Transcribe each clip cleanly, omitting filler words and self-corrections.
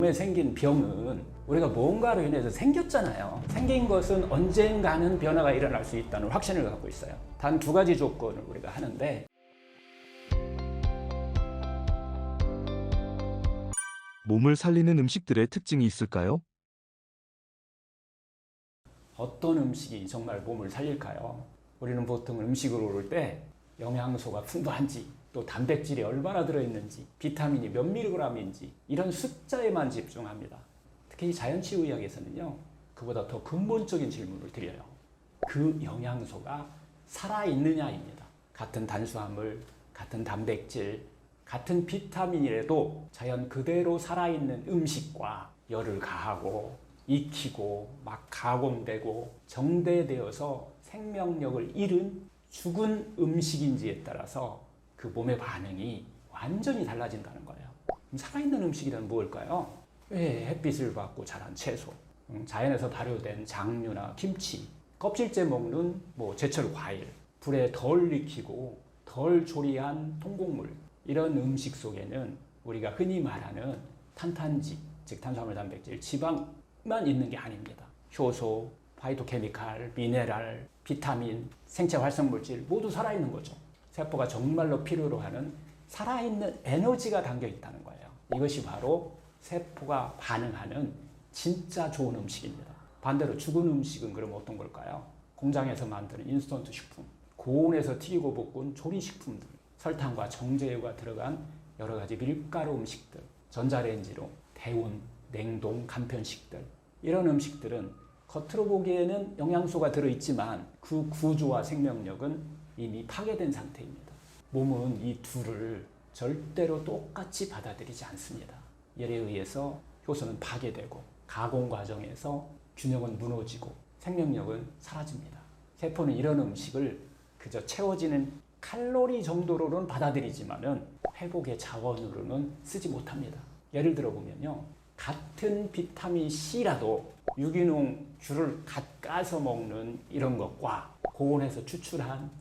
몸에 생긴 병은 우리가 뭔가로 인해서 생겼잖아요. 생긴 것은 언젠가는 변화가 일어날 수 있다는 확신을 갖고 있어요. 단 두 가지 조건을 우리가 하는데, 몸을 살리는 음식들의 특징이 있을까요? 어떤 음식이 정말 몸을 살릴까요? 우리는 보통 음식을 고를 때 영양소가 풍부한지, 또 단백질이 얼마나 들어있는지, 비타민이 몇 밀리그램인지 이런 숫자에만 집중합니다. 특히 자연치유의학에서는요, 그보다 더 근본적인 질문을 드려요. 그 영양소가 살아있느냐입니다. 같은 탄수화물, 같은 단백질, 같은 비타민이라도 자연 그대로 살아있는 음식과 열을 가하고 익히고 막 가공되고 정제되어서 생명력을 잃은 죽은 음식인지에 따라서 그 몸의 반응이 완전히 달라진다는 거예요. 그럼 살아있는 음식이란 무엇일까요? 햇빛을 받고 자란 채소, 자연에서 발효된 장류나 김치, 껍질째 먹는 제철 과일, 불에 덜 익히고 덜 조리한 통곡물, 이런 음식 속에는 우리가 흔히 말하는 탄탄지, 즉 탄수화물, 단백질, 지방만 있는 게 아닙니다. 효소, 파이토케미칼, 미네랄, 비타민, 생체 활성물질 모두 살아있는 거죠. 세포가 정말로 필요로 하는 살아있는 에너지가 담겨 있다는 거예요. 이것이 바로 세포가 반응하는 진짜 좋은 음식입니다. 반대로 죽은 음식은 그럼 어떤 걸까요? 공장에서 만드는 인스턴트 식품, 고온에서 튀기고 볶은 조리식품들, 설탕과 정제유가 들어간 여러 가지 밀가루 음식들, 전자레인지로 데운, 냉동, 간편식들, 이런 음식들은 겉으로 보기에는 영양소가 들어있지만 그 구조와 생명력은 이미 파괴된 상태입니다. 몸은 이 둘을 절대로 똑같이 받아들이지 않습니다. 열에 의해서 효소는 파괴되고 가공 과정에서 균형은 무너지고 생명력은 사라집니다. 세포는 이런 음식을 그저 채워지는 칼로리 정도로는 받아들이지만은 회복의 자원으로는 쓰지 못합니다. 예를 들어 보면요, 같은 비타민 C라도 유기농 귤을 갓 까서 먹는 이런 것과 고온에서 추출한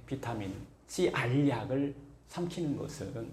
비타민 C 알약을 삼키는 것은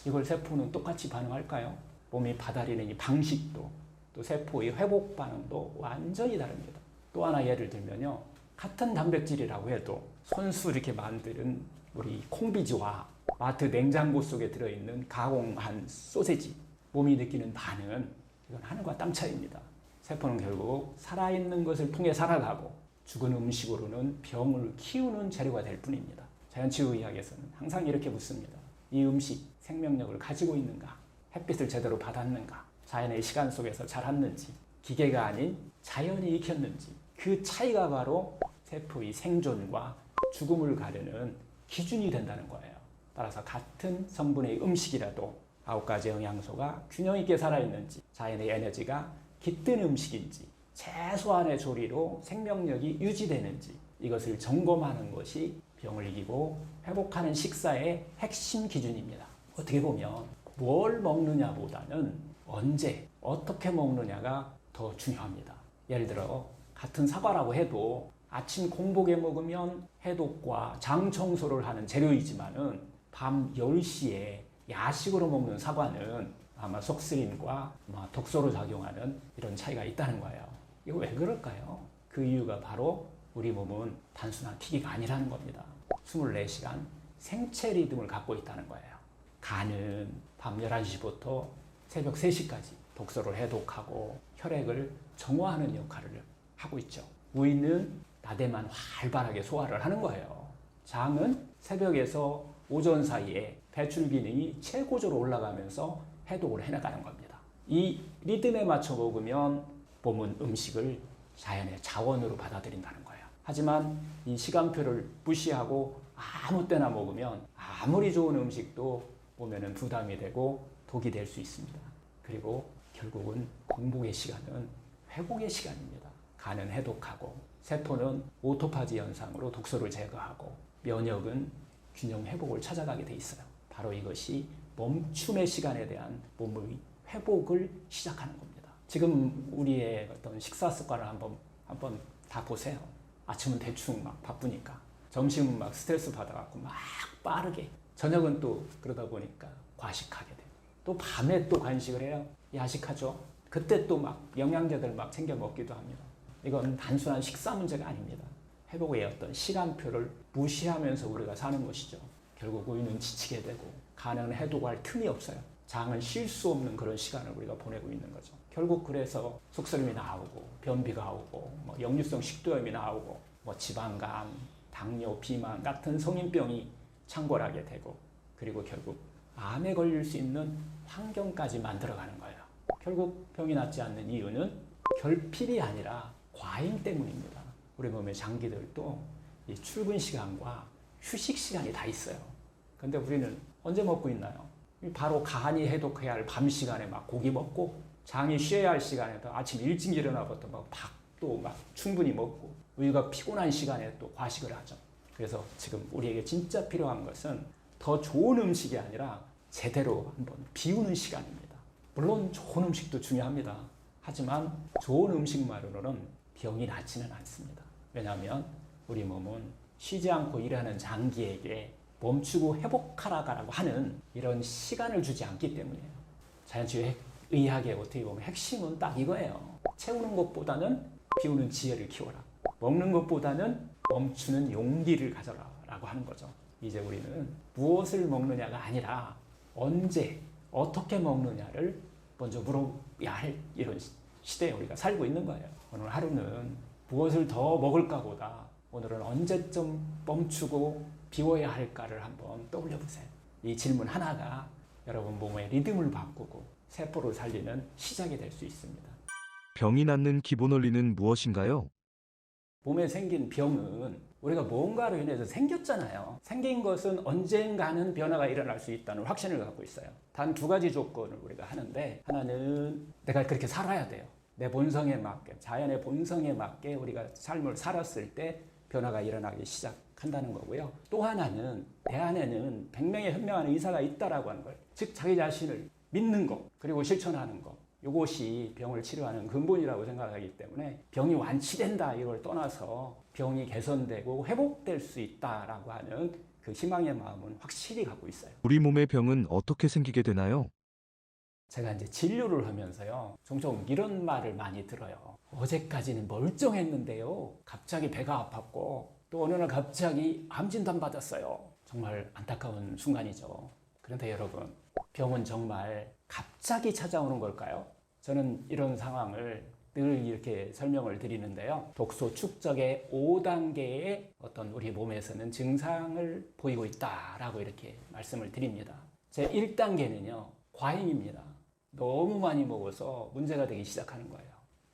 이걸 세포는 똑같이 반응할까요? 몸이 받아들이는 이 방식도, 또 세포의 회복 반응도 완전히 다릅니다. 또 하나 예를 들면요, 같은 단백질이라고 해도 손수 이렇게 만드는 우리 콩비지와 마트 냉장고 속에 들어있는 가공한 소세지, 몸이 느끼는 반응은 이건 하늘과 땅 차이입니다. 세포는 결국 살아있는 것을 통해 살아가고 죽은 음식으로는 병을 키우는 재료가 될 뿐입니다. 자연치유의학에서는 항상 이렇게 묻습니다. 이 음식 생명력을 가지고 있는가? 햇빛을 제대로 받았는가? 자연의 시간 속에서 자랐는지, 기계가 아닌 자연이 익혔는지, 그 차이가 바로 세포의 생존과 죽음을 가르는 기준이 된다는 거예요. 따라서 같은 성분의 음식이라도 9가지 영양소가 균형 있게 살아있는지, 자연의 에너지가 깃든 음식인지, 최소한의 조리로 생명력이 유지되는지, 이것을 점검하는 것이 병을 이기고 회복하는 식사의 핵심 기준입니다. 어떻게 보면 뭘 먹느냐보다는 언제, 어떻게 먹느냐가 더 중요합니다. 예를 들어 같은 사과라고 해도 아침 공복에 먹으면 해독과 장 청소를 하는 재료이지만은 밤 10시에 야식으로 먹는 사과는 아마 속쓰림과 독소로 작용하는 이런 차이가 있다는 거예요. 이거 왜 그럴까요? 그 이유가 바로 우리 몸은 단순한 기계가 아니라는 겁니다. 24시간 생체 리듬을 갖고 있다는 거예요. 간은 밤 11시부터 새벽 3시까지 독소를 해독하고 혈액을 정화하는 역할을 하고 있죠. 위는 낮에만 활발하게 소화를 하는 거예요. 장은 새벽에서 오전 사이에 배출 기능이 최고조로 올라가면서 해독을 해나가는 겁니다. 이 리듬에 맞춰 먹으면 몸은 음식을 자연의 자원으로 받아들인다는 거예요. 하지만 이 시간표를 무시하고 아무 때나 먹으면 아무리 좋은 음식도 몸에는 부담이 되고 독이 될 수 있습니다. 그리고 결국은 공복의 시간은 회복의 시간입니다. 간은 해독하고 세포는 오토파지 현상으로 독소를 제거하고 면역은 균형 회복을 찾아가게 돼 있어요. 바로 이것이 멈춤의 시간에 대한 몸의 회복을 시작하는 겁니다. 지금 우리의 어떤 식사 습관을 한번 다 보세요. 아침은 대충 막 바쁘니까, 점심은 막 스트레스 받아갖고 막 빠르게, 저녁은 또 그러다 보니까 과식하게 돼요. 또 밤에 또 간식을 해요. 야식하죠. 그때 또 막 영양제들 막 챙겨 먹기도 합니다. 이건 단순한 식사 문제가 아닙니다. 회복의 어떤 시간표를 무시하면서 우리가 사는 것이죠. 결국 우리는 지치게 되고 간은 해독할 틈이 없어요. 장은 쉴 수 없는 그런 시간을 우리가 보내고 있는 거죠. 결국 그래서 속쓰림이 나오고 변비가 오고 뭐 역류성 식도염이 나오고 뭐 지방간, 당뇨, 비만 같은 성인병이 창궐하게 되고 그리고 결국 암에 걸릴 수 있는 환경까지 만들어가는 거예요. 결국 병이 낫지 않는 이유는 결핍이 아니라 과잉 때문입니다. 우리 몸의 장기들도 이 출근 시간과 휴식 시간이 다 있어요. 근데 우리는 언제 먹고 있나요? 바로 간이 해독해야 할 밤 시간에 막 고기 먹고 장이 쉬어야 할 시간에도 아침 일찍 일어나부터 막 밥도 막 충분히 먹고 우리가 피곤한 시간에 또 과식을 하죠. 그래서 지금 우리에게 진짜 필요한 것은 더 좋은 음식이 아니라 제대로 한번 비우는 시간입니다. 물론 좋은 음식도 중요합니다. 하지만 좋은 음식만으로는 병이 낫지는 않습니다. 왜냐하면 우리 몸은 쉬지 않고 일하는 장기에게 멈추고 회복하라고 하는 이런 시간을 주지 않기 때문이에요. 자연치유 의학의 어떻게 보면 핵심은 딱 이거예요. 채우는 것보다는 비우는 지혜를 키워라. 먹는 것보다는 멈추는 용기를 가져라 라고 하는 거죠. 이제 우리는 무엇을 먹느냐가 아니라 언제 어떻게 먹느냐를 먼저 물어야 할 이런 시대에 우리가 살고 있는 거예요. 오늘 하루는 무엇을 더 먹을까 보다 오늘은 언제쯤 멈추고 비워야 할까를 한번 떠올려 보세요. 이 질문 하나가 여러분 몸의 리듬을 바꾸고 세포를 살리는 시작이 될 수 있습니다. 병이 낫는 기본 원리는 무엇인가요? 몸에 생긴 병은 우리가 뭔가로 인해서 생겼잖아요. 생긴 것은 언젠가는 변화가 일어날 수 있다는 확신을 갖고 있어요. 단 두 가지 조건을 우리가 하는데 하나는 내가 그렇게 살아야 돼요. 내 본성에 맞게, 자연의 본성에 맞게 우리가 삶을 살았을 때 변화가 일어나기 시작한다는 거고요. 또 하나는 내 안에는 100명에 1명하는 의사가 있다라고 하는 걸, 즉 자기 자신을 믿는 것 그리고 실천하는 것, 이것이 병을 치료하는 근본이라고 생각하기 때문에 병이 완치된다 이걸 떠나서 병이 개선되고 회복될 수 있다라고 하는 그 희망의 마음은 확실히 갖고 있어요. 우리 몸의 병은 어떻게 생기게 되나요? 제가 이제 진료를 하면서요, 종종 이런 말을 많이 들어요. 어제까지는 멀쩡했는데요, 갑자기 배가 아팠고 또 어느 날 갑자기 암 진단 받았어요. 정말 안타까운 순간이죠. 그런데 여러분, 병은 정말 갑자기 찾아오는 걸까요? 저는 이런 상황을 늘 이렇게 설명을 드리는데요. 독소 축적의 5단계의 어떤 우리 몸에서는 증상을 보이고 있다라고 이렇게 말씀을 드립니다. 제 1단계는요, 과잉입니다. 너무 많이 먹어서 문제가 되기 시작하는 거예요.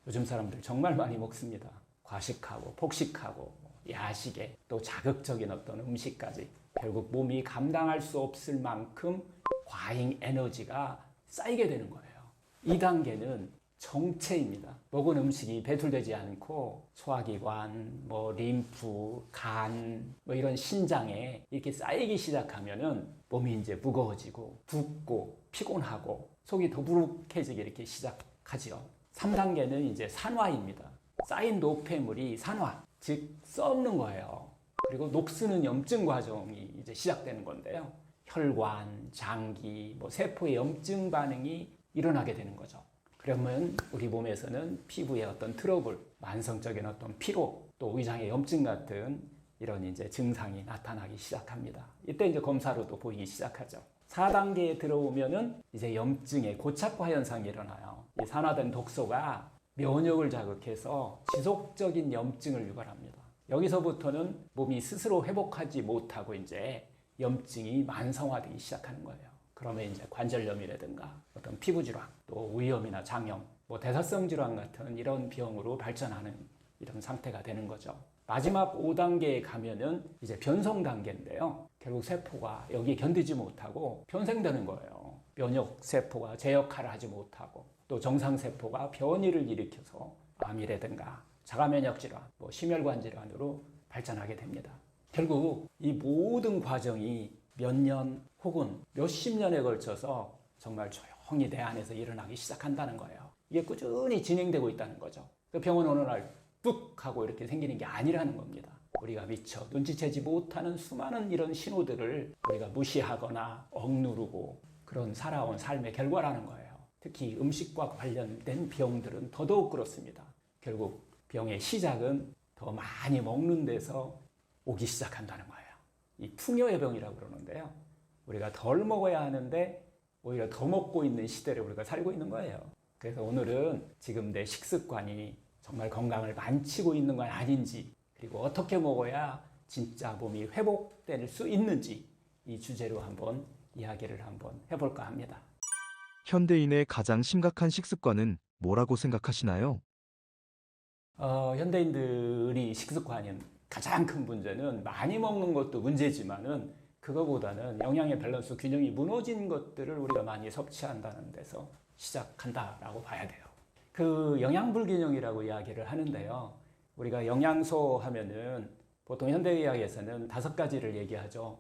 요즘 사람들 정말 많이 먹습니다. 과식하고 폭식하고 야식에 또 자극적인 어떤 음식까지 결국 몸이 감당할 수 없을 만큼 과잉 에너지가 쌓이게 되는 거예요. 2단계는 정체입니다. 먹은 음식이 배출되지 않고 소화기관, 림프, 간, 이런 신장에 이렇게 쌓이기 시작하면은 몸이 이제 무거워지고 붓고 피곤하고 속이 더부룩해지기 이렇게 시작하지요. 3단계는 이제 산화입니다. 쌓인 노폐물이 산화, 즉 썩는 거예요. 그리고 녹쓰는 염증 과정이 이제 시작되는 건데요. 혈관, 장기, 세포의 염증 반응이 일어나게 되는 거죠. 그러면 우리 몸에서는 피부의 어떤 트러블, 만성적인 어떤 피로, 또 위장의 염증 같은 이런 이제 증상이 나타나기 시작합니다. 이때 이제 검사로도 보이기 시작하죠. 4단계에 들어오면은 이제 염증의 고착화 현상이 일어나요. 이 산화된 독소가 면역을 자극해서 지속적인 염증을 유발합니다. 여기서부터는 몸이 스스로 회복하지 못하고 이제 염증이 만성화되기 시작하는 거예요. 그러면 이제 관절염이라든가 어떤 피부 질환, 또 위염이나 장염, 대사성 질환 같은 이런 병으로 발전하는 이런 상태가 되는 거죠. 마지막 5단계에 가면은 이제 변성 단계인데요. 결국 세포가 여기에 견디지 못하고 변생되는 거예요. 면역 세포가 제 역할을 하지 못하고 또 정상 세포가 변이를 일으켜서 암이라든가 자가 면역 질환, 심혈관 질환으로 발전하게 됩니다. 결국 이 모든 과정이 몇 년 혹은 몇십 년에 걸쳐서 정말 조용히 내 안에서 일어나기 시작한다는 거예요. 이게 꾸준히 진행되고 있다는 거죠. 그 병은 어느 날 뚝 하고 이렇게 생기는 게 아니라는 겁니다. 우리가 미처 눈치채지 못하는 수많은 이런 신호들을 우리가 무시하거나 억누르고 그런 살아온 삶의 결과라는 거예요. 특히 음식과 관련된 병들은 더더욱 그렇습니다. 결국 병의 시작은 더 많이 먹는 데서 오기 시작한다는 거예요. 이 풍요의 병이라고 그러는데요. 우리가 덜 먹어야 하는데 오히려 더 먹고 있는 시대를 우리가 살고 있는 거예요. 그래서 오늘은 지금 내 식습관이 정말 건강을 망치고 있는 건 아닌지, 그리고 어떻게 먹어야 진짜 몸이 회복될 수 있는지 이 주제로 한번 이야기를 한번 해볼까 합니다. 현대인의 가장 심각한 식습관은 뭐라고 생각하시나요? 현대인들이 식습관인 가장 큰 문제는 많이 먹는 것도 문제지만은 그거보다는 영양의 밸런스 균형이 무너진 것들을 우리가 많이 섭취한다는 데서 시작한다라고 봐야 돼요. 그 영양 불균형이라고 이야기를 하는데요. 우리가 영양소 하면은 보통 현대의학에서는 5가지를 얘기하죠.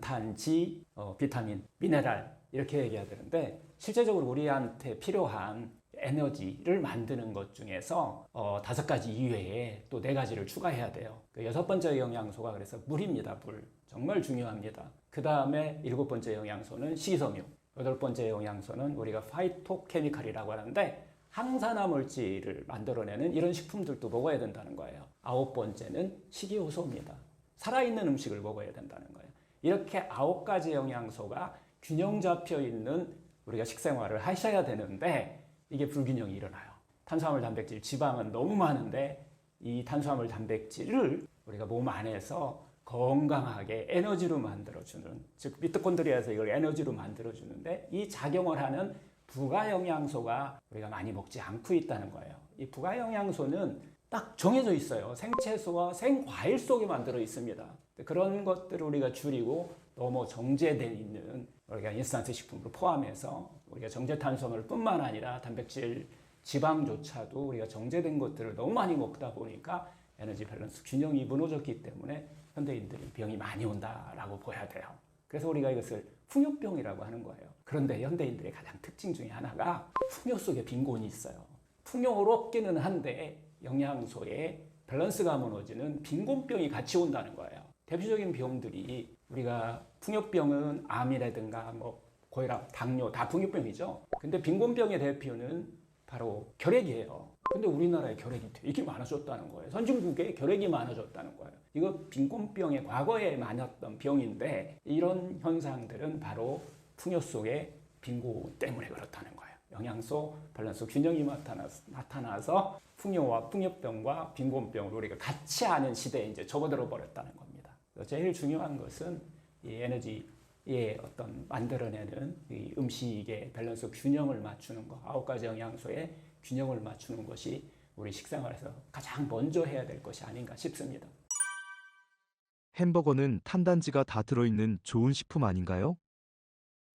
탄, 지, 비타민, 미네랄 이렇게 얘기해야 되는데 실제적으로 우리한테 필요한 에너지를 만드는 것 중에서 5가지 이외에 또 4가지를 추가해야 돼요. 그 6번째 영양소가 그래서 물입니다. 물. 정말 중요합니다. 그 다음에 7번째 영양소는 식이섬유. 8번째 영양소는 우리가 파이토케미칼이라고 하는데 항산화 물질을 만들어내는 이런 식품들도 먹어야 된다는 거예요. 9번째는 식이효소입니다. 살아있는 음식을 먹어야 된다는 거예요. 이렇게 9가지 영양소가 균형 잡혀 있는 우리가 식생활을 하셔야 되는데 이게 불균형이 일어나요. 탄수화물, 단백질, 지방은 너무 많은데 이 탄수화물, 단백질을 우리가 몸 안에서 건강하게 에너지로 만들어주는, 즉 미토콘드리아에서 이걸 에너지로 만들어주는데 이 작용을 하는 부가 영양소가 우리가 많이 먹지 않고 있다는 거예요. 이 부가 영양소는 딱 정해져 있어요. 생채소와 생과일 속에 만들어 있습니다. 그런 것들을 우리가 줄이고 너무 정제되어 있는 우리가 인스턴트 식품으로 포함해서 우리가 정제 탄수화물 뿐만 아니라 단백질, 지방조차도 우리가 정제된 것들을 너무 많이 먹다 보니까 에너지 밸런스 균형이 무너졌기 때문에 현대인들이 병이 많이 온다라고 봐야 돼요. 그래서 우리가 이것을 풍요병이라고 하는 거예요. 그런데 현대인들의 가장 특징 중에 하나가 풍요 속에 빈곤이 있어요. 풍요롭기는 한데 영양소의 밸런스가 무너지는 빈곤병이 같이 온다는 거예요. 대표적인 병들이 우리가 풍요병은 암이라든가 고혈압, 당뇨 다 풍요병이죠. 근데 빈곤병의 대표는 바로 결핵이에요. 근데 우리나라에 결핵이 되게 많아졌다는 거예요. 선진국에 결핵이 많아졌다는 거예요. 이거 빈곤병의 과거에 많았던 병인데 이런 현상들은 바로 풍요 속의 빈곤 때문에 그렇다는 거예요. 영양소 밸런스 균형이 나타나서 풍요와 풍요병과 빈곤병을 우리가 같이 하는 시대에 이제 접어들어 버렸다는 겁니다. 제일 중요한 것은 이 에너지의 어떤 만들어내는 이 음식의 밸런스 균형을 맞추는 것, 9가지 영양소의 균형을 맞추는 것이 우리 식생활에서 가장 먼저 해야 될 것이 아닌가 싶습니다. 햄버거는 탄단지가 다 들어있는 좋은 식품 아닌가요?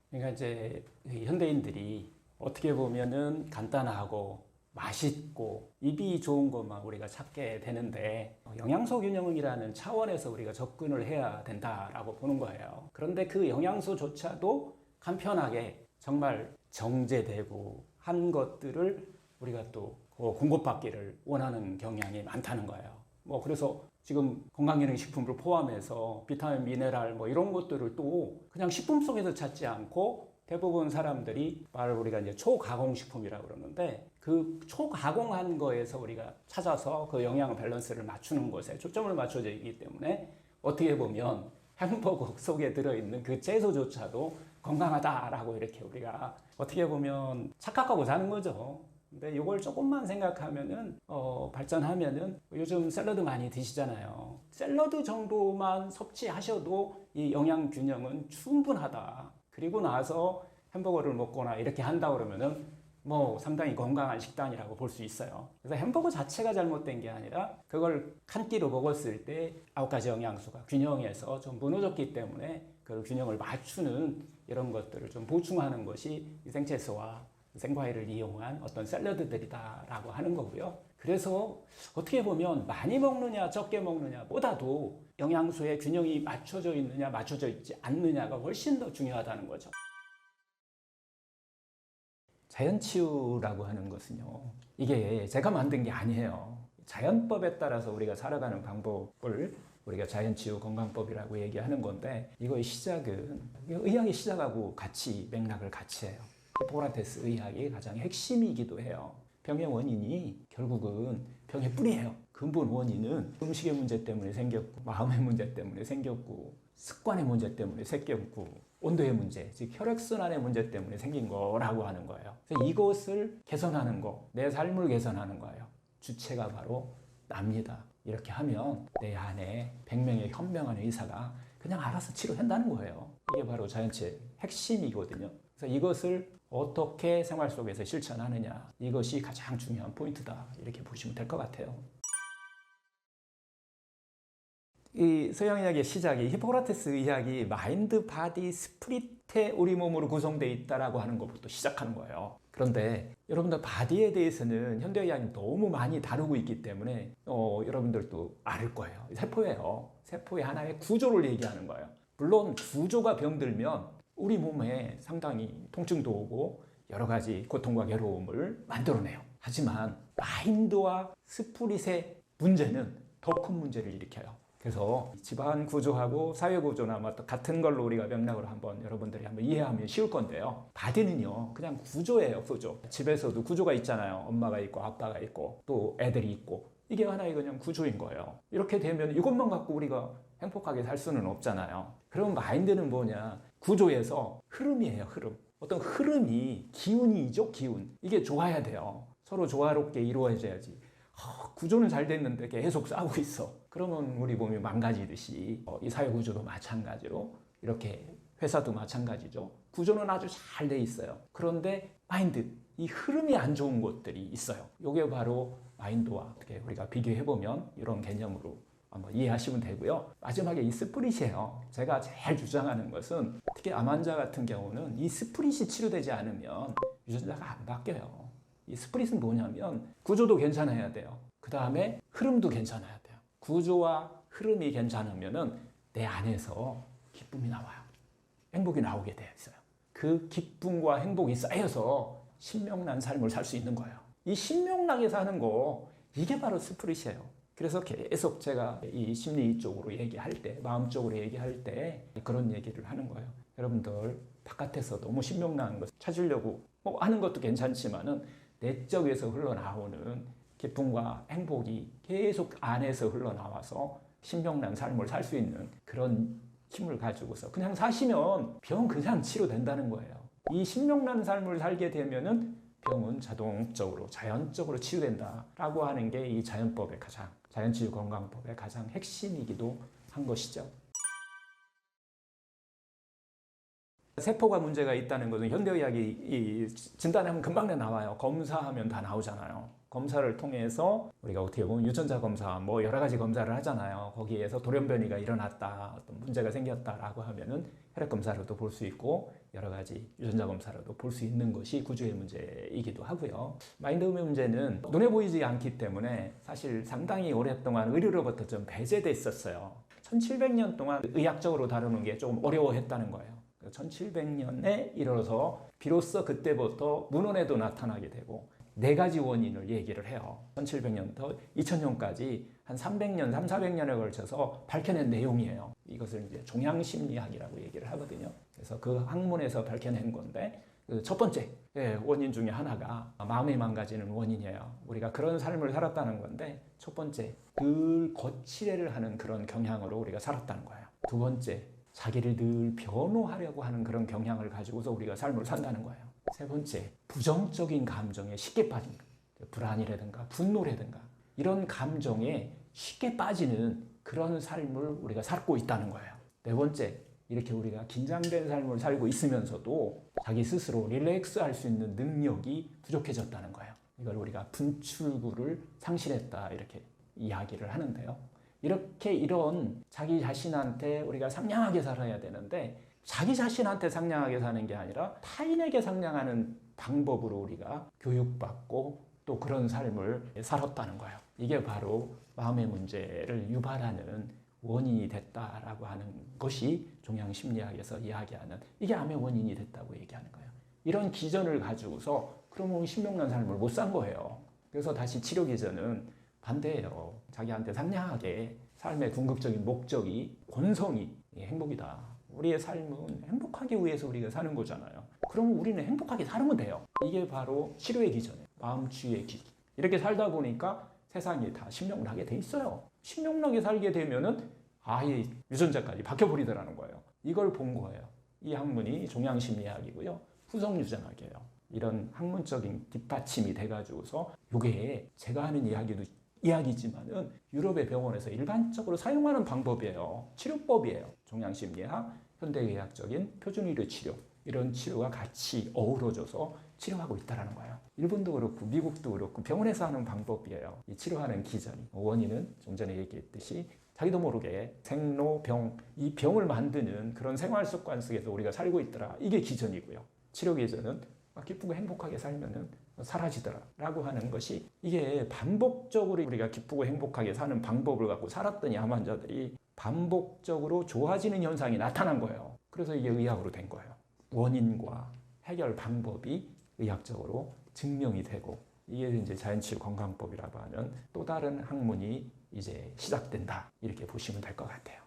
그러니까 이제 현대인들이 어떻게 보면은 간단하고 맛있고 입이 좋은 것만 우리가 찾게 되는데 영양소 균형이라는 차원에서 우리가 접근을 해야 된다라고 보는 거예요. 그런데 그 영양소조차도 간편하게 정말 정제되고 한 것들을 우리가 또 공급받기를 원하는 경향이 많다는 거예요. 그래서 지금 건강기능식품을 포함해서 비타민, 미네랄 이런 것들을 또 그냥 식품 속에서 찾지 않고 대부분 사람들이 말을 우리가 이제 초가공식품이라고 그러는데 그 초가공한 거에서 우리가 찾아서 그 영양 밸런스를 맞추는 것에 초점을 맞춰져 있기 때문에 어떻게 보면 햄버거 속에 들어있는 그 채소조차도 건강하다라고 이렇게 우리가 어떻게 보면 착각하고 사는 거죠. 근데 이걸 조금만 생각하면은 발전하면은 요즘 샐러드 많이 드시잖아요. 샐러드 정도만 섭취하셔도 이 영양 균형은 충분하다. 그리고 나서 햄버거를 먹거나 이렇게 한다 그러면은 상당히 건강한 식단이라고 볼 수 있어요. 그래서 햄버거 자체가 잘못된 게 아니라 그걸 한 끼로 먹었을 때 9가지 영양소가 균형에서 좀 무너졌기 때문에 그 균형을 맞추는 이런 것들을 좀 보충하는 것이 생채소와 생과일을 이용한 어떤 샐러드들이다라고 하는 거고요. 그래서 어떻게 보면 많이 먹느냐 적게 먹느냐 보다도 영양소의 균형이 맞춰져 있느냐 맞춰져 있지 않느냐가 훨씬 더 중요하다는 거죠. 자연치유라고 하는 것은요, 이게 제가 만든 게 아니에요. 자연법에 따라서 우리가 살아가는 방법을 우리가 자연치유 건강법이라고 얘기하는 건데 이거의 시작은 의학의 시작하고 같이 맥락을 같이 해요. 히포크라테스 의학의 가장 핵심이기도 해요. 병의 원인이 결국은 병의 뿌리예요. 근본 원인은 음식의 문제 때문에 생겼고 마음의 문제 때문에 생겼고 습관의 문제 때문에 생겼고 온도의 문제, 즉 혈액순환의 문제 때문에 생긴 거라고 하는 거예요. 그래서 이것을 개선하는 거, 내 삶을 개선하는 거예요. 주체가 바로 납니다. 이렇게 하면 내 안에 100명의 현명한 의사가 그냥 알아서 치료한다는 거예요. 이게 바로 자연치유의 핵심이거든요. 그래서 이것을 어떻게 생활 속에서 실천하느냐, 이것이 가장 중요한 포인트다, 이렇게 보시면 될 것 같아요. 이 서양의학의 시작이 히포크라테스 의학이 마인드, 바디, 스피릿의 우리 몸으로 구성되어 있다라고 하는 것부터 시작하는 거예요. 그런데 여러분들 바디에 대해서는 현대의학이 너무 많이 다루고 있기 때문에 여러분들도 알 거예요. 세포예요. 세포의 하나의 구조를 얘기하는 거예요. 물론 구조가 병들면 우리 몸에 상당히 통증도 오고 여러 가지 고통과 괴로움을 만들어내요. 하지만 마인드와 스피릿의 문제는 더 큰 문제를 일으켜요. 그래서 집안 구조하고 사회 구조나 같은 걸로 우리가 맥락으로 한번 여러분들이 한번 이해하면 쉬울 건데요. 바디는요, 그냥 구조예요, 구조. 집에서도 구조가 있잖아요. 엄마가 있고 아빠가 있고 또 애들이 있고 이게 하나의 그냥 구조인 거예요. 이렇게 되면 이것만 갖고 우리가 행복하게 살 수는 없잖아요. 그럼 마인드는 뭐냐? 구조에서 흐름이에요, 흐름. 어떤 흐름이 기운이죠, 기운. 이게 좋아야 돼요. 서로 조화롭게 이루어져야지. 구조는 잘 됐는데 계속 싸우고 있어. 그러면 우리 몸이 망가지듯이 이 사회 구조도 마찬가지로 이렇게 회사도 마찬가지죠. 구조는 아주 잘 돼 있어요. 그런데 마인드, 이 흐름이 안 좋은 것들이 있어요. 이게 바로 마인드와 어떻게 우리가 비교해보면 이런 개념으로 한번 이해하시면 되고요. 마지막에 이 스프릿이에요. 제가 제일 주장하는 것은 특히 암 환자 같은 경우는 이 스프릿이 치료되지 않으면 유전자가 안 바뀌어요. 이 스프릿은 뭐냐면 구조도 괜찮아야 돼요. 그 다음에 흐름도 괜찮아야 돼요. 구조와 흐름이 괜찮으면 내 안에서 기쁨이 나와요. 행복이 나오게 되어 있어요. 그 기쁨과 행복이 쌓여서 신명난 삶을 살 수 있는 거예요. 이 신명나게 사는 거, 이게 바로 스프릿이에요. 그래서 계속 제가 이 심리 쪽으로 얘기할 때, 마음 쪽으로 얘기할 때 그런 얘기를 하는 거예요. 여러분들 바깥에서 너무 신명나는 것 찾으려고 하는 것도 괜찮지만은 내적에서 흘러나오는 기쁨과 행복이 계속 안에서 흘러나와서 신명난 삶을 살 수 있는 그런 힘을 가지고서 그냥 사시면 병 그냥 치료된다는 거예요. 이 신명난 삶을 살게 되면은 병은 자동적으로 자연적으로 치유된다라고 하는 게 이 자연법의 가장 자연치유 건강법의 가장 핵심이기도 한 것이죠. 세포가 문제가 있다는 것은 현대의학이 진단하면 금방 나와요. 검사하면 다 나오잖아요. 검사를 통해서 우리가 어떻게 보면 유전자 검사, 여러 가지 검사를 하잖아요. 거기에서 돌연변이가 일어났다, 어떤 문제가 생겼다라고 하면은 혈액 검사로도 볼 수 있고 여러 가지 유전자 검사로도 볼 수 있는 것이 구조의 문제이기도 하고요. 마인드의 문제는 눈에 보이지 않기 때문에 사실 상당히 오랫동안 의료로부터 좀 배제됐었어요. 1700년 동안 의학적으로 다루는 게 조금 어려워했다는 거예요. 1700년에 이르러서 비로소 그때부터 문헌에도 나타나게 되고 4가지 원인을 얘기를 해요. 1700년부터 2000년까지 한 300년, 400년에 걸쳐서 밝혀낸 내용이에요. 이것을 이제 종양심리학이라고 얘기를 하거든요. 그래서 그 학문에서 밝혀낸 건데 첫 번째 원인 중에 하나가 마음이 망가지는 원인이에요. 우리가 그런 삶을 살았다는 건데 첫 번째, 늘 거칠애를 하는 그런 경향으로 우리가 살았다는 거예요. 두 번째, 자기를 늘 변호하려고 하는 그런 경향을 가지고서 우리가 삶을 산다는 거예요. 세 번째, 부정적인 감정에 쉽게 빠진 거예요. 불안이라든가 분노라든가 이런 감정에 쉽게 빠지는 그런 삶을 우리가 살고 있다는 거예요. 네 번째, 이렇게 우리가 긴장된 삶을 살고 있으면서도 자기 스스로 릴렉스할 수 있는 능력이 부족해졌다는 거예요. 이걸 우리가 분출구를 상실했다 이렇게 이야기를 하는데요. 이렇게 이런 자기 자신한테 우리가 상냥하게 살아야 되는데 자기 자신한테 상냥하게 사는 게 아니라 타인에게 상냥하는 방법으로 우리가 교육받고 또 그런 삶을 살았다는 거예요. 이게 바로 마음의 문제를 유발하는 원인이 됐다라고 하는 것이 종양심리학에서 이야기하는 이게 암의 원인이 됐다고 얘기하는 거예요. 이런 기전을 가지고서 그러면 신명난 삶을 못 산 거예요. 그래서 다시 치료 기전은 반대예요. 자기한테 상냥하게 삶의 궁극적인 목적이 본성이 행복이다. 우리의 삶은 행복하기 위해서 우리가 사는 거잖아요. 그럼 우리는 행복하게 살면 돼요. 이게 바로 치료의 기전이에요. 마음 치유의 기전. 이렇게 살다 보니까 세상이 다 신명나게 돼 있어요. 신명나게 살게 되면은 아예 유전자까지 바뀌어버리더라는 거예요. 이걸 본 거예요. 이 학문이 종양심리학이고요. 후성유전학이에요. 이런 학문적인 뒷받침이 돼가지고서 이게 제가 하는 이야기지만은 유럽의 병원에서 일반적으로 사용하는 방법이에요. 치료법이에요. 종양심리학, 현대의학적인 표준의료 치료 이런 치료가 같이 어우러져서 치료하고 있다는 거예요. 일본도 그렇고 미국도 그렇고 병원에서 하는 방법이에요. 이 치료하는 기전이. 원인은 좀 전에 얘기했듯이 자기도 모르게 생로병, 이 병을 만드는 그런 생활 습관 속에서 우리가 살고 있더라. 이게 기전이고요. 치료 기전은 기쁘고 행복하게 살면은 사라지더라 라고 하는 것이 이게 반복적으로 우리가 기쁘고 행복하게 사는 방법을 갖고 살았더니 암 환자들이 반복적으로 좋아지는 현상이 나타난 거예요. 그래서 이게 의학으로 된 거예요. 원인과 해결 방법이 의학적으로 증명이 되고 이게 이제 자연치유 건강법이라고 하는 또 다른 학문이 이제 시작된다 이렇게 보시면 될 것 같아요.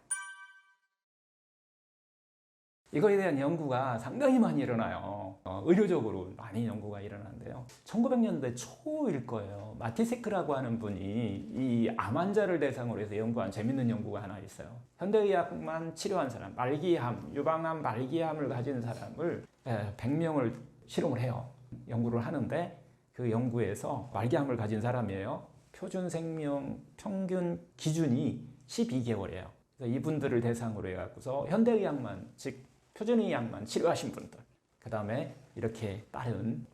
이거에 대한 연구가 상당히 많이 일어나요. 의료적으로 많이 연구가 일어나는데요. 1900년대 초일 거예요. 마티세크라고 하는 분이 이 암 환자를 대상으로 해서 연구한 재밌는 연구가 하나 있어요. 현대의학만 치료한 사람, 말기암, 유방암 말기암을 가진 사람을 100명을 실험을 해요. 연구를 하는데 그 연구에서 말기암을 가진 사람이에요. 표준 생명 평균 기준이 12개월이에요. 그래서 이분들을 대상으로 해갖고서 현대의학만, 즉 표준의학만 치료하신 분들, 그 다음에 이렇게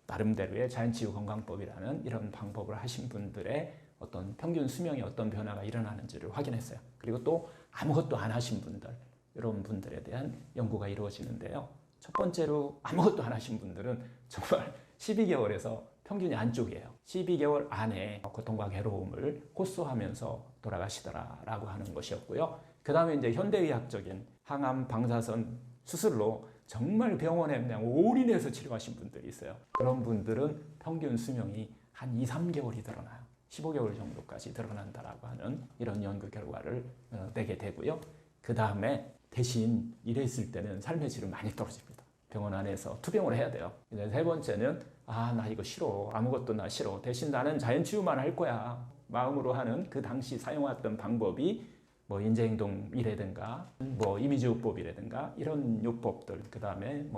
나름대로의 자연치유 건강법이라는 이런 방법을 하신 분들의 어떤 평균 수명에 어떤 변화가 일어나는지를 확인했어요. 그리고 또 아무것도 안 하신 분들, 이런 분들에 대한 연구가 이루어지는데요. 첫 번째로 아무것도 안 하신 분들은 정말 12개월에서 평균이 안쪽이에요. 12개월 안에 고통과 괴로움을 호소하면서 돌아가시더라라고 하는 것이었고요. 그 다음에 이제 현대의학적인 항암 방사선 수술로 정말 병원에 그냥 올인해서 치료하신 분들이 있어요. 그런 분들은 평균 수명이 한 2, 3개월이 드러나요. 15개월 정도까지 드러난다라고 하는 이런 연구 결과를 내게 되고요. 그 다음에 대신 이랬을 때는 삶의 질은 많이 떨어집니다. 병원 안에서 투병을 해야 돼요. 세 번째는 나 이거 싫어. 아무것도 나 싫어. 대신 나는 자연치유만 할 거야. 마음으로 하는 그 당시 사용했던 방법이 인지행동이라든가 이미지요법이라든가 이런 요법들, 그 다음에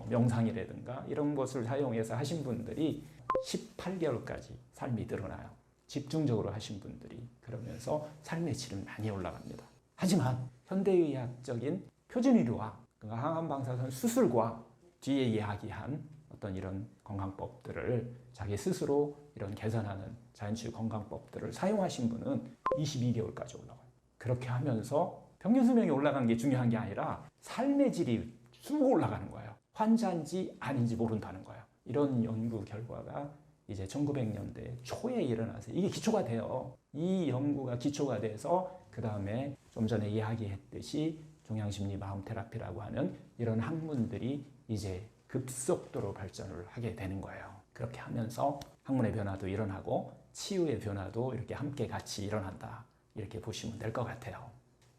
명상이라든가 이런 것을 사용해서 하신 분들이 18개월까지 삶이 늘어나요. 집중적으로 하신 분들이. 그러면서 삶의 질은 많이 올라갑니다. 하지만 현대의학적인 표준의료와 항암방사선 수술과 뒤에 이야기한 어떤 이런 건강법들을 자기 스스로 이런 개선하는 자연치유 건강법들을 사용하신 분은 22개월까지 올라가요. 그렇게 하면서 평균 수명이 올라간 게 중요한 게 아니라 삶의 질이 쑥 올라가는 거예요. 환자인지 아닌지 모른다는 거예요. 이런 연구 결과가 이제 1900년대 초에 일어나서 이게 기초가 돼요. 이 연구가 기초가 돼서 그 다음에 좀 전에 이야기했듯이 종양심리 마음 테라피라고 하는 이런 학문들이 이제 급속도로 발전을 하게 되는 거예요. 그렇게 하면서 학문의 변화도 일어나고 치유의 변화도 이렇게 함께 같이 일어난다. 이렇게 보시면 될 것 같아요.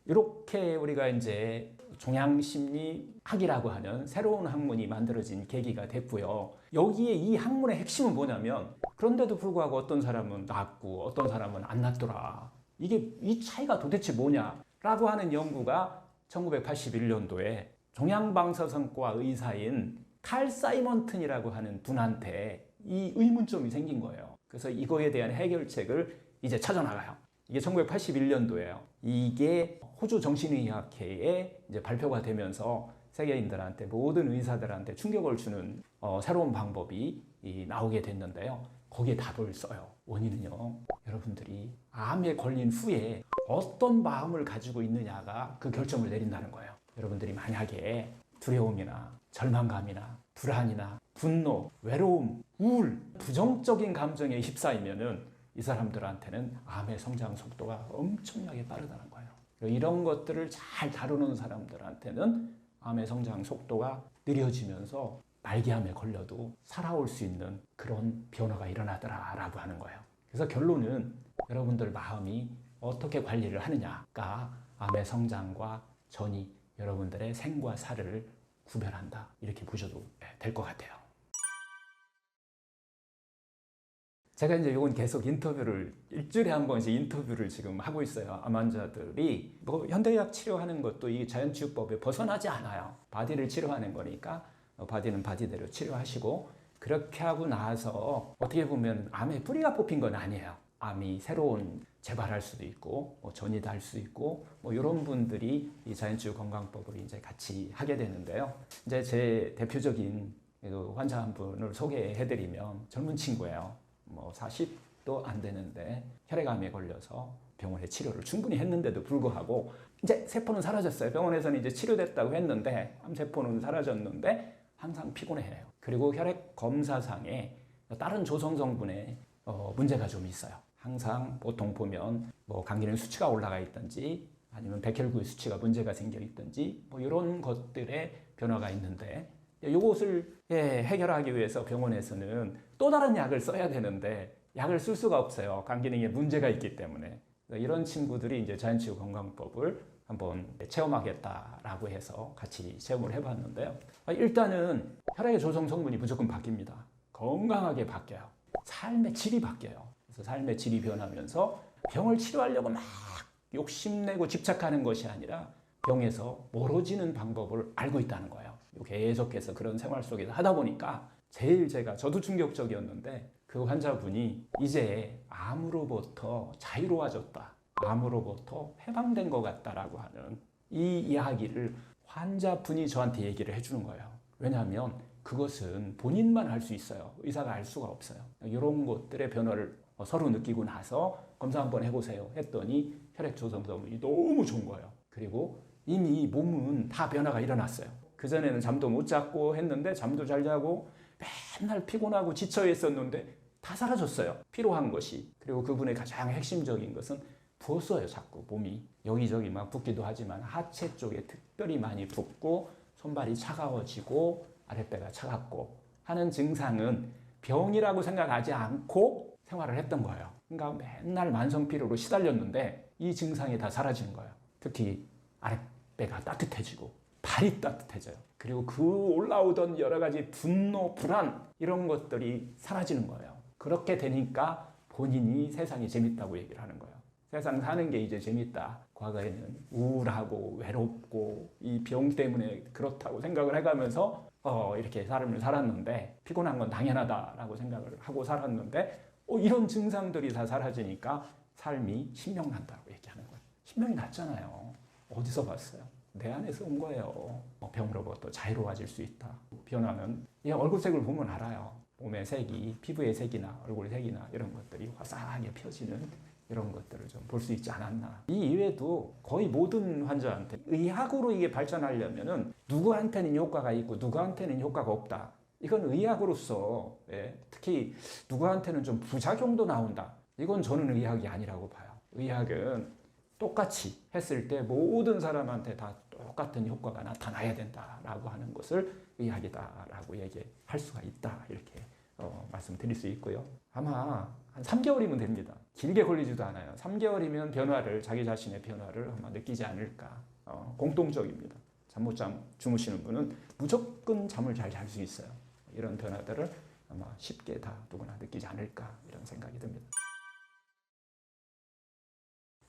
이렇게 우리가 이제 종양심리학이라고 하는 새로운 학문이 만들어진 계기가 됐고요. 여기에 이 학문의 핵심은 뭐냐면 그런데도 불구하고 어떤 사람은 낫고 어떤 사람은 안 낫더라. 이 차이가 도대체 뭐냐라고 하는 연구가 1981년도에 종양방사선과 의사인 칼 사이먼튼이라고 하는 분한테 이 의문점이 생긴 거예요. 그래서 이거에 대한 해결책을 이제 찾아나가요. 이게 1981년도예요. 이게 호주 정신의학회에 이제 발표가 되면서 세계인들한테 모든 의사들한테 충격을 주는 새로운 방법이 나오게 됐는데요. 거기에 답을 써요. 원인은요. 여러분들이 암에 걸린 후에 어떤 마음을 가지고 있느냐가 그 결정을 내린다는 거예요. 여러분들이 만약에 두려움이나 절망감이나 불안이나 분노, 외로움, 우울, 부정적인 감정에 휩싸이면은 이 사람들한테는 암의 성장 속도가 엄청나게 빠르다는 거예요. 이런 것들을 잘 다루는 사람들한테는 암의 성장 속도가 느려지면서 말기암에 걸려도 살아올 수 있는 그런 변화가 일어나더라라고 하는 거예요. 그래서 결론은 여러분들 마음이 어떻게 관리를 하느냐가 암의 성장과 전이 여러분들의 생과 사를 구별한다. 이렇게 보셔도 될 것 같아요. 제가 이제 이건 계속 인터뷰를 일주일에 한 번씩 인터뷰를 지금 하고 있어요. 암 환자들이 뭐 현대의학 치료하는 것도 이 자연치유법에 벗어나지 않아요. 바디를 치료하는 거니까 바디는 바디대로 치료하시고 그렇게 하고 나서 어떻게 보면 암의 뿌리가 뽑힌 건 아니에요. 암이 새로운 재발할 수도 있고 뭐 전이도 할 수 있고 뭐 이런 분들이 이 자연치유 건강법을 이제 같이 하게 되는데요. 이제 제 대표적인 환자 한 분을 소개해드리면 젊은 친구예요. 뭐 40도 안 되는데 혈액암에 걸려서 병원에 치료를 충분히 했는데도 불구하고 이제 세포는 사라졌어요. 병원에서는 이제 치료됐다고 했는데 암세포는 사라졌는데 항상 피곤해해요. 그리고 혈액 검사상에 다른 조성 성분에 문제가 좀 있어요. 항상 보통 보면 뭐 감기는 수치가 올라가 있든지 아니면 백혈구의 수치가 문제가 생겨 있든지 뭐 이런 것들의 변화가 있는데 이것을 해결하기 위해서 병원에서는 또 다른 약을 써야 되는데 약을 쓸 수가 없어요. 간 기능에 문제가 있기 때문에. 이런 친구들이 이제 자연치유 건강법을 한번 체험하겠다라고 해서 같이 체험을 해봤는데요. 일단은 혈액의 조성 성분이 무조건 바뀝니다. 건강하게 바뀌어요. 삶의 질이 바뀌어요. 그래서 삶의 질이 변하면서 병을 치료하려고 막 욕심내고 집착하는 것이 아니라 병에서 멀어지는 방법을 알고 있다는 거예요. 계속해서 그런 생활 속에서 하다 보니까 제일 저도 충격적이었는데 그 환자분이 이제 암으로부터 자유로워졌다. 암으로부터 해방된 것 같다라고 하는 이 이야기를 환자분이 저한테 얘기를 해주는 거예요. 왜냐하면 그것은 본인만 알 수 있어요. 의사가 알 수가 없어요. 이런 것들의 변화를 서로 느끼고 나서 검사 한번 해보세요 했더니 혈액 조성 성분이 너무 좋은 거예요. 그리고 이미 몸은 다 변화가 일어났어요. 그전에는 잠도 못 잤고 했는데 잠도 잘 자고 맨날 피곤하고 지쳐 있었는데 다 사라졌어요. 피로한 것이. 그리고 그분의 가장 핵심적인 것은 부었어요. 자꾸 몸이. 여기저기 막 붓기도 하지만 하체 쪽에 특별히 많이 붓고 손발이 차가워지고 아랫배가 차갑고 하는 증상은 병이라고 생각하지 않고 생활을 했던 거예요. 그러니까 맨날 만성피로로 시달렸는데 이 증상이 다 사라지는 거예요. 특히 아랫배가 따뜻해지고 발이 따뜻해져요. 그리고 그 올라오던 여러 가지 분노, 불안 이런 것들이 사라지는 거예요. 그렇게 되니까 본인이 세상이 재밌다고 얘기를 하는 거예요. 세상 사는 게 이제 재밌다. 과거에는 우울하고 외롭고 이 병 때문에 그렇다고 생각을 해가면서 이렇게 삶을 살았는데 피곤한 건 당연하다라고 생각을 하고 살았는데 이런 증상들이 다 사라지니까 삶이 신명난다고 얘기하는 거예요. 신명이 났잖아요. 어디서 봤어요? 내 안에서 온 거예요. 병으로부터 자유로워질 수 있다. 변화는 얼굴색을 보면 알아요. 몸의 색이, 피부의 색이나 얼굴 색이나 이런 것들이 화사하게 펴지는 이런 것들을 좀 볼 수 있지 않았나. 이 이외에도 거의 모든 환자한테 의학으로 이게 발전하려면은 누구한테는 효과가 있고 누구한테는 효과가 없다. 이건 의학으로서 특히 누구한테는 좀 부작용도 나온다. 이건 저는 의학이 아니라고 봐요. 의학은 똑같이 했을 때 모든 사람한테 다 똑같은 효과가 나타나야 된다라고 하는 것을 의학이다라고 얘기할 수가 있다. 이렇게 말씀드릴 수 있고요. 아마 한 3개월이면 됩니다. 길게 걸리지도 않아요. 3개월이면 변화를, 자기 자신의 변화를 아마 느끼지 않을까. 공통적입니다. 잠 못 주무시는 분은 무조건 잠을 잘 잘 수 있어요. 이런 변화들을 아마 쉽게 다 누구나 느끼지 않을까 이런 생각이 듭니다.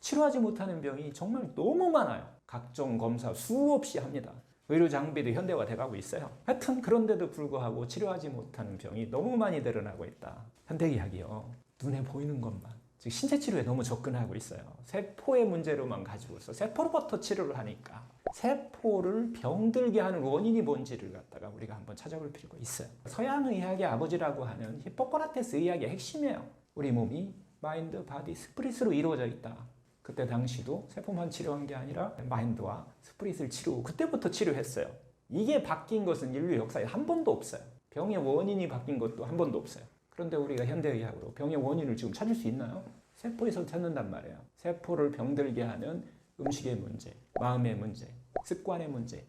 치료하지 못하는 병이 정말 너무 많아요. 각종 검사 수없이 합니다. 의료 장비도 현대화돼 가고 있어요. 하여튼 그런데도 불구하고 치료하지 못하는 병이 너무 많이 드러나고 있다. 현대의학이요. 눈에 보이는 것만. 즉 신체 치료에 너무 접근하고 있어요. 세포의 문제로만 가지고서 세포로부터 치료를 하니까 세포를 병들게 하는 원인이 뭔지를 갖다가 우리가 한번 찾아볼 필요가 있어요. 서양 의학의 아버지라고 하는 히포크라테스 의학의 핵심이에요. 우리 몸이 마인드, 바디, 스피릿으로 이루어져 있다. 그때 당시도 세포만 치료한 게 아니라 마인드와 스피릿을 치료하고 그때부터 치료했어요. 이게 바뀐 것은 인류 역사에 한 번도 없어요. 병의 원인이 바뀐 것도 한 번도 없어요. 그런데 우리가 현대의학으로 병의 원인을 지금 찾을 수 있나요? 세포에서 찾는단 말이에요. 세포를 병들게 하는 음식의 문제, 마음의 문제, 습관의 문제,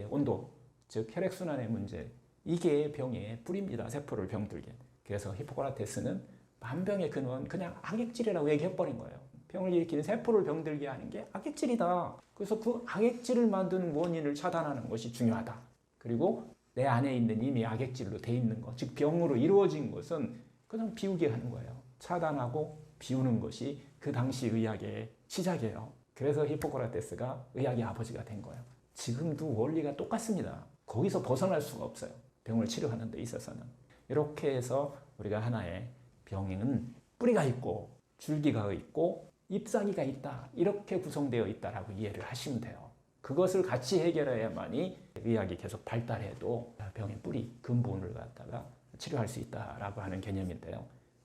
온도, 즉 혈액순환의 문제. 이게 병의 뿌리입니다. 세포를 병들게. 그래서 히포크라테스는 만병의 근원 그냥 악액질이라고 얘기해버린 거예요. 병을 일으키는 세포를 병들게 하는 게 악액질이다. 그래서 그 악액질을 만드는 원인을 차단하는 것이 중요하다. 그리고 내 안에 있는 이미 악액질로 돼 있는 것, 즉 병으로 이루어진 것은 그냥 비우게 하는 거예요. 차단하고 비우는 것이 그 당시 의학의 시작이에요. 그래서 히포크라테스가 의학의 아버지가 된 거예요. 지금도 원리가 똑같습니다. 거기서 벗어날 수가 없어요. 병을 치료하는 데 있어서는. 이렇게 해서 우리가 하나의 병에는 뿌리가 있고 줄기가 있고 잎사귀가 있다. 이렇게 구성되어 있다라고 이해를 하시면 돼요. 그것을 같이 해결해야만이 의학이 계속 발달해도 병의 뿌리, 근본을 갖다가 치료할 수 있다라고 하는 개념인데요.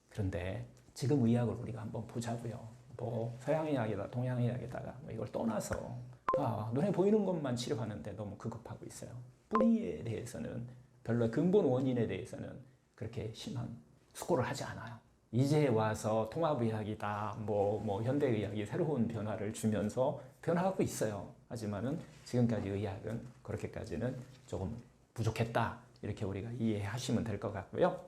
그런데 지금 의학을 우리가 한번 보자고요. 뭐 서양의학이다, 동양의학에다가 뭐 이걸 떠나서 눈에 보이는 것만 치료하는데 너무 급급하고 있어요. 뿌리에 대해서는 별로 근본 원인에 대해서는 그렇게 심한 수고를 하지 않아요. 이제 와서 통합의학이다, 뭐 현대의학이 새로운 변화를 주면서 변화하고 있어요. 하지만은 지금까지 의학은 그렇게까지는 조금 부족했다. 이렇게 우리가 이해하시면 될 것 같고요.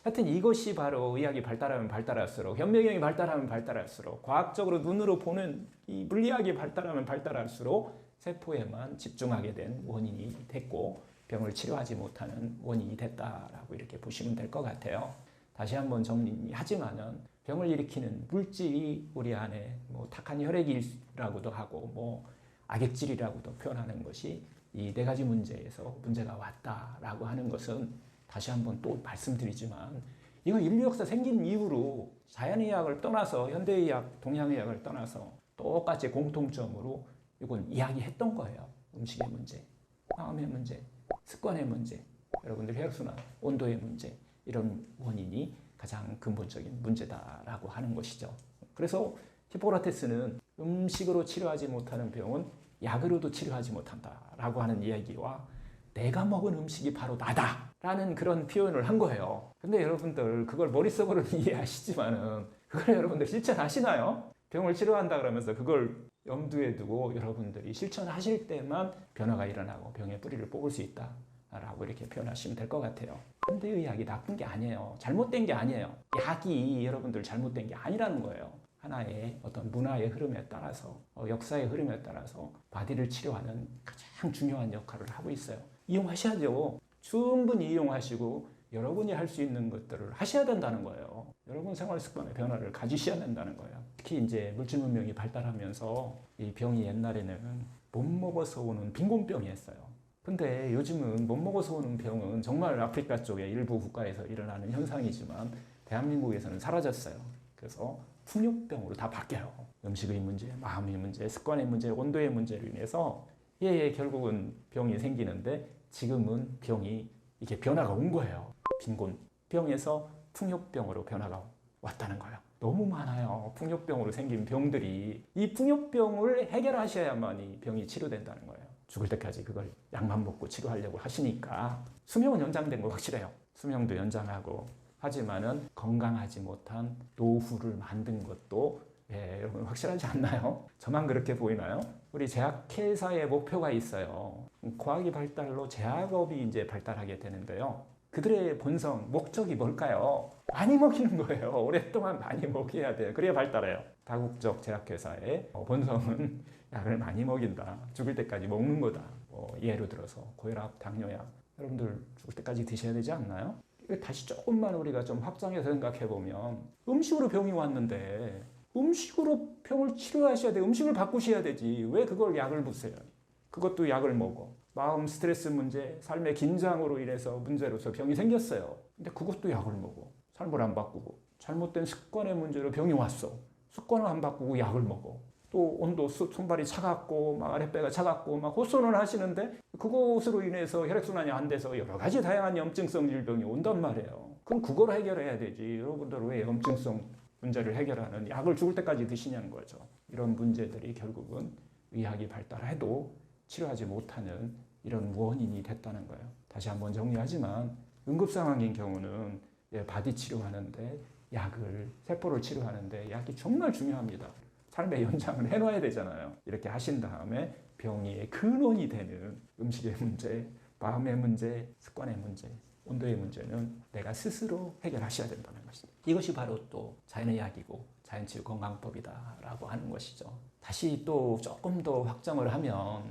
하여튼 이것이 바로 의학이 발달하면 발달할수록, 현미경이 발달하면 발달할수록, 과학적으로 눈으로 보는 이 물리학이 발달하면 발달할수록 세포에만 집중하게 된 원인이 됐고 병을 치료하지 못하는 원인이 됐다라고 이렇게 보시면 될 것 같아요. 다시 한번 정리하지만은 병을 일으키는 물질이 우리 안에 뭐 탁한 혈액이라고도 하고 뭐 악액질이라고도 표현하는 것이 이 네 가지 문제에서 문제가 왔다라고 하는 것은 다시 한번 또 말씀드리지만 이건 인류 역사 생긴 이후로 자연의학을 떠나서 현대의학, 동양의학을 떠나서 똑같이 공통점으로 이건 이야기했던 거예요. 음식의 문제, 마음의 문제, 습관의 문제, 여러분들 혈액순환, 온도의 문제 이런 원인이 가장 근본적인 문제다라고 하는 것이죠. 그래서 히포크라테스는 음식으로 치료하지 못하는 병은 약으로도 치료하지 못한다라고 하는 이야기와 내가 먹은 음식이 바로 나다라는 그런 표현을 한 거예요. 근데 여러분들 그걸 머릿속으로는 이해하시지만은 그걸 여러분들 실천하시나요? 병을 치료한다 그러면서 그걸 염두에 두고 여러분들이 실천하실 때만 변화가 일어나고 병의 뿌리를 뽑을 수 있다라고 이렇게 표현하시면 될 것 같아요. 현대의학이 나쁜 게 아니에요. 잘못된 게 아니에요. 약이 여러분들 잘못된 게 아니라는 거예요. 하나의 어떤 문화의 흐름에 따라서 역사의 흐름에 따라서 바디를 치료하는 가장 중요한 역할을 하고 있어요. 이용하셔야죠. 충분히 이용하시고 여러분이 할 수 있는 것들을 하셔야 된다는 거예요. 여러분 생활 습관의 변화를 가지셔야 된다는 거예요. 특히 이제 물질 문명이 발달하면서 이 병이 옛날에는 못 먹어서 오는 빈곤병이었어요. 근데 요즘은 못 먹어서 오는 병은 정말 아프리카 쪽의 일부 국가에서 일어나는 현상이지만 대한민국에서는 사라졌어요. 그래서 풍요병으로 다 바뀌어요. 음식의 문제, 마음의 문제, 습관의 문제, 온도의 문제로 인해서 결국은 병이 생기는데 지금은 병이 이게 변화가 온 거예요. 빈곤병에서 풍요병으로 변화가 왔다는 거예요. 너무 많아요. 풍요병으로 생긴 병들이. 이 풍요병을 해결하셔야만 이 병이 치료된다는 거예요. 죽을 때까지 그걸 약만 먹고 치료하려고 하시니까 수명은 연장된 거 확실해요. 수명도 연장하고 하지만은 건강하지 못한 노후를 만든 것도 여러분 확실하지 않나요? 저만 그렇게 보이나요? 우리 제약회사의 목표가 있어요. 과학이 발달로 제약업이 이제 발달하게 되는데요. 그들의 본성, 목적이 뭘까요? 많이 먹이는 거예요. 오랫동안 많이 먹여야 돼요. 그래야 발달해요. 다국적 제약회사의 본성은 약을 많이 먹인다. 죽을 때까지 먹는 거다. 예를 들어서 고혈압, 당뇨약. 여러분들 죽을 때까지 드셔야 되지 않나요? 다시 조금만 우리가 좀 확장해서 생각해 보면 음식으로 병이 왔는데 음식으로 병을 치료하셔야 돼. 음식을 바꾸셔야 되지. 왜 그걸 약을 부세요? 그것도 약을 먹어. 마음 스트레스 문제, 삶의 긴장으로 인해서 문제로서 병이 생겼어요. 근데 그것도 약을 먹어. 삶을 안 바꾸고. 잘못된 습관의 문제로 병이 왔어. 습관을 안 바꾸고 약을 먹어. 또 온도, 손발이 차갑고 막 아랫배가 차갑고 막 호소는 하시는데 그것으로 인해서 혈액순환이 안 돼서 여러 가지 다양한 염증성 질병이 온단 말이에요. 그럼 그걸 해결해야 되지. 여러분들 왜 염증성 문제를 해결하는 약을 죽을 때까지 드시냐는 거죠. 이런 문제들이 결국은 의학이 발달해도 치료하지 못하는 이런 원인이 됐다는 거예요. 다시 한번 정리하지만 응급 상황인 경우는 바디 치료하는데 세포를 치료하는데 약이 정말 중요합니다. 삶의 연장을 해놔야 되잖아요. 이렇게 하신 다음에 병의 근원이 되는 음식의 문제, 마음의 문제, 습관의 문제, 온도의 문제는 내가 스스로 해결하셔야 된다는 것입니다. 이것이 바로 또 자연의학이고 자연치유 건강법이다라고 하는 것이죠. 다시 또 조금 더 확정을 하면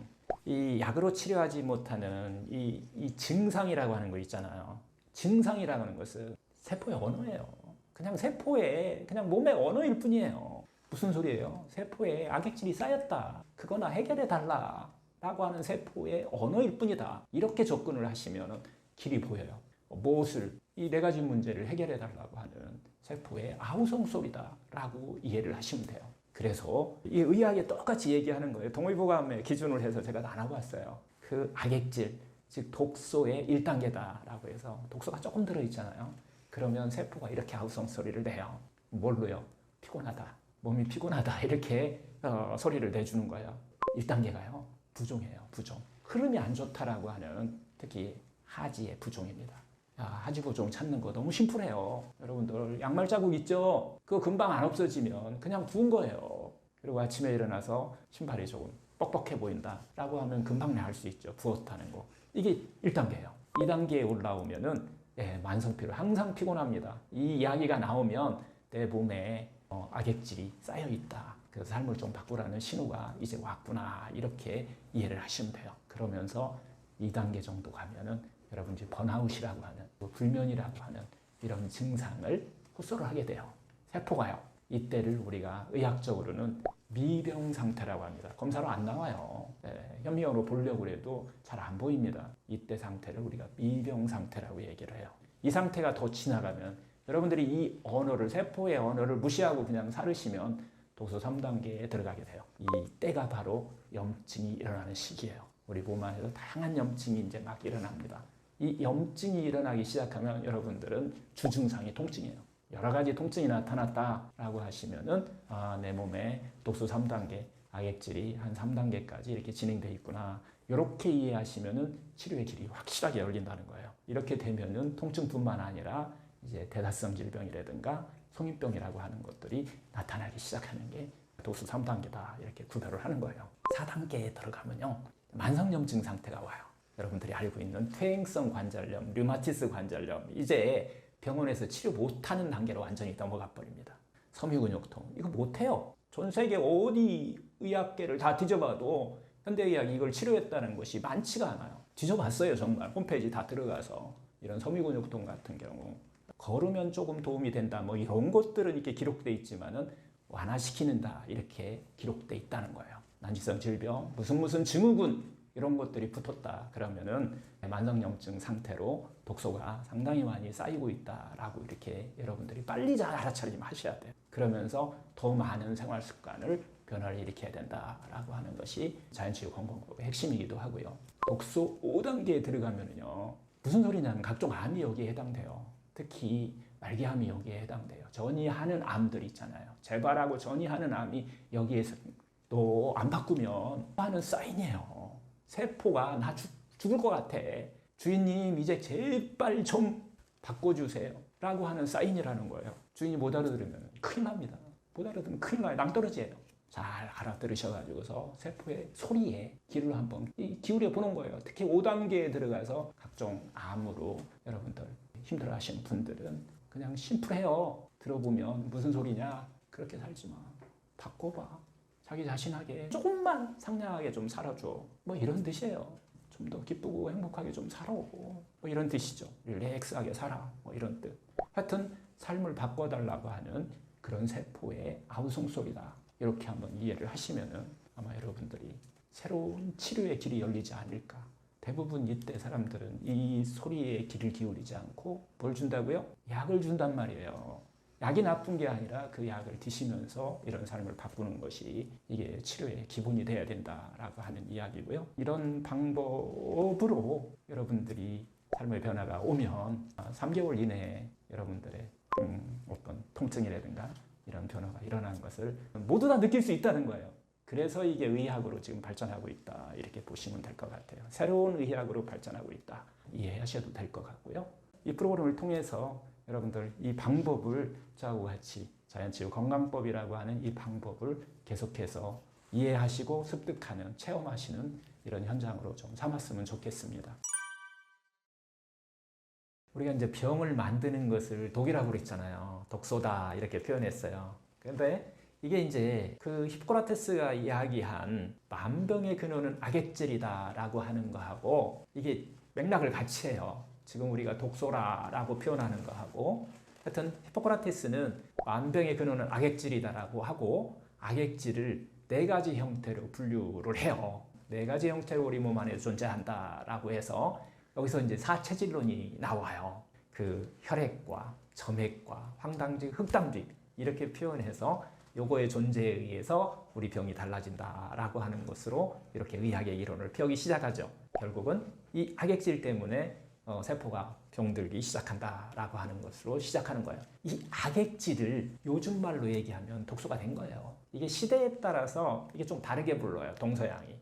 이 약으로 치료하지 못하는 이 증상이라고 하는 거 있잖아요. 증상이라고 하는 것은 세포의 언어예요. 그냥 세포의 그냥 몸의 언어일 뿐이에요. 무슨 소리예요? 세포에 악액질이 쌓였다. 그거나 해결해 달라. 라고 하는 세포의 언어일 뿐이다. 이렇게 접근을 하시면 길이 보여요. 무엇을 이 네 가지 문제를 해결해 달라고 하는 세포의 아우성 소리다 라고 이해를 하시면 돼요. 그래서 이 의학에 똑같이 얘기하는 거예요. 동의보감의 기준을 해서 제가 나눠봤어요. 그 악액질, 즉 독소의 1단계다라고 해서 독소가 조금 들어있잖아요. 그러면 세포가 이렇게 아우성 소리를 내요. 뭘로요? 피곤하다. 몸이 피곤하다. 이렇게 소리를 내주는 거예요. 1단계가요. 부종이에요. 부종. 흐름이 안 좋다라고 하는 특히 하지의 부종입니다. 하지 부종 찾는 거 너무 심플해요. 여러분들 양말 자국 있죠? 그거 금방 안 없어지면 그냥 부은 거예요. 그리고 아침에 일어나서 신발이 조금 뻑뻑해 보인다라고 하면 금방 알 수 있죠. 부었다는 거. 이게 1단계예요. 2단계에 올라오면은 만성피로 항상 피곤합니다. 이 이야기가 나오면 내 몸에 악액질이 쌓여 있다. 그래서 삶을 좀 바꾸라는 신호가 이제 왔구나. 이렇게 이해를 하시면 돼요. 그러면서 2단계 정도 가면은 여러분 이제 번아웃이라고 하는 불면이라고 하는 이런 증상을 호소를 하게 돼요. 세포가요. 이때를 우리가 의학적으로는 미병 상태라고 합니다. 검사로 안 나와요. 현미경으로 보려고 해도 잘 안 보입니다. 이때 상태를 우리가 미병 상태라고 얘기를 해요. 이 상태가 더 지나가면 여러분들이 이 언어를 세포의 언어를 무시하고 그냥 살으시면 독소 3단계에 들어가게 돼요. 이 때가 바로 염증이 일어나는 시기예요. 우리 몸 안에서 다양한 염증이 이제 막 일어납니다. 이 염증이 일어나기 시작하면 여러분들은 주증상이 통증이에요. 여러 가지 통증이 나타났다라고 하시면은 내 몸에 독소 3단계, 악액질이 한 3단계까지 이렇게 진행돼 있구나. 이렇게 이해하시면은 치료의 길이 확실하게 열린다는 거예요. 이렇게 되면은 통증뿐만 아니라 이제 대사성 질병이라든가 성인병이라고 하는 것들이 나타나기 시작하는 게 독소 3단계다. 이렇게 구별을 하는 거예요. 4단계에 들어가면요. 만성염증 상태가 와요. 여러분들이 알고 있는 퇴행성 관절염, 류마티스 관절염, 이제 병원에서 치료 못하는 단계로 완전히 넘어가 버립니다. 섬유근육통, 이거 못해요. 전 세계 어디 의학계를 다 뒤져봐도 현대의학이 이걸 치료했다는 것이 많지가 않아요. 뒤져봤어요, 정말. 홈페이지 다 들어가서. 이런 섬유근육통 같은 경우. 걸으면 조금 도움이 된다, 뭐 이런 것들은 이렇게 기록돼 있지만은 완화시키는다, 이렇게 기록돼 있다는 거예요. 난치성 질병, 무슨 증후군, 이런 것들이 붙었다 그러면은 만성염증 상태로 독소가 상당히 많이 쌓이고 있다라고 이렇게 여러분들이 빨리 잘 알아차림 하셔야 돼요. 그러면서 더 많은 생활 습관을 변화를 일으켜야 된다라고 하는 것이 자연치유 건강법의 핵심이기도 하고요. 독소 5단계에 들어가면은요, 무슨 소리냐면 각종 암이 여기에 해당돼요. 특히 말기암이 여기에 해당돼요. 전이하는 암들 있잖아요. 재발하고 전이하는 암이 여기에서 또 안 바꾸면 하는 사인이에요. 세포가 나 죽을 것 같아. 주인님 이제 제발 좀 바꿔주세요. 라고 하는 사인이라는 거예요. 주인이 못 알아들으면 큰일 납니다. 못 알아들으면 큰일 나요. 낭떠러지예요. 잘 알아들으셔가지고서 세포의 소리에 귀를 한번 기울여 보는 거예요. 특히 5단계에 들어가서 각종 암으로 여러분들 힘들어 하시는 분들은 그냥 심플해요. 들어보면 무슨 소리냐. 그렇게 살지 마. 바꿔봐. 자기 자신에게 조금만 상냥하게 좀 살아줘. 뭐 이런 뜻이에요. 좀 더 기쁘고 행복하게 좀 살아오고 뭐 이런 뜻이죠. 릴렉스하게 살아. 뭐 이런 뜻. 하여튼 삶을 바꿔달라고 하는 그런 세포의 아우성 소리다. 이렇게 한번 이해를 하시면은 아마 여러분들이 새로운 치료의 길이 열리지 않을까. 대부분 이때 사람들은 이 소리에 귀를 기울이지 않고 뭘 준다고요? 약을 준단 말이에요. 약이 나쁜 게 아니라 그 약을 드시면서 이런 삶을 바꾸는 것이 이게 치료의 기본이 돼야 된다라고 하는 이야기고요. 이런 방법으로 여러분들이 삶의 변화가 오면 3개월 이내에 여러분들의 어떤 통증이라든가 이런 변화가 일어나는 것을 모두 다 느낄 수 있다는 거예요. 그래서 이게 의학으로 지금 발전하고 있다. 이렇게 보시면 될 것 같아요. 새로운 의학으로 발전하고 있다. 이해하셔도 될 것 같고요. 이 프로그램을 통해서 여러분들 이 방법을 저하고 같이 자연치유 건강법이라고 하는 이 방법을 계속해서 이해하시고 습득하는, 체험하시는 이런 현장으로 좀 삼았으면 좋겠습니다. 우리가 이제 병을 만드는 것을 독이라고 그랬잖아요. 독소다 이렇게 표현했어요. 근데 이게 이제 그 히포크라테스가 이야기한 만병의 근원은 악액질이다라고 하는 거하고 이게 맥락을 같이 해요. 지금 우리가 독소라라고 표현하는 거하고 하여튼 히포크라테스는 만병의 근원은 악액질이다라고 하고 악액질을 네 가지 형태로 분류를 해요. 네 가지 형태로 우리 몸 안에 존재한다라고 해서 여기서 이제 사체질론이 나와요. 그 혈액과 점액과 황당직, 흑당직 이렇게 표현해서 요거의 존재에 의해서 우리 병이 달라진다라고 하는 것으로 이렇게 의학의 이론을 펴기 시작하죠. 결국은 이 악액질 때문에 세포가 병들기 시작한다라고 하는 것으로 시작하는 거예요. 이 악액질을 요즘 말로 얘기하면 독소가 된 거예요. 이게 시대에 따라서 이게 좀 다르게 불러요. 동서양이.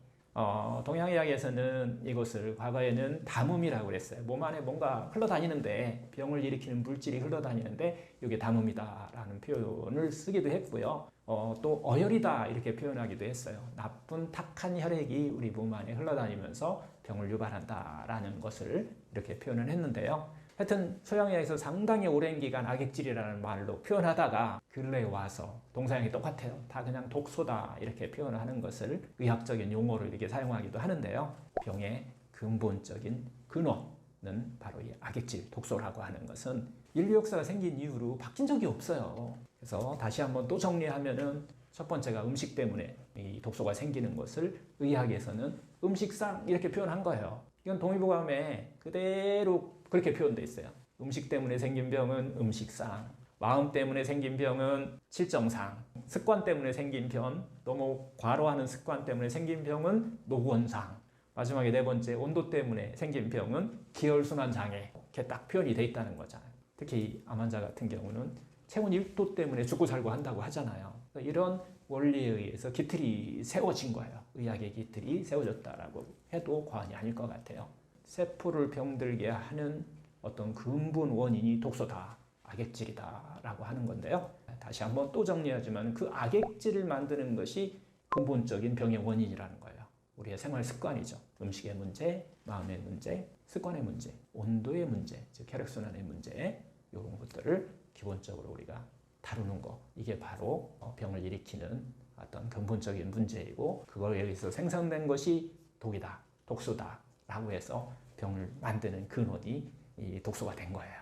동양의학에서는 이것을 과거에는 담음이라고 그랬어요. 몸 안에 뭔가 흘러다니는데 병을 일으키는 물질이 흘러다니는데 이게 담음이다라는 표현을 쓰기도 했고요. 또 어혈이다 이렇게 표현하기도 했어요. 나쁜 탁한 혈액이 우리 몸 안에 흘러다니면서 병을 유발한다라는 것을 이렇게 표현을 했는데요. 하여튼 서양의학에서 상당히 오랜 기간 악액질이라는 말로 표현하다가 근래에 와서 동서양이 똑같아요. 다 그냥 독소다 이렇게 표현하는 것을 의학적인 용어를 이렇게 사용하기도 하는데요. 병의 근본적인 근원은 바로 이 악액질, 독소라고 하는 것은 인류 역사가 생긴 이후로 바뀐 적이 없어요. 그래서 다시 한번 또 정리하면은 첫 번째가 음식 때문에 이 독소가 생기는 것을 의학에서는 음식상 이렇게 표현한 거예요. 이건 동의보감에 그대로 그렇게 표현되어 있어요. 음식 때문에 생긴 병은 음식상, 마음 때문에 생긴 병은 칠정상, 습관 때문에 생긴 병, 너무 과로하는 습관 때문에 생긴 병은 노곤상, 마지막에 네 번째 온도 때문에 생긴 병은 기혈순환 장애, 이렇게 딱 표현이 돼 있다는 거잖아요. 특히 암 환자 같은 경우는 체온 1도 때문에 죽고 살고 한다고 하잖아요. 이런 원리에 의해서 기틀이 세워진 거예요. 의학의 기틀이 세워졌다라고 해도 과언이 아닐 것 같아요. 세포를 병들게 하는 어떤 근본 원인이 독소다, 악액질이다 라고 하는 건데요. 다시 한번 또 정리하지만 그 악액질을 만드는 것이 근본적인 병의 원인이라는 거예요. 우리의 생활 습관이죠. 음식의 문제, 마음의 문제, 습관의 문제, 온도의 문제, 즉 혈액순환의 문제 이런 것들을 기본적으로 우리가 다루는 거, 이게 바로 병을 일으키는 어떤 근본적인 문제이고 그거에 의해서 생성된 것이 독이다, 독소다 라고 해서 병을 만드는 근원이 이 독소가 된 거예요.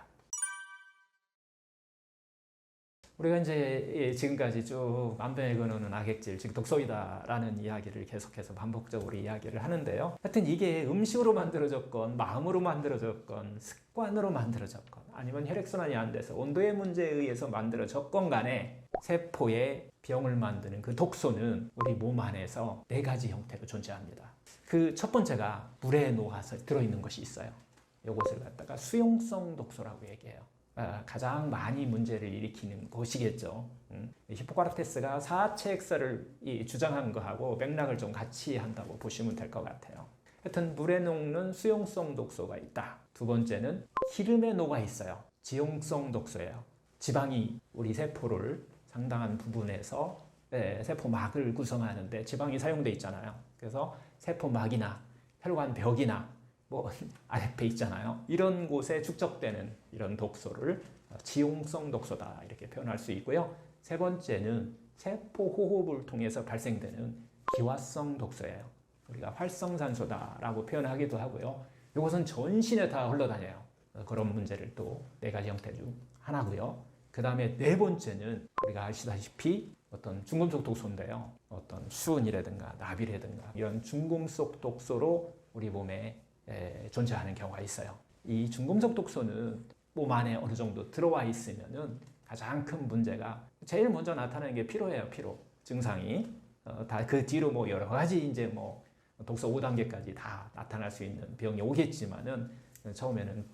우리가 이제 지금까지 쭉 만병의 근원은 악액질, 즉 독소이다라는 이야기를 계속해서 반복적으로 이야기를 하는데요. 하여튼 이게 음식으로 만들어졌건 마음으로 만들어졌건 습관으로 만들어졌건 아니면 혈액순환이 안 돼서 온도의 문제에 의해서 만들어졌건 간에 세포에 병을 만드는 그 독소는 우리 몸 안에서 네 가지 형태로 존재합니다. 그 첫 번째가 물에 녹아서 들어있는 것이 있어요. 이것을 갖다가 수용성 독소라고 얘기해요. 가장 많이 문제를 일으키는 것이겠죠. 히포크라테스가 사체액설을 주장한 거하고 맥락을 좀 같이 한다고 보시면 될 것 같아요. 하여튼 물에 녹는 수용성 독소가 있다. 두 번째는 기름에 녹아 있어요. 지용성 독소예요. 지방이 우리 세포를 상당한 부분에서 세포막을 구성하는데 지방이 사용돼 있잖아요. 그래서 세포막이나 혈관벽이나 뭐 아랫배 있잖아요. 이런 곳에 축적되는 이런 독소를 지용성 독소다 이렇게 표현할 수 있고요. 세 번째는 세포 호흡을 통해서 발생되는 기화성 독소예요. 우리가 활성산소다라고 표현하기도 하고요. 이것은 전신에 다 흘러다녀요. 그런 문제를 또 네 가지 형태 중 하나고요. 그 다음에 네 번째는 우리가 아시다시피 어떤 중금속 독소인데요. 어떤 수은이라든가 나비라든가 이런 중금속 독소로 우리 몸에 존재하는 경우가 있어요. 이 중금속 독소는 몸 안에 어느 정도 들어와 있으면은 가장 큰 문제가 제일 먼저 나타나는 게 피로예요. 피로 증상이 다 그 뒤로 뭐 여러 가지 이제 뭐 독소 5단계까지 다 나타날 수 있는 병이 오겠지만은 처음에는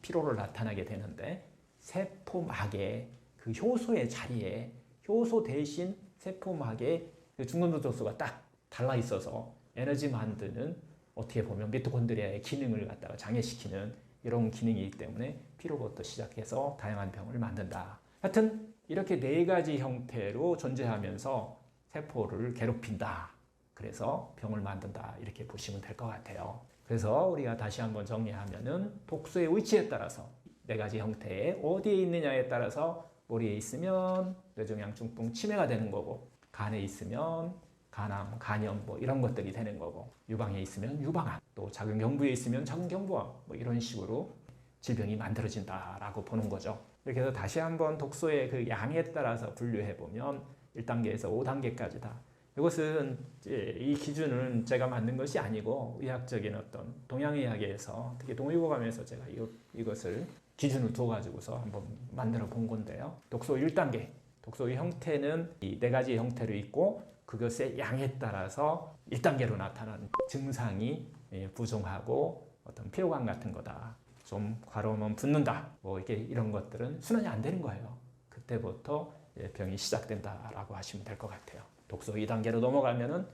피로를 나타나게 되는데 세포막의 그 효소의 자리에 효소 대신 세포막에 그 중금속 독소가 딱 달라 있어서 에너지 만드는 어떻게 보면 미토콘드리아의 기능을 갖다가 장애시키는 이런 기능이기 때문에 피로부터 시작해서 다양한 병을 만든다. 하여튼 이렇게 네 가지 형태로 존재하면서 세포를 괴롭힌다. 그래서 병을 만든다. 이렇게 보시면 될 것 같아요. 그래서 우리가 다시 한번 정리하면은 독소의 위치에 따라서 네 가지 형태에 어디에 있느냐에 따라서 머리에 있으면 뇌종양증풍 치매가 되는 거고, 간에 있으면 간암, 간염 뭐 이런 것들이 되는 거고, 유방에 있으면 유방암, 또 작은 경부에 있으면 작은 경부암 뭐 이런 식으로 질병이 만들어진다라고 보는 거죠. 이렇게 해서 다시 한번 독소의 그 양에 따라서 분류해 보면 1단계에서 5단계까지다. 이것은 이 기준은 제가 만든 것이 아니고 의학적인 어떤 동양의학에서 특히 동의보감에서 제가 이것을 기준을 두어가지고서 한번 만들어 본 건데요. 독소 1단계, 독소의 형태는 이 4가지 형태로 있고 그것의 양에 따라서 1단계로 나타나는 증상이 부종하고 어떤 피로감 같은 거다. 좀 과로하면 붓는다. 뭐 이런 것들은 순환이 안 되는 거예요. 그때부터 병이 시작된다라고 하시면 될 것 같아요. 독소 2단계로 넘어가면은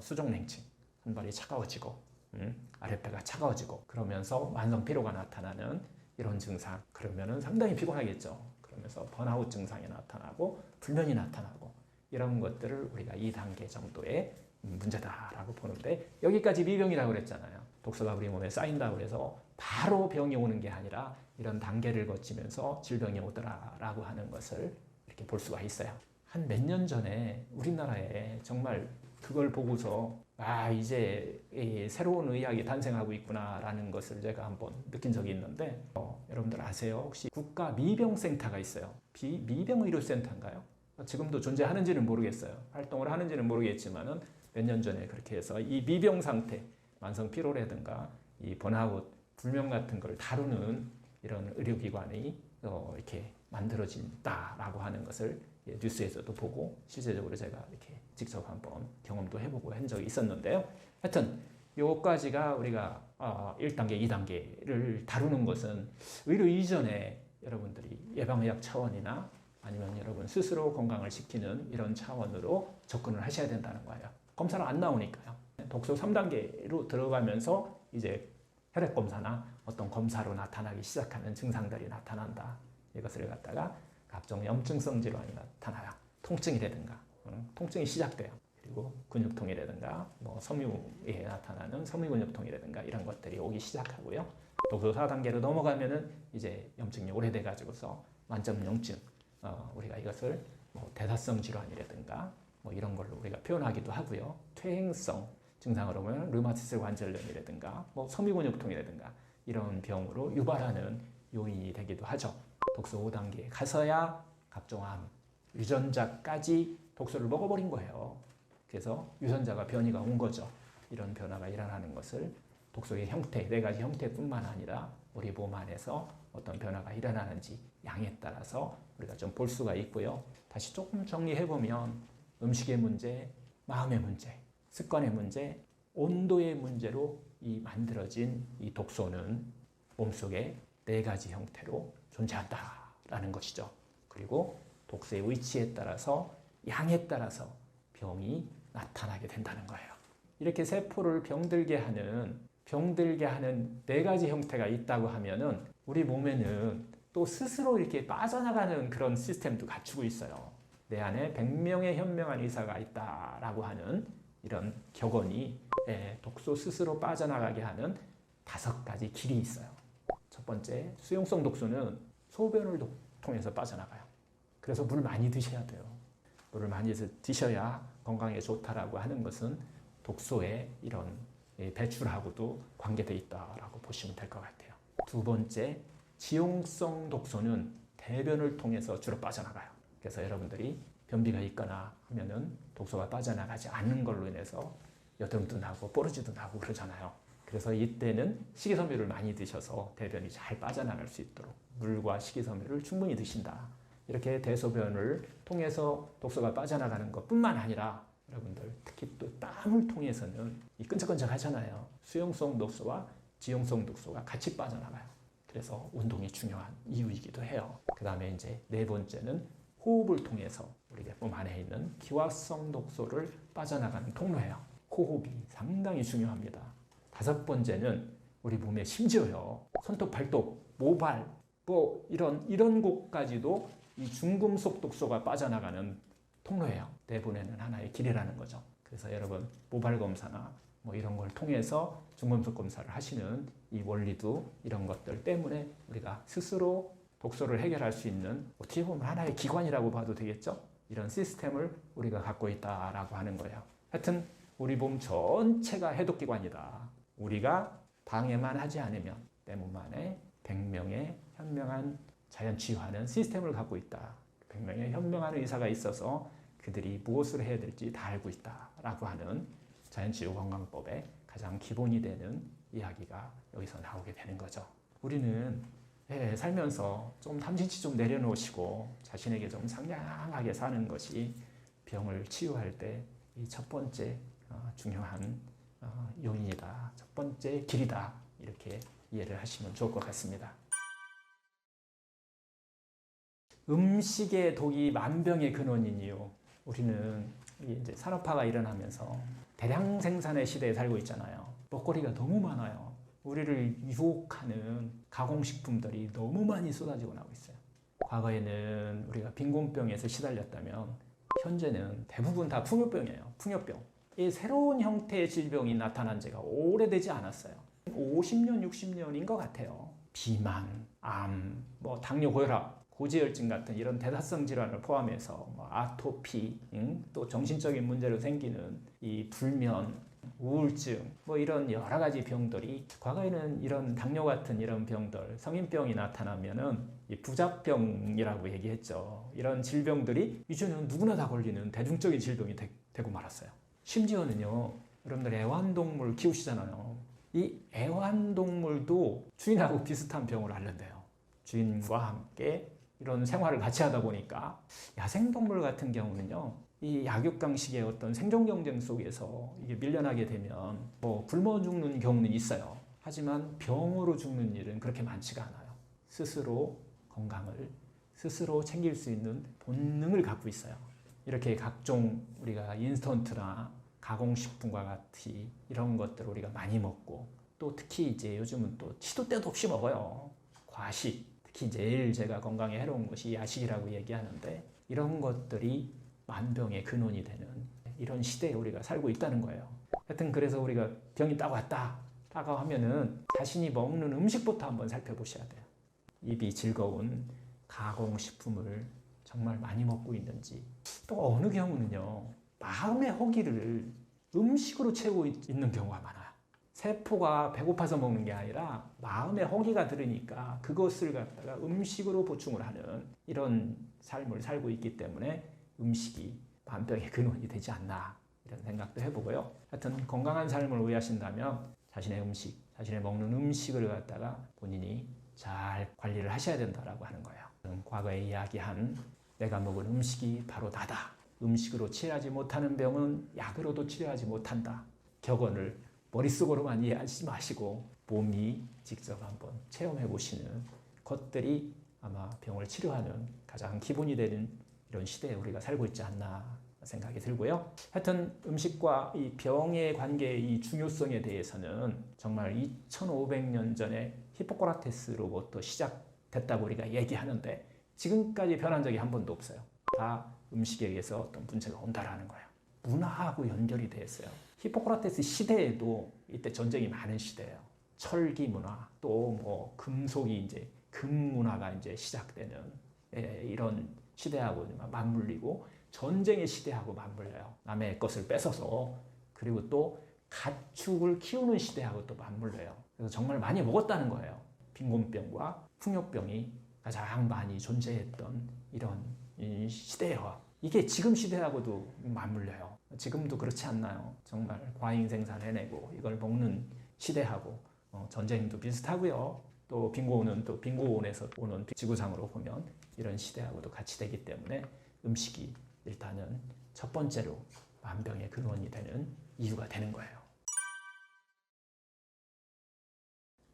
수족냉증, 손발이 차가워지고 아랫배가 차가워지고 그러면서 만성 피로가 나타나는 이런 증상. 그러면은 상당히 피곤하겠죠. 그러면서 번아웃 증상이 나타나고 불면이 나타나고 이런 것들을 우리가 2단계 정도의 문제다라고 보는데, 여기까지 미병이라고 그랬잖아요. 독소가 우리 몸에 쌓인다고 해서 바로 병이 오는 게 아니라 이런 단계를 거치면서 질병이 오더라라고 하는 것을 이렇게 볼 수가 있어요. 한 몇 년 전에 우리나라에 정말 그걸 보고서 이제 새로운 의학이 탄생하고 있구나라는 것을 제가 한번 느낀 적이 있는데, 여러분들 아세요? 혹시 국가 미병센터가 있어요. 미병의료센터인가요? 지금도 존재하는지는 모르겠어요. 활동을 하는지는 모르겠지만은 몇 년 전에 그렇게 해서 이 미병 상태, 만성 피로라든가 이 번아웃, 불면 같은 걸 다루는 이런 의료기관이 이렇게 만들어진다라고 하는 것을 뉴스에서도 보고 실제적으로 제가 이렇게 직접 한번 경험도 해보고 한 적이 있었는데요. 하여튼 요까지가 우리가 1단계, 2단계를 다루는 것은 의료 이전에 여러분들이 예방의학 차원이나 아니면 여러분 스스로 건강을 지키는 이런 차원으로 접근을 하셔야 된다는 거예요. 검사는 안 나오니까요. 독소 3단계로 들어가면서 이제 혈액검사나 어떤 검사로 나타나기 시작하는 증상들이 나타난다. 이것을 갖다가 각종 염증성 질환이 나타나요. 통증이라든가 통증이 시작돼요. 그리고 근육통이라든가 뭐 섬유에 나타나는 섬유근육통이라든가 이런 것들이 오기 시작하고요. 독소 4단계로 넘어가면은 이제 염증이 오래돼 가지고서 만점염증, 우리가 이것을 뭐 대사성 질환이라든가 뭐 이런 걸로 우리가 표현하기도 하고요. 퇴행성 증상으로 보면 류마티스 관절염이라든가 뭐 섬유근육통이라든가 이런 병으로 유발하는 요인이 되기도 하죠. 독소 5단계에 가서야 각종 암, 유전자까지 독소를 먹어버린 거예요. 그래서 유전자가 변이가 온 거죠. 이런 변화가 일어나는 것을 독소의 형태, 4가지 형태뿐만 아니라 우리 몸 안에서 어떤 변화가 일어나는지 양에 따라서 우리가 좀 볼 수가 있고요. 다시 조금 정리해보면 음식의 문제, 마음의 문제, 습관의 문제, 온도의 문제로 만들어진 이 독소는 몸속에 4가지 형태로 존재한다라는 것이죠. 그리고 독소의 위치에 따라서 양에 따라서 병이 나타나게 된다는 거예요. 이렇게 세포를 병들게 하는 4가지 형태가 있다고 하면은 우리 몸에는 또 스스로 이렇게 빠져나가는 그런 시스템도 갖추고 있어요. 내 안에 100명의 현명한 의사가 있다라고 하는 이런 격언이 독소 스스로 빠져나가게 하는 5가지 길이 있어요. 첫 번째, 수용성 독소는 소변을 통해서 빠져나가요. 그래서 물 많이 드셔야 돼요. 물을 많이 드셔야 건강에 좋다라고 하는 것은 독소의 이런 배출하고도 관계되어 있다라고 보시면 될 것 같아요. 2번째, 지용성 독소는 대변을 통해서 주로 빠져나가요. 그래서 여러분들이 변비가 있거나 하면은 독소가 빠져나가지 않는 걸로 인해서 여드름도 나고 뽀르지도 나고 그러잖아요. 그래서 이때는 식이섬유를 많이 드셔서 대변이 잘 빠져나갈 수 있도록 물과 식이섬유를 충분히 드신다. 이렇게 대소변을 통해서 독소가 빠져나가는 것뿐만 아니라 여러분들 특히 또 땀을 통해서는 이 끈적끈적 하잖아요. 수용성 독소와 지용성 독소가 같이 빠져나가요. 그래서 운동이 중요한 이유이기도 해요. 그 다음에 이제 4번째는 호흡을 통해서 우리 몸 안에 있는 기화성 독소를 빠져나가는 통로예요. 호흡이 상당히 중요합니다. 5번째는 우리 몸에 심지어요. 손톱, 발톱, 모발 뭐 이런 곳까지도 이 중금속 독소가 빠져나가는 통로예요. 내보내는 하나의 길이라는 거죠. 그래서 여러분 모발 검사나 뭐 이런 걸 통해서 중금속 검사를 하시는 이 원리도 이런 것들 때문에 우리가 스스로 독소를 해결할 수 있는 어떻게 보면 하나의 기관이라고 봐도 되겠죠. 이런 시스템을 우리가 갖고 있다라고 하는 거예요. 하여튼 우리 몸 전체가 해독기관이다. 우리가 방해만 하지 않으면 내 몸 안에 100명의 현명한 자연치유하는 시스템을 갖고 있다. 100명의 현명한 의사가 있어서 그들이 무엇을 해야 될지 다 알고 있다라고 하는 자연치유 건강법의 가장 기본이 되는 이야기가 여기서 나오게 되는 거죠. 우리는 살면서 좀 탐진치 좀 내려놓으시고 자신에게 좀 상냥하게 사는 것이 병을 치유할 때 이 첫 번째 중요한 요인이다. 첫 번째 길이다. 이렇게 이해를 하시면 좋을 것 같습니다. 음식의 독이 만병의 근원인 이유. 우리는 이제 산업화가 일어나면서 대량 생산의 시대에 살고 있잖아요. 먹거리가 너무 많아요. 우리를 유혹하는 가공식품들이 너무 많이 쏟아지고 나오고 있어요. 과거에는 우리가 빈곤병에서 시달렸다면 현재는 대부분 다 풍요병이에요. 풍요병. 이 새로운 형태의 질병이 나타난 지가 오래되지 않았어요. 50년, 60년인 것 같아요. 비만, 암, 당뇨, 고혈압, 고지혈증 같은 이런 대사성 질환을 포함해서 아토피, 또 정신적인 문제로 생기는 이 불면, 우울증, 이런 여러 가지 병들이 과거에는 이런 당뇨 같은 이런 병들, 성인병이 나타나면은 이 부작병이라고 얘기했죠. 이런 질병들이 이제는 누구나 다 걸리는 대중적인 질병이 되고 말았어요. 심지어는요, 여러분들 애완동물 키우시잖아요. 이 애완동물도 주인하고 비슷한 병을 앓는데요. 주인과 함께 이런 생활을 같이 하다 보니까 야생동물 같은 경우는요, 이 약육강식의 어떤 생존 경쟁 속에서 이게 밀려나게 되면 굶어 죽는 경우는 있어요. 하지만 병으로 죽는 일은 그렇게 많지가 않아요. 스스로 건강을 스스로 챙길 수 있는 본능을 갖고 있어요. 이렇게 각종 우리가 인스턴트나 가공식품과 같이 이런 것들을 우리가 많이 먹고 또 특히 이제 요즘은 또 시도 때도 없이 먹어요. 과식, 특히 제일 제가 건강에 해로운 것이 야식이라고 얘기하는데 이런 것들이 만병의 근원이 되는 이런 시대에 우리가 살고 있다는 거예요. 하여튼 그래서 우리가 병이 딱 왔다라고 하면은 자신이 먹는 음식부터 한번 살펴보셔야 돼요. 입이 즐거운 가공식품을 정말 많이 먹고 있는지, 또 어느 경우는요, 마음의 허기를 음식으로 채우고 있는 경우가 많아요. 세포가 배고파서 먹는 게 아니라 마음의 허기가 들으니까 그것을 갖다가 음식으로 보충을 하는 이런 삶을 살고 있기 때문에 음식이 만병의 근원이 되지 않나 이런 생각도 해보고요. 하여튼 건강한 삶을 위하신다면 자신의 음식, 자신의 먹는 음식을 갖다가 본인이 잘 관리를 하셔야 된다라고 하는 거예요. 과거에 이야기한 내가 먹은 음식이 바로 나다. 음식으로 치료하지 못하는 병은 약으로도 치료하지 못한다. 격언을 머릿속으로만 이해하지 마시고 몸이 직접 한번 체험해 보시는 것들이 아마 병을 치료하는 가장 기본이 되는 이런 시대에 우리가 살고 있지 않나 생각이 들고요. 하여튼 음식과 이 병의 관계의 이 중요성에 대해서는 정말 2500년 전에 히포크라테스로부터 시작됐다고 우리가 얘기하는데 지금까지 변한 적이 한 번도 없어요. 다 음식에 의해서 어떤 문제가 온다라는 거예요. 문화하고 연결이 돼 있어요. 히포크라테스 시대에도 이때 전쟁이 많은 시대예요. 철기 문화, 또 금속이 이제 금 문화가 이제 시작되는 이런 시대하고 맞물리고 전쟁의 시대하고 맞물려요. 남의 것을 뺏어서 그리고 또 가축을 키우는 시대하고 또 맞물려요. 그래서 정말 많이 먹었다는 거예요. 빈곤병과 풍요병이 가장 많이 존재했던 이런 시대예요. 이게 지금 시대하고도 맞물려요. 지금도 그렇지 않나요? 정말 과잉 생산해내고 이걸 먹는 시대하고 전쟁도 비슷하고요. 또 빈곤은 또 빈곤에서 오는 지구상으로 보면 이런 시대하고도 같이 되기 때문에 음식이 일단은 첫 번째로 만병의 근원이 되는 이유가 되는 거예요.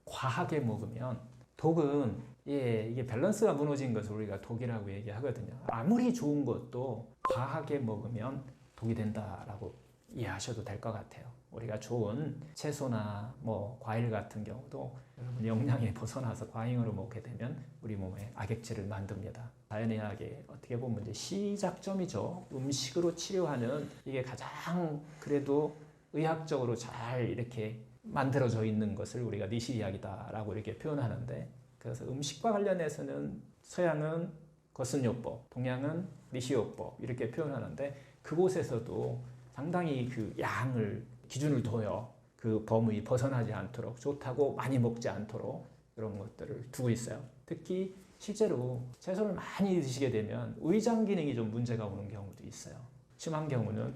과하게 먹으면 독은 이게 밸런스가 무너진 것을 우리가 독이라고 얘기하거든요. 아무리 좋은 것도 과하게 먹으면 독이 된다라고 이해하셔도 될 것 같아요. 우리가 좋은 채소나 과일 같은 경우도 영양에 벗어나서 과잉으로 먹게 되면 우리 몸에 악액질을 만듭니다. 자연의학의 어떻게 보면 이제 시작점이죠. 음식으로 치료하는 이게 가장 그래도 의학적으로 잘 이렇게 만들어져 있는 것을 우리가 니시의학이다라고 이렇게 표현하는데, 그래서 음식과 관련해서는 서양은 거슨요법, 동양은 리시요법 이렇게 표현하는데 그곳에서도 상당히 그 양을 기준을 둬요. 그 범위 벗어나지 않도록 좋다고 많이 먹지 않도록 이런 것들을 두고 있어요. 특히 실제로 채소를 많이 드시게 되면 위장 기능이 좀 문제가 오는 경우도 있어요. 심한 경우는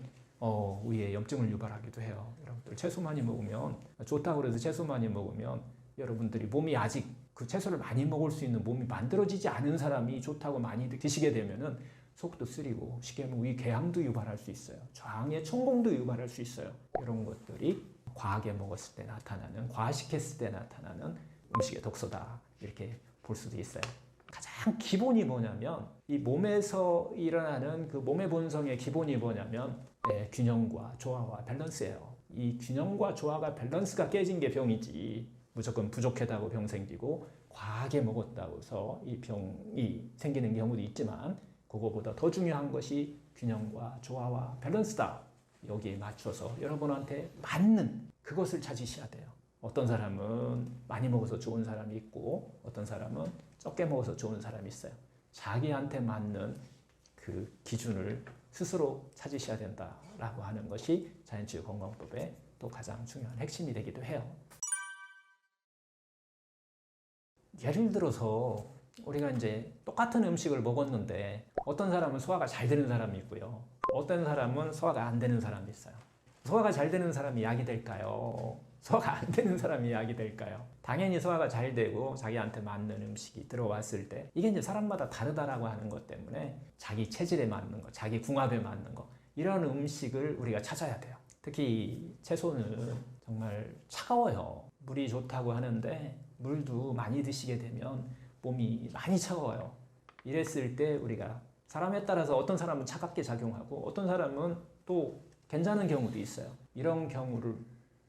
위에 염증을 유발하기도 해요. 여러분들 채소 많이 먹으면 좋다고 그래서 채소 많이 먹으면 여러분들이 몸이 아직 그 채소를 많이 먹을 수 있는 몸이 만들어지지 않은 사람이 좋다고 많이 드시게 되면은 속도 쓰리고 쉽게 하면 위 궤양도 유발할 수 있어요. 장의 천공도 유발할 수 있어요. 이런 것들이 과하게 먹었을 때 나타나는, 과식했을 때 나타나는 음식의 독소다 이렇게 볼 수도 있어요. 가장 기본이 뭐냐면 이 몸에서 일어나는 그 몸의 본성의 기본이 뭐냐면 균형과 조화와 밸런스예요. 이 균형과 조화가 밸런스가 깨진 게 병이지 무조건 부족하다고 병 생기고 과하게 먹었다고 해서 이 병이 생기는 경우도 있지만 그거보다 더 중요한 것이 균형과 조화와 밸런스다. 여기에 맞춰서 여러분한테 맞는 그것을 찾으셔야 돼요. 어떤 사람은 많이 먹어서 좋은 사람이 있고 어떤 사람은 적게 먹어서 좋은 사람이 있어요. 자기한테 맞는 그 기준을 스스로 찾으셔야 된다라고 하는 것이 자연치유 건강법의 또 가장 중요한 핵심이 되기도 해요. 예를 들어서 우리가 이제 똑같은 음식을 먹었는데 어떤 사람은 소화가 잘 되는 사람이 있고요. 어떤 사람은 소화가 안 되는 사람이 있어요. 소화가 잘 되는 사람이 약이 될까요? 소화가 안 되는 사람이 약이 될까요? 당연히 소화가 잘 되고 자기한테 맞는 음식이 들어왔을 때 이게 이제 사람마다 다르다라고 하는 것 때문에 자기 체질에 맞는 거, 자기 궁합에 맞는 거 이런 음식을 우리가 찾아야 돼요. 특히 채소는 정말 차가워요. 물이 좋다고 하는데 물도 많이 드시게 되면 몸이 많이 차가워요. 이랬을 때 우리가 사람에 따라서 어떤 사람은 차갑게 작용하고 어떤 사람은 또 괜찮은 경우도 있어요. 이런 경우를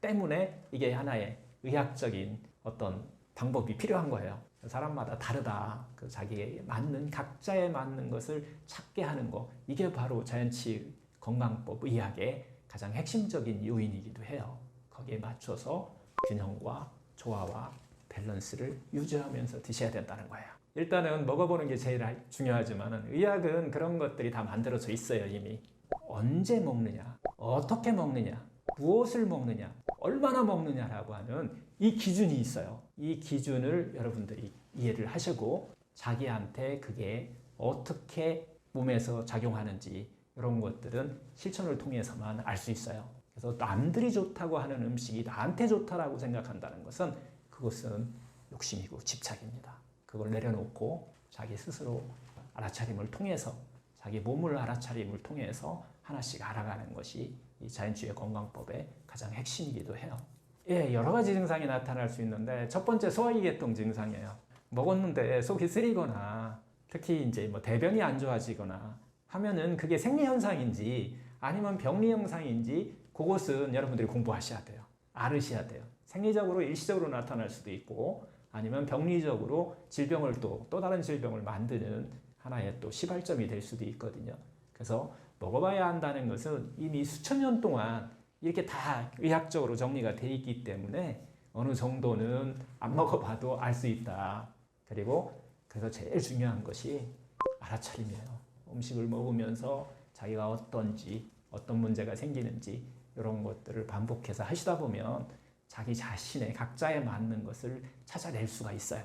때문에 이게 하나의 의학적인 어떤 방법이 필요한 거예요. 사람마다 다르다. 그 자기에 맞는 각자에 맞는 것을 찾게 하는 거 이게 바로 자연치유 건강법 의학의 가장 핵심적인 요인이기도 해요. 거기에 맞춰서 균형과 조화와 밸런스를 유지하면서 드셔야 된다는 거예요. 일단은 먹어보는 게 제일 중요하지만 의학은 그런 것들이 다 만들어져 있어요. 이미 언제 먹느냐, 어떻게 먹느냐, 무엇을 먹느냐, 얼마나 먹느냐라고 하는 이 기준이 있어요. 이 기준을 여러분들이 이해를 하시고 자기한테 그게 어떻게 몸에서 작용하는지 이런 것들은 실천을 통해서만 알 수 있어요. 그래서 남들이 좋다고 하는 음식이 나한테 좋다라고 생각한다는 것은 그것은 욕심이고 집착입니다. 그걸 내려놓고 자기 스스로 알아차림을 통해서 자기 몸을 알아차림을 통해서 하나씩 알아가는 것이 이 자연치유의 건강법의 가장 핵심이기도 해요. 여러 가지 증상이 나타날 수 있는데 첫 번째 소화기계통 증상이에요. 먹었는데 속이 쓰리거나 특히 이제 뭐 대변이 안 좋아지거나 하면은 그게 생리 현상인지 아니면 병리 현상인지 그것은 여러분들이 공부하셔야 돼요. 알으셔야 돼요. 생리적으로 일시적으로 나타날 수도 있고 아니면 병리적으로 질병을 또 다른 질병을 만드는 하나의 또 시발점이 될 수도 있거든요. 그래서 먹어봐야 한다는 것은 이미 수천 년 동안 이렇게 다 의학적으로 정리가 돼 있기 때문에 어느 정도는 안 먹어봐도 알 수 있다. 그리고 그래서 제일 중요한 것이 알아차림이에요. 음식을 먹으면서 자기가 어떤지 어떤 문제가 생기는지 이런 것들을 반복해서 하시다 보면 자기 자신의 각자에 맞는 것을 찾아낼 수가 있어요.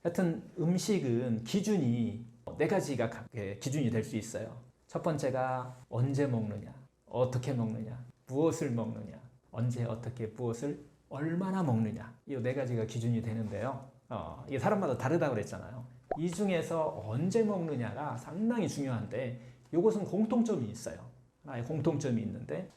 하여튼 음식은 기준이 네 가지가 기준이 될 수 있어요. 첫 번째가 언제 먹느냐, 어떻게 먹느냐, 무엇을 먹느냐, 언제 어떻게 무엇을 얼마나 먹느냐 이 네 가지가 기준이 되는데요. 이게 사람마다 다르다고 그랬잖아요. 이 중에서 언제 먹느냐가 상당히 중요한데 이것은 공통점이 있어요. 하나의 공통점이 있는데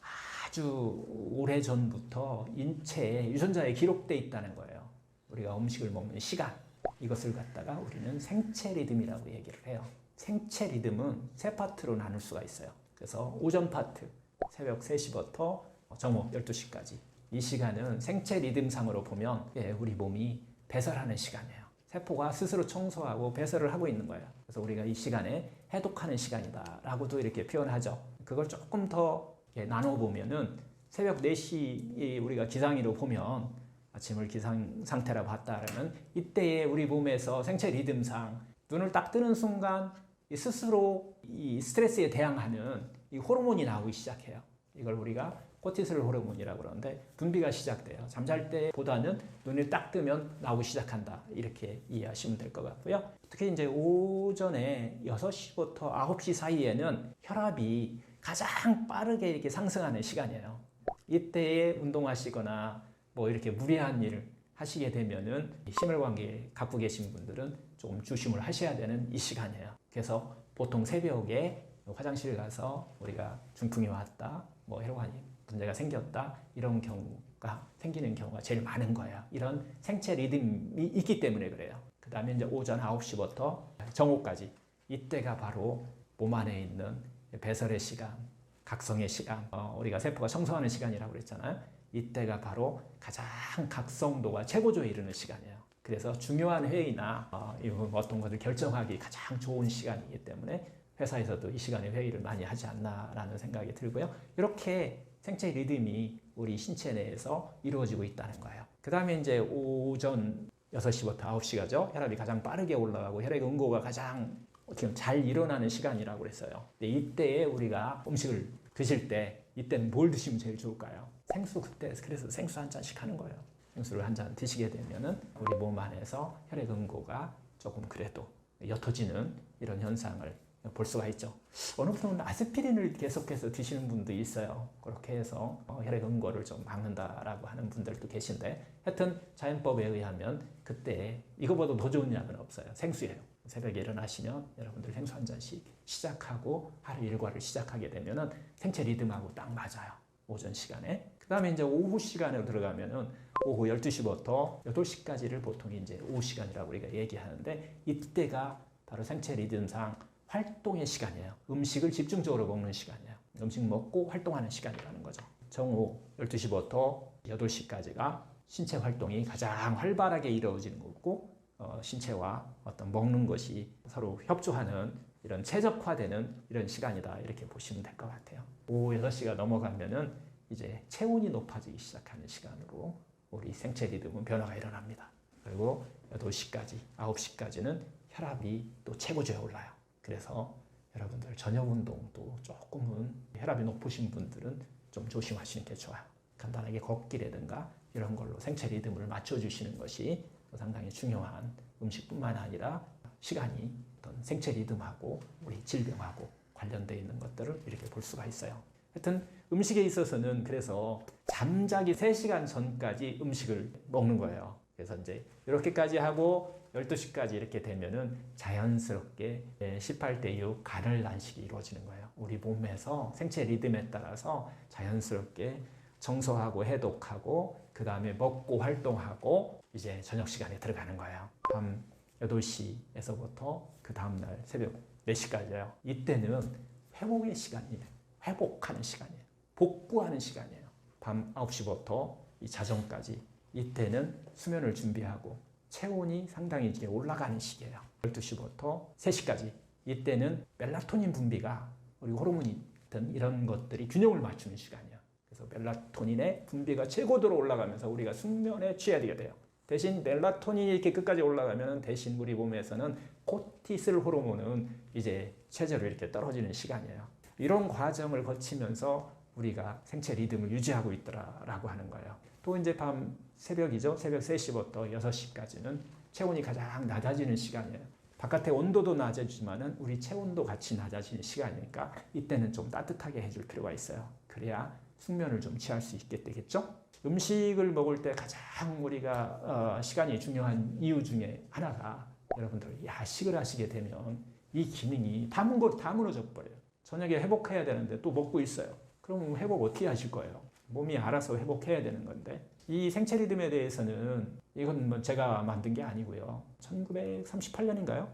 아주 오래전부터 인체에 유전자에 기록되어 있다는 거예요. 우리가 음식을 먹는 시간 이것을 갖다가 우리는 생체 리듬이라고 얘기를 해요. 생체 리듬은 세 파트로 나눌 수가 있어요. 그래서 오전 파트 새벽 3시부터 정오 12시까지 이 시간은 생체 리듬상으로 보면 우리 몸이 배설하는 시간이에요. 세포가 스스로 청소하고 배설을 하고 있는 거예요. 그래서 우리가 이 시간에 해독하는 시간이다 라고도 이렇게 표현하죠. 그걸 조금 더 나눠보면은 새벽 4시 우리가 기상위로 보면 아침을 기상 상태라 봤다라면 이때에 우리 몸에서 생체 리듬상 눈을 딱 뜨는 순간 스스로 이 스트레스에 대항하는 이 호르몬이 나오기 시작해요. 이걸 우리가 코티솔 호르몬이라고 그러는데 분비가 시작돼요. 잠잘 때보다는 눈을 딱 뜨면 나오기 시작한다. 이렇게 이해하시면 될 것 같고요. 특히 이제 오전에 6시부터 9시 사이에는 혈압이 가장 빠르게 이렇게 상승하는 시간이에요. 이때에 운동하시거나 뭐 이렇게 무리한 일을 하시게 되면은 심혈관계 갖고 계신 분들은 조금 조심을 하셔야 되는 이 시간이에요. 그래서 보통 새벽에 화장실 가서 우리가 중풍이 왔다, 뭐 혈관이 문제가 생겼다 이런 경우가 생기는 경우가 제일 많은 거예요. 이런 생체 리듬이 있기 때문에 그래요. 그 다음에 이제 오전 9시부터 정오까지 이때가 바로 몸 안에 있는 배설의 시간, 각성의 시간, 우리가 세포가 청소하는 시간이라고 그랬잖아요. 이때가 바로 가장 각성도가 최고조에 이르는 시간이에요. 그래서 중요한 회의나 어떤 것을 결정하기 가장 좋은 시간이기 때문에 회사에서도 이 시간에 회의를 많이 하지 않나라는 생각이 들고요. 이렇게 생체 리듬이 우리 신체 내에서 이루어지고 있다는 거예요. 그 다음에 이제 오전 6시부터 9시가죠. 혈압이 가장 빠르게 올라가고 혈액 응고가 가장 어떻게 잘 일어나는 시간이라고 그랬어요. 근데 이때에 우리가 음식을 드실 때 이때는 뭘 드시면 제일 좋을까요? 생수 그때 그래서 생수 한 잔씩 하는 거예요. 생수를 한 잔 드시게 되면은 우리 몸 안에서 혈액 응고가 조금 그래도 옅어지는 이런 현상을 볼 수가 있죠. 어느 분은 아스피린을 계속해서 드시는 분도 있어요. 그렇게 해서 혈액 응고를 좀 막는다라고 하는 분들도 계신데 하여튼 자연법에 의하면 그때 이거보다 더 좋은 약은 없어요. 생수예요. 새벽에 일어나시면 여러분들 생수 한 잔씩 시작하고 하루 일과를 시작하게 되면은 생체 리듬하고 딱 맞아요. 오전 시간에. 그 다음에 이제 오후 시간으로 들어가면은 오후 12시부터 8시까지를 보통 이제 오후 시간이라고 우리가 얘기하는데 이때가 바로 생체 리듬상 활동의 시간이에요. 음식을 집중적으로 먹는 시간이에요. 음식 먹고 활동하는 시간이라는 거죠. 정오 12시부터 8시까지가 신체 활동이 가장 활발하게 이루어지는 거고 신체와 어떤 먹는 것이 서로 협조하는 이런 최적화되는 이런 시간이다 이렇게 보시면 될 것 같아요. 오후 6시가 넘어가면은 이제 체온이 높아지기 시작하는 시간으로 우리 생체 리듬은 변화가 일어납니다. 그리고 8시까지, 9시까지는 혈압이 또 최고조에 올라요. 그래서 여러분들 저녁 운동도 조금은 혈압이 높으신 분들은 좀 조심하시는 게 좋아요. 간단하게 걷기라든가 이런 걸로 생체 리듬을 맞춰주시는 것이 상당히 중요한 음식뿐만 아니라 시간이 어떤 생체 리듬하고 우리 질병하고 관련되어 있는 것들을 이렇게 볼 수가 있어요. 하여튼 음식에 있어서는 그래서 잠자기 3시간 전까지 음식을 먹는 거예요. 그래서 이제 이렇게까지 하고 12시까지 이렇게 되면은 자연스럽게 18대 이후 간헐 단식이 이루어지는 거예요. 우리 몸에서 생체 리듬에 따라서 자연스럽게 청소하고 해독하고 그 다음에 먹고 활동하고 이제 저녁 시간에 들어가는 거예요. 밤 8시에서부터 그 다음날 새벽 4시까지요. 이때는 회복의 시간이에요. 회복하는 시간이에요. 복구하는 시간이에요. 밤 9시부터 이 자정까지 이때는 수면을 준비하고 체온이 상당히 이제 올라가는 시기예요. 12시부터 3시까지 이때는 멜라토닌 분비가 우리 호르몬이 든 이런 것들이 균형을 맞추는 시간이에요. 그래서 멜라토닌의 분비가 최고도로 올라가면서 우리가 숙면에 취해야 돼요. 대신 멜라토닌이 이렇게 끝까지 올라가면 대신 우리 몸에서는 코티솔 호르몬은 이제 최저로 이렇게 떨어지는 시간이에요. 이런 과정을 거치면서 우리가 생체 리듬을 유지하고 있더라라고 하는 거예요. 또 이제 밤 새벽이죠. 새벽 3시부터 6시까지는 체온이 가장 낮아지는 시간이에요. 바깥의 온도도 낮아지지만은 우리 체온도 같이 낮아지는 시간이니까 이때는 좀 따뜻하게 해줄 필요가 있어요. 그래야 숙면을 좀 취할 수 있게 되겠죠. 음식을 먹을 때 가장 우리가 시간이 중요한 이유 중에 하나가 여러분들 야식을 하시게 되면 이 기능이 다 무너져 버려요. 저녁에 회복해야 되는데 또 먹고 있어요. 그럼 회복 어떻게 하실 거예요? 몸이 알아서 회복해야 되는 건데 이 생체 리듬에 대해서는 이건 뭐 제가 만든 게 아니고요. 1938년인가요?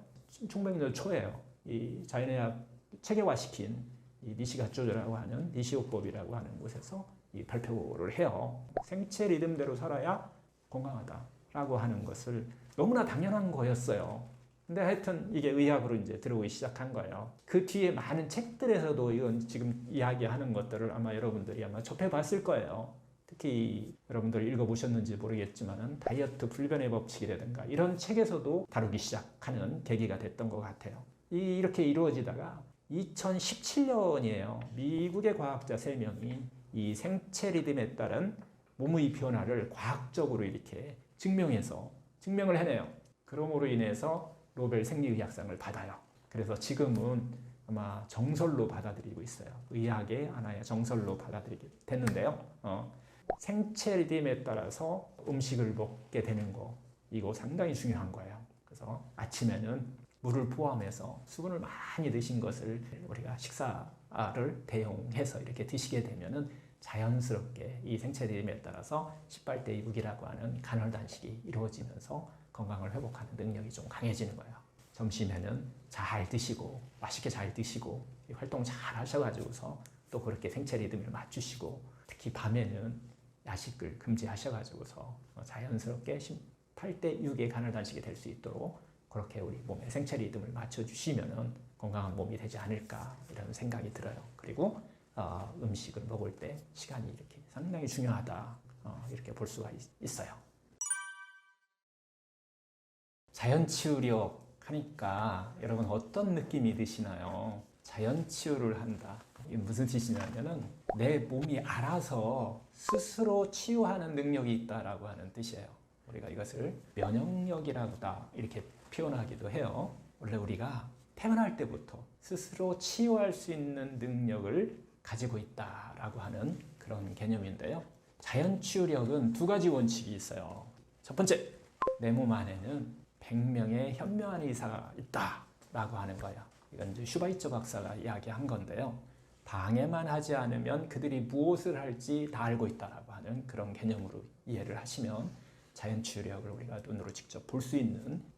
중백년 초예요. 이 자연의학 체계화시킨 이 니시가초라고 하는 니시요법이라고 하는 곳에서 이 발표를 해요. 생체 리듬대로 살아야 건강하다라고 하는 것을 너무나 당연한 거였어요. 근데 하여튼 이게 의학으로 이제 들어오기 시작한 거예요. 그 뒤에 많은 책들에서도 이건 지금 이야기하는 것들을 아마 여러분들이 아마 접해봤을 거예요. 특히 여러분들 읽어보셨는지 모르겠지만 다이어트 불변의 법칙이라든가 이런 책에서도 다루기 시작하는 계기가 됐던 것 같아요. 이렇게 이루어지다가 2017년이에요. 미국의 과학자 3명이 이 생체 리듬에 따른 몸의 변화를 과학적으로 이렇게 증명을 해내요. 그러므로 인해서 노벨 생리의학상을 받아요. 그래서 지금은 아마 정설로 받아들이고 있어요. 의학의 하나의 정설로 받아들이게 됐는데요. 생체 리듬에 따라서 음식을 먹게 되는 거, 이거 상당히 중요한 거예요. 그래서 아침에는 물을 포함해서 수분을 많이 드신 것을 우리가 식사를 대용해서 이렇게 드시게 되면은 자연스럽게 이 생체 리듬에 따라서 18대 6이라고 하는 간헐 단식이 이루어지면서 건강을 회복하는 능력이 좀 강해지는 거예요. 점심에는 잘 드시고 맛있게 잘 드시고 활동 잘 하셔가지고서 또 그렇게 생체 리듬을 맞추시고, 특히 밤에는 야식을 금지하셔가지고서 자연스럽게 18대 6의 간헐 단식이 될 수 있도록 그렇게 우리 몸의 생체 리듬을 맞춰주시면은 건강한 몸이 되지 않을까, 이런 생각이 들어요. 그리고 음식을 먹을 때 시간이 이렇게 상당히 중요하다, 이렇게 볼 수가 있어요. 자연치유력 하니까 여러분 어떤 느낌이 드시나요? 자연치유를 한다. 이게 무슨 뜻이냐면은 내 몸이 알아서 스스로 치유하는 능력이 있다라고 하는 뜻이에요. 우리가 이것을 면역력이라고 이렇게 표현하기도 해요. 원래 우리가 태어날 때부터 스스로 치유할 수 있는 능력을 가지고 있다라고 하는 그런 개념인데요. 자연치유력은 2가지 원칙이 있어요. 첫 번째, 내 몸 안에는 100명의 현명한 의사가 있다라고 하는 거예요. 이건 이제 슈바이처 박사가 이야기한 건데요. 방해만 하지 않으면 그들이 무엇을 할지 다 알고 있다라고 하는 그런 개념으로 이해를 하시면 자연치유력을 우리가 눈으로 직접 볼 수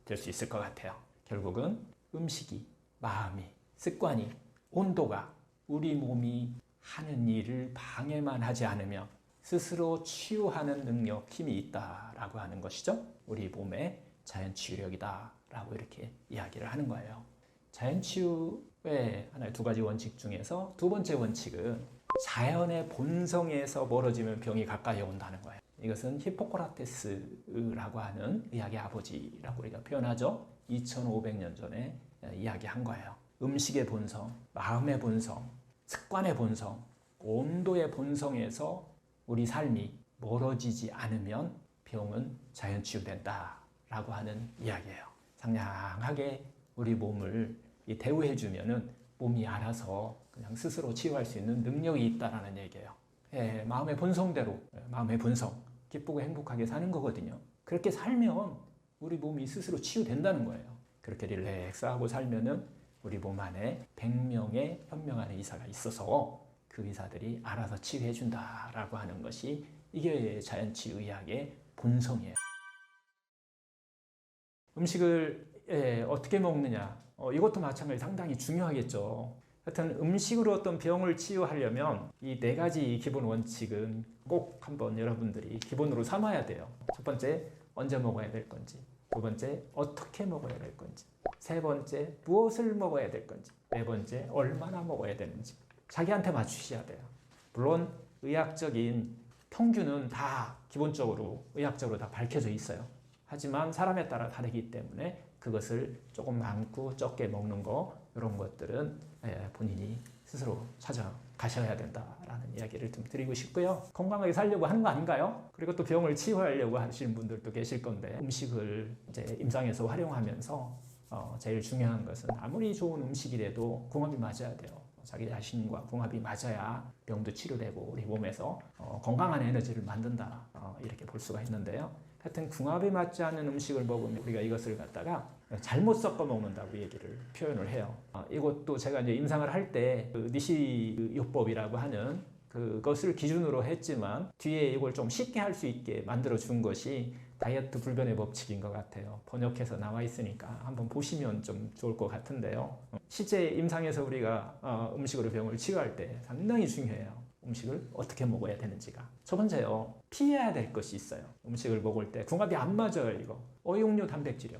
될 수 있을 것 같아요. 결국은 음식이, 마음이, 습관이, 온도가 우리 몸이 하는 일을 방해만 하지 않으면 스스로 치유하는 능력, 힘이 있다라고 하는 것이죠. 우리 몸의 자연치유력이다라고 이렇게 이야기를 하는 거예요. 자연치유의 하나의 2가지 원칙 중에서 2번째 원칙은 자연의 본성에서 멀어지면 병이 가까이 온다는 거예요. 이것은 히포크라테스라고 하는 의학의 아버지라고 우리가 표현하죠. 2500년 전에 이야기한 거예요. 음식의 본성, 마음의 본성, 습관의 본성, 온도의 본성에서 우리 삶이 멀어지지 않으면 병은 자연치유된다라고 하는 이야기예요. 상냥하게 우리 몸을 대우해주면은 몸이 알아서 그냥 스스로 치유할 수 있는 능력이 있다라는 얘기예요. 마음의 본성대로, 마음의 본성, 기쁘고 행복하게 사는 거거든요. 그렇게 살면 우리 몸이 스스로 치유된다는 거예요. 그렇게 릴렉스하고 살면은 우리 몸 안에 100명의 현명한 의사가 있어서 그 의사들이 알아서 치유해 준다라고 하는 것이 이게 자연치유의학의 본성이에요. 음식을 어떻게 먹느냐, 이것도 마찬가지 상당히 중요하겠죠. 하여튼 음식으로 어떤 병을 치유하려면 이 4가지 기본 원칙은 꼭 한번 여러분들이 기본으로 삼아야 돼요. 첫 번째, 언제 먹어야 될 건지. 2번째, 어떻게 먹어야 될 건지. 3번째, 무엇을 먹어야 될 건지. 4번째, 얼마나 먹어야 되는지. 자기한테 맞추셔야 돼요. 물론 의학적인 평균은 다 기본적으로 의학적으로 다 밝혀져 있어요. 하지만 사람에 따라 다르기 때문에 그것을 조금 많고 적게 먹는 거, 이런 것들은 본인이 스스로 찾아가셔야 된다라는 이야기를 좀 드리고 싶고요. 건강하게 살려고 하는 거 아닌가요? 그리고 또 병을 치유하려고 하시는 분들도 계실 건데, 음식을 이제 임상에서 활용하면서 제일 중요한 것은 아무리 좋은 음식이라도 궁합이 맞아야 돼요. 자기 자신과 궁합이 맞아야 병도 치료되고 우리 몸에서 건강한 에너지를 만든다, 이렇게 볼 수가 있는데요. 하여튼 궁합이 맞지 않는 음식을 먹으면 우리가 이것을 갖다가 잘못 섞어 먹는다고 얘기를 표현을 해요. 이것도 제가 이제 임상을 할 때 니시 요법이라고 하는 그것을 기준으로 했지만 뒤에 이걸 좀 쉽게 할 수 있게 만들어 준 것이 다이어트 불변의 법칙인 것 같아요. 번역해서 나와 있으니까 한번 보시면 좀 좋을 것 같은데요. 실제 임상에서 우리가 음식으로 병을 치유할 때 상당히 중요해요. 음식을 어떻게 먹어야 되는지가. 첫 번째요, 피해야 될 것이 있어요. 음식을 먹을 때 궁합이 안 맞아요. 이거 어육류 단백질이요.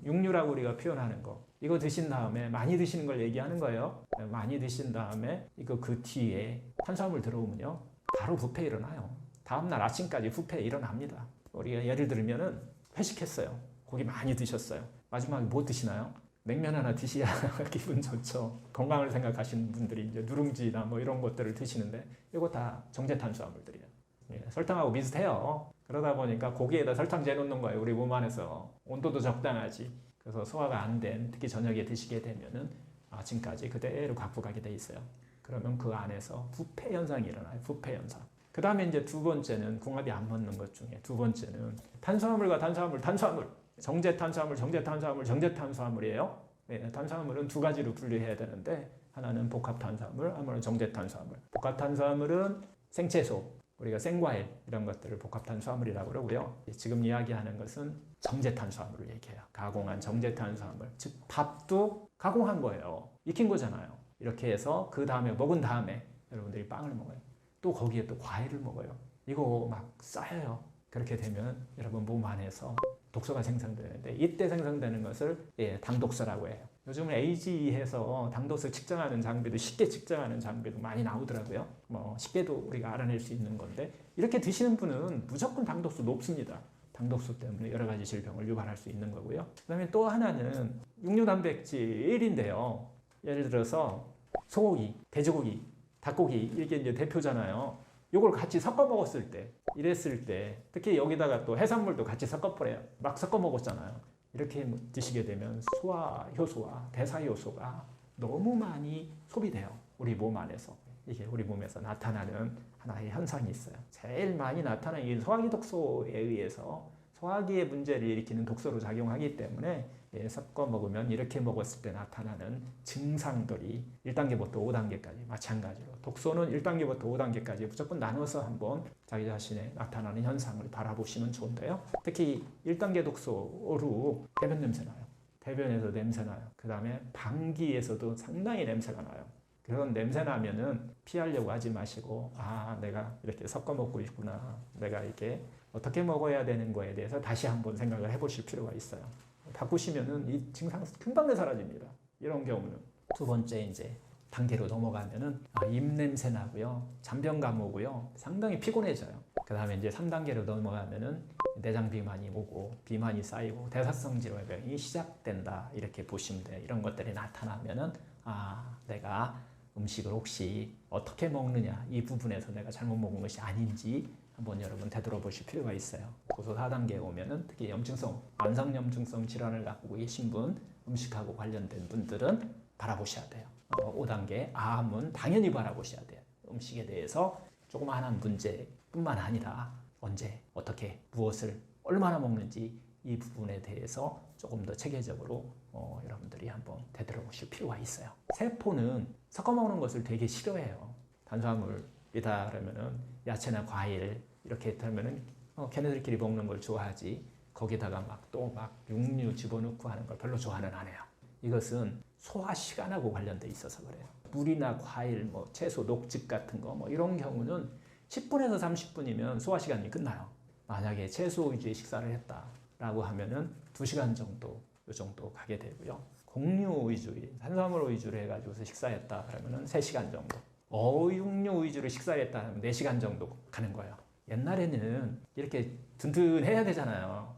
육류라고 우리가 표현하는 거, 이거 드신 다음에 많이 드시는 걸 얘기하는 거예요. 많이 드신 다음에 이거 그 뒤에 탄수화물 들어오면요 바로 부패 일어나요. 다음날 아침까지 부패 일어납니다. 우리가 예를 들면은 회식했어요. 고기 많이 드셨어요. 마지막에 뭐 드시나요? 냉면 하나 드셔야 기분 좋죠. 건강을 생각하시는 분들이 이제 누룽지나 뭐 이런 것들을 드시는데 이거 다 정제 탄수화물들이에요. 예, 설탕하고 비슷해요. 그러다 보니까 고기에다 설탕 재놓는 거예요. 우리 몸 안에서 온도도 적당하지. 그래서 소화가 안 된, 특히 저녁에 드시게 되면은 아침까지 그대로 갖고 가게 돼 있어요. 그러면 그 안에서 부패 현상이 일어나요. 부패 현상. 그 다음에 이제 두 번째는 궁합이 안 맞는 것 중에 두 번째는 탄수화물과 탄수화물. 정제 탄수화물이에요. 네, 탄수화물은 두 가지로 분류해야 되는데 하나는 복합 탄수화물, 하나는 정제 탄수화물. 복합 탄수화물은 생채소, 우리가 생과일 이런 것들을 복합 탄수화물이라고 그러고요. 지금 이야기하는 것은 정제 탄수화물을 얘기해요. 가공한 정제 탄수화물. 즉 밥도 가공한 거예요. 익힌 거잖아요. 이렇게 해서 그 다음에 먹은 다음에 여러분들이 빵을 먹어요. 또 거기에 또 과일을 먹어요. 이거 막 쌓여요. 그렇게 되면 여러분 몸 안에서 독소가 생성되는데 이때 생성되는 것을 당독소라고 해요. 요즘은 AG에서 당독소 측정하는 장비도 쉽게 측정하는 장비도 많이 나오더라고요. 뭐 쉽게도 우리가 알아낼 수 있는 건데 이렇게 드시는 분은 무조건 당독소 높습니다. 당독소 때문에 여러 가지 질병을 유발할 수 있는 거고요. 그다음에 또 하나는 육류단백질인데요. 예를 들어서 소고기, 돼지고기, 닭고기 이게 이제 대표잖아요. 이걸 같이 섞어 먹었을 때, 이랬을 때 특히 여기다가 또 해산물도 같이 섞어버려요. 막 섞어 먹었잖아요. 이렇게 드시게 되면 소화 효소와 대사 효소가 너무 많이 소비돼요. 우리 몸 안에서. 이게 우리 몸에서 나타나는 하나의 현상이 있어요. 제일 많이 나타나는 이 소화기 독소에 의해서 소화기의 문제를 일으키는 독소로 작용하기 때문에 섞어 먹으면 이렇게 먹었을 때 나타나는 증상들이 1단계부터 5단계까지 마찬가지로 독소는 1단계부터 5단계까지 무조건 나눠서 한번 자기 자신의 나타나는 현상을 바라보시면 좋은데요. 특히 1단계 독소로 대변 냄새 나요. 대변에서 냄새 나요. 그 다음에 방귀에서도 상당히 냄새가 나요. 그런 냄새 나면은 피하려고 하지 마시고 내가 이렇게 섞어 먹고 있구나. 내가 이렇게 어떻게 먹어야 되는 거에 대해서 다시 한번 생각을 해보실 필요가 있어요. 바꾸시면은 이 증상 금방 사라집니다. 이런 경우는 두 번째 이제 단계로 넘어가면은 입냄새 나고요, 잔병감 오고요, 상당히 피곤해져요. 그 다음에 이제 3단계로 넘어가면은 내장 비만이 오고 비만이 쌓이고 대사성 질환이 시작된다 이렇게 보시면 돼요. 이런 것들이 나타나면은 내가 음식을 혹시 어떻게 먹느냐 이 부분에서 내가 잘못 먹은 것이 아닌지 한번 여러분 되돌아보실 필요가 있어요. 고소 4단계에 오면은 특히 염증성, 만성염증성 질환을 갖고 계신 분, 음식하고 관련된 분들은 바라보셔야 돼요. 5단계 암은 당연히 바라보셔야 돼요. 음식에 대해서 조그마한 문제뿐만 아니라 언제, 어떻게, 무엇을 얼마나 먹는지 이 부분에 대해서 조금 더 체계적으로 여러분들이 한번 되돌아보실 필요가 있어요. 세포는 섞어 먹는 것을 되게 싫어해요. 탄수화물이다 그러면은 야채나 과일 이렇게 하면은 걔네들끼리 먹는 걸 좋아하지 거기다가 막 육류 집어넣고 하는 걸 별로 좋아는 안 해요. 이것은 소화 시간하고 관련돼 있어서 그래요. 물이나 과일, 채소, 녹즙 같은 거 이런 경우는 10분에서 30분이면 소화 시간이 끝나요. 만약에 채소 위주의 식사를 했다라고 하면은 2시간 정도 이 정도 가게 되고요. 곡류 위주의 탄수화물 위주로 해가지고서 식사했다 그러면은 3시간 정도. 어육류 위주로 식사했다 하면 4시간 정도 가는 거예요. 옛날에는 이렇게 든든해야 되잖아요.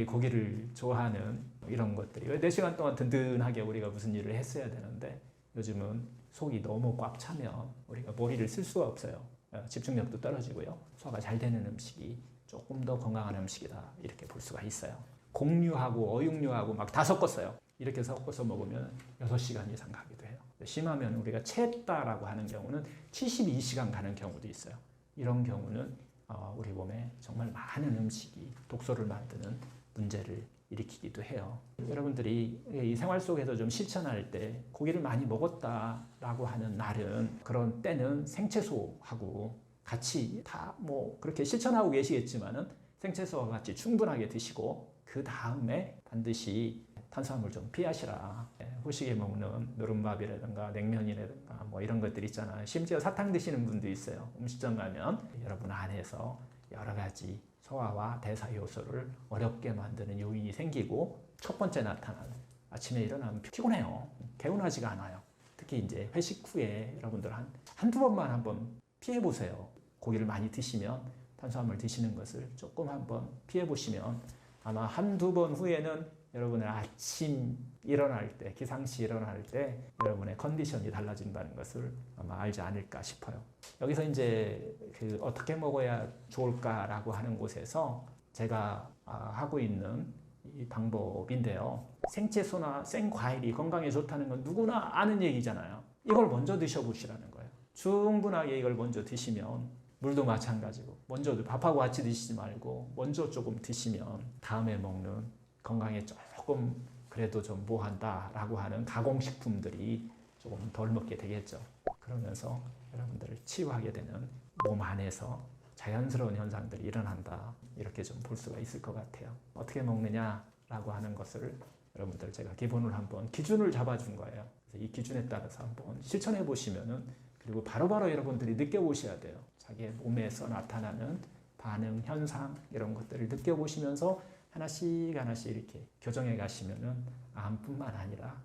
고기를 좋아하는 이런 것들이 4시간 동안 든든하게 우리가 무슨 일을 했어야 되는데 요즘은 속이 너무 꽉 차면 우리가 머리를 쓸 수가 없어요. 집중력도 떨어지고요. 소화가 잘 되는 음식이 조금 더 건강한 음식이다 이렇게 볼 수가 있어요. 곡류하고 어육류하고 막 다 섞었어요. 이렇게 섞어서 먹으면 6시간 이상 가기도 해요. 심하면 우리가 체했다라고 하는 경우는 72시간 가는 경우도 있어요. 이런 경우는 우리 몸에 정말 많은 음식이 독소를 만드는 문제를 일으키기도 해요. 여러분들이 이 생활 속에서 좀 실천할 때 고기를 많이 먹었다라고 하는 날은 그런 때는 생채소하고 같이 다 그렇게 실천하고 계시겠지만은 생채소와 같이 충분하게 드시고 그 다음에 반드시 탄수화물 좀 피하시라. 후식에 먹는 누른밥이라든가 냉면이라든가 이런 것들 있잖아요. 심지어 사탕 드시는 분도 있어요. 음식점 가면 여러분 안에서 여러 가지 소화와 대사 효소를 어렵게 만드는 요인이 생기고 첫 번째 나타나는 아침에 일어나면 피곤해요. 개운하지가 않아요. 특히 이제 회식 후에 여러분들 한두 번만 한번 피해 보세요. 고기를 많이 드시면 탄수화물 드시는 것을 조금 한번 피해 보시면 아마 한두 번 후에는 여러분의 아침 일어날 때, 기상시 일어날 때 여러분의 컨디션이 달라진다는 것을 아마 알지 않을까 싶어요. 여기서 이제 그 어떻게 먹어야 좋을까라고 하는 곳에서 제가 하고 있는 이 방법인데요. 생채소나 생과일이 건강에 좋다는 건 누구나 아는 얘기잖아요. 이걸 먼저 드셔보시라는 거예요. 충분하게 이걸 먼저 드시면 물도 마찬가지고 먼저 밥하고 같이 드시지 말고 먼저 조금 드시면 다음에 먹는 건강에 조금 그래도 좀 뭐한다라고 하는 가공식품들이 조금 덜 먹게 되겠죠. 그러면서 여러분들을 치유하게 되는 몸 안에서 자연스러운 현상들이 일어난다. 이렇게 좀 볼 수가 있을 것 같아요. 어떻게 먹느냐라고 하는 것을 여러분들 제가 기본을 한번 기준을 잡아준 거예요. 그래서 이 기준에 따라서 한번 실천해 보시면은 그리고 바로바로 여러분들이 느껴보셔야 돼요. 자기의 몸에서 나타나는 반응, 현상 이런 것들을 느껴보시면서 하나씩 하나씩 이렇게 교정해 가시면은 암뿐만 아니라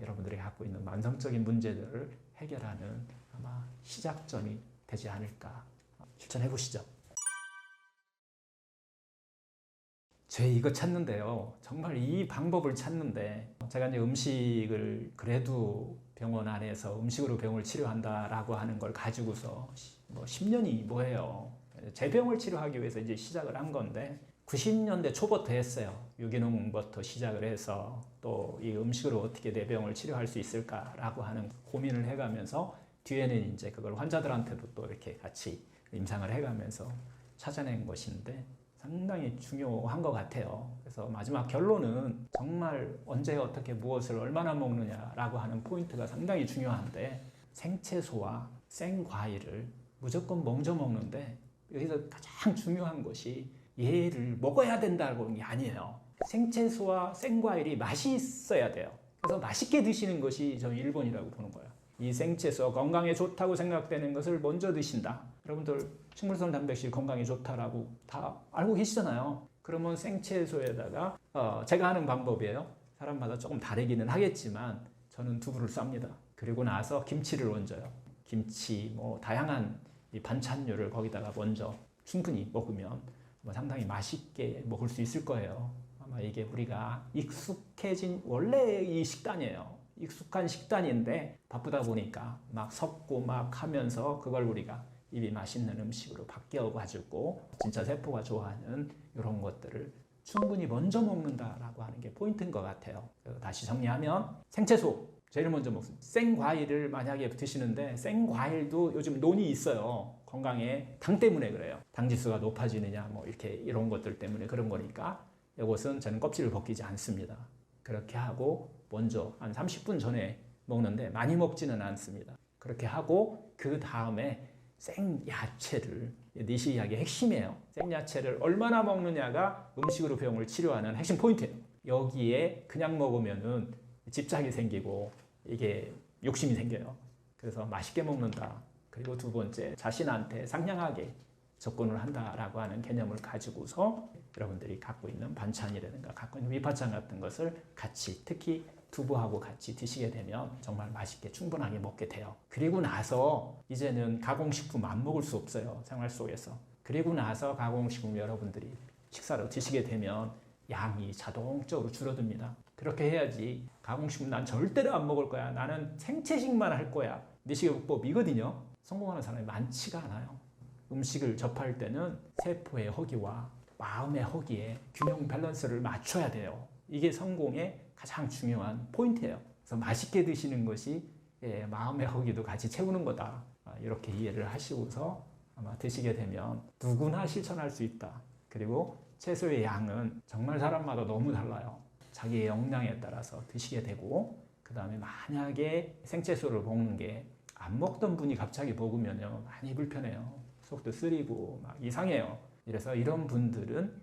여러분들이 갖고 있는 만성적인 문제들을 해결하는 아마 시작점이 되지 않을까. 실천해 보시죠. 제 이거 찾는데요. 정말 이 방법을 찾는데 제가 이제 음식을 그래도 병원 안에서 음식으로 병을 치료한다라고 하는 걸 가지고서 뭐 10년이 뭐예요. 제 병을 치료하기 위해서 이제 시작을 한 건데 90년대 초부터 했어요. 유기농부터 시작을 해서 또 이 음식으로 어떻게 내 병을 치료할 수 있을까라고 하는 고민을 해가면서 뒤에는 이제 그걸 환자들한테도 또 이렇게 같이 임상을 해가면서 찾아낸 것인데 상당히 중요한 것 같아요. 그래서 마지막 결론은 정말 언제 어떻게 무엇을 얼마나 먹느냐라고 하는 포인트가 상당히 중요한데 생채소와 생과일을 무조건 먼저 먹는데 여기서 가장 중요한 것이 얘를 먹어야 된다고 하는 게 아니에요. 생채소와 생과일이 맛이 있어야 돼요. 그래서 맛있게 드시는 것이 저는 1번이라고 보는 거예요. 이 생채소 건강에 좋다고 생각되는 것을 먼저 드신다. 여러분들 식물성 단백질 건강에 좋다라고 다 알고 계시잖아요. 그러면 생채소에다가 제가 하는 방법이에요. 사람마다 조금 다르기는 하겠지만 저는 두부를 쌉니다. 그리고 나서 김치를 얹어요. 김치 뭐 다양한 이 반찬류를 거기다가 먼저 충분히 먹으면 상당히 맛있게 먹을 수 있을 거예요. 아마 이게 우리가 익숙해진 원래 이 식단이에요. 익숙한 식단인데 바쁘다 보니까 막 섞고 막 하면서 그걸 우리가 입이 맛있는 음식으로 바뀌어가지고 진짜 세포가 좋아하는 이런 것들을 충분히 먼저 먹는다라고 하는 게 포인트인 것 같아요. 다시 정리하면 생채소 제일 먼저 먹습니다. 생과일을 만약에 드시는데 생과일도 요즘 논이 있어요. 건강에 당 때문에 그래요. 당지수가 높아지느냐 뭐 이렇게 이런 것들 때문에 그런 거니까 이것은 저는 껍질을 벗기지 않습니다. 그렇게 하고 먼저 한 30분 전에 먹는데 많이 먹지는 않습니다. 그렇게 하고 그 다음에 생야채를 니시 이야기의 핵심이에요. 생야채를 얼마나 먹느냐가 음식으로 병을 치료하는 핵심 포인트예요. 여기에 그냥 먹으면은 집착이 생기고 이게 욕심이 생겨요. 그래서 맛있게 먹는다. 그리고 두 번째 자신한테 상냥하게 접근을 한다라고 하는 개념을 가지고서 여러분들이 갖고 있는 반찬이라든가 갖고 있는 밑반찬 같은 것을 같이 특히 두부하고 같이 드시게 되면 정말 맛있게 충분하게 먹게 돼요. 그리고 나서 이제는 가공식품 안 먹을 수 없어요. 생활 속에서. 그리고 나서 가공식품 여러분들이 식사로 드시게 되면 양이 자동적으로 줄어듭니다. 그렇게 해야지 가공식품 난 절대로 안 먹을 거야. 나는 생채식만 할 거야. 내식요법이거든요. 성공하는 사람이 많지가 않아요. 음식을 접할 때는 세포의 허기와 마음의 허기에 균형 밸런스를 맞춰야 돼요. 이게 성공의 가장 중요한 포인트예요. 그래서 맛있게 드시는 것이 마음의 허기도 같이 채우는 거다. 이렇게 이해를 하시고서 아마 드시게 되면 누구나 실천할 수 있다. 그리고 채소의 양은 정말 사람마다 너무 달라요. 자기의 역량에 따라서 드시게 되고 그 다음에 만약에 생채소를 먹는 게 안 먹던 분이 갑자기 먹으면요 많이 불편해요. 속도 쓰리고 막 이상해요. 그래서 이런 분들은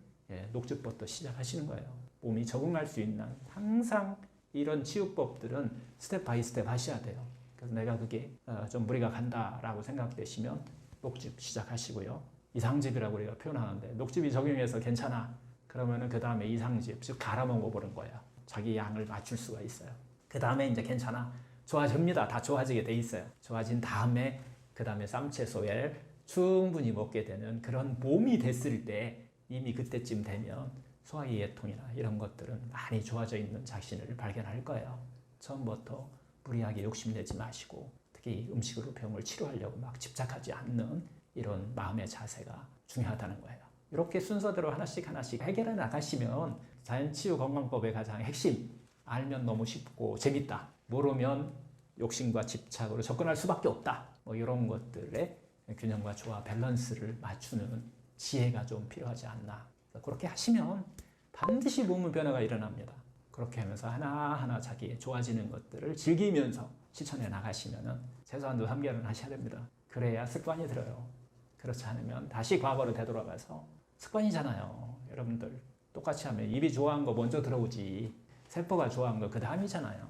녹즙부터 시작하시는 거예요. 몸이 적응할 수 있는 항상 이런 치유법들은 스텝 바이 스텝 하셔야 돼요. 그래서 내가 그게 좀 무리가 간다라고 생각되시면 녹즙 시작하시고요. 이상즙이라고 우리가 표현하는데 녹즙이 적용해서 괜찮아. 그러면은 그 다음에 이상즙, 즉 갈아 먹어보는 거예요. 자기 양을 맞출 수가 있어요. 그 다음에 이제 괜찮아. 좋아집니다. 다 좋아지게 돼 있어요. 좋아진 다음에 그 다음에 쌈채소에 충분히 먹게 되는 그런 몸이 됐을 때 이미 그때쯤 되면 소화기계통이나 이런 것들은 많이 좋아져 있는 자신을 발견할 거예요. 처음부터 무리하게 욕심내지 마시고 특히 음식으로 병을 치료하려고 막 집착하지 않는 이런 마음의 자세가 중요하다는 거예요. 이렇게 순서대로 하나씩 해결해 나가시면 자연치유건강법의 가장 핵심, 알면 너무 쉽고 재밌다, 모르면 욕심과 집착으로 접근할 수밖에 없다, 뭐 이런 것들의 균형과 조화, 밸런스를 맞추는 지혜가 좀 필요하지 않나. 그렇게 하시면 반드시 몸의 변화가 일어납니다. 그렇게 하면서 하나하나 자기의 좋아지는 것들을 즐기면서 실천해 나가시면 최소한도 3개월은 하셔야 됩니다. 그래야 습관이 들어요. 그렇지 않으면 다시 과거로 되돌아가서 습관이잖아요. 여러분들 똑같이 하면 입이 좋아한 거 먼저 들어오지 세포가 좋아한 거 그 다음이잖아요.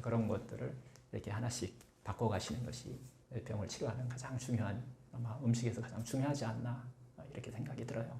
그런 것들을 이렇게 하나씩 바꿔가시는 것이 병을 치료하는 가장 중요한, 아마 음식에서 가장 중요하지 않나 이렇게 생각이 들어요.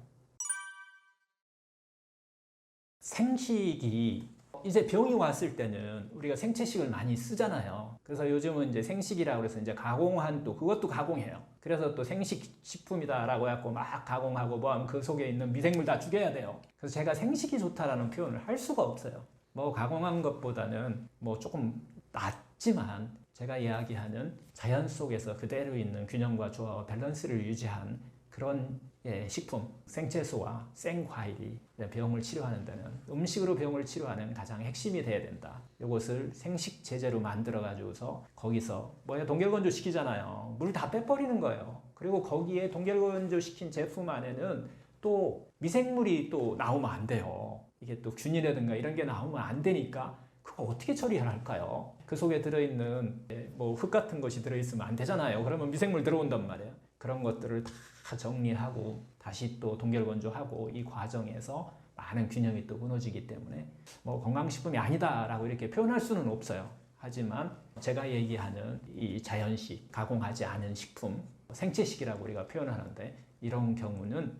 생식이 이제 병이 왔을 때는 우리가 생채식을 많이 쓰잖아요. 그래서 요즘은 이제 생식이라고 해서 이제 가공한 또 그것도 가공해요. 그래서 또 생식 식품이다라고 해갖고 막 가공하고 뭐 하면 그 속에 있는 미생물 다 죽여야 돼요. 그래서 제가 생식이 좋다라는 표현을 할 수가 없어요. 뭐 가공한 것보다는 뭐 조금 낫지만 제가 이야기하는 자연 속에서 그대로 있는 균형과 조화와 밸런스를 유지한 그런 식품, 생채소와 생과일이 병을 치료하는 데는, 음식으로 병을 치료하는 가장 핵심이 돼야 된다. 이것을 생식 제재로 만들어 가지고서 거기서 뭐야 동결건조 시키잖아요. 물 다 빼버리는 거예요. 그리고 거기에 동결건조 시킨 제품 안에는 또 미생물이 또 나오면 안 돼요. 이게 또 균이라든가 이런 게 나오면 안 되니까 그거 어떻게 처리할까요? 그 속에 들어있는 뭐 흙 같은 것이 들어있으면 안 되잖아요. 그러면 미생물 들어온단 말이에요. 그런 것들을 다 정리하고 다시 또 동결건조하고 이 과정에서 많은 균형이 또 무너지기 때문에 뭐 건강식품이 아니다라고 이렇게 표현할 수는 없어요. 하지만 제가 얘기하는 이 자연식, 가공하지 않은 식품, 생채식이라고 우리가 표현하는데 이런 경우는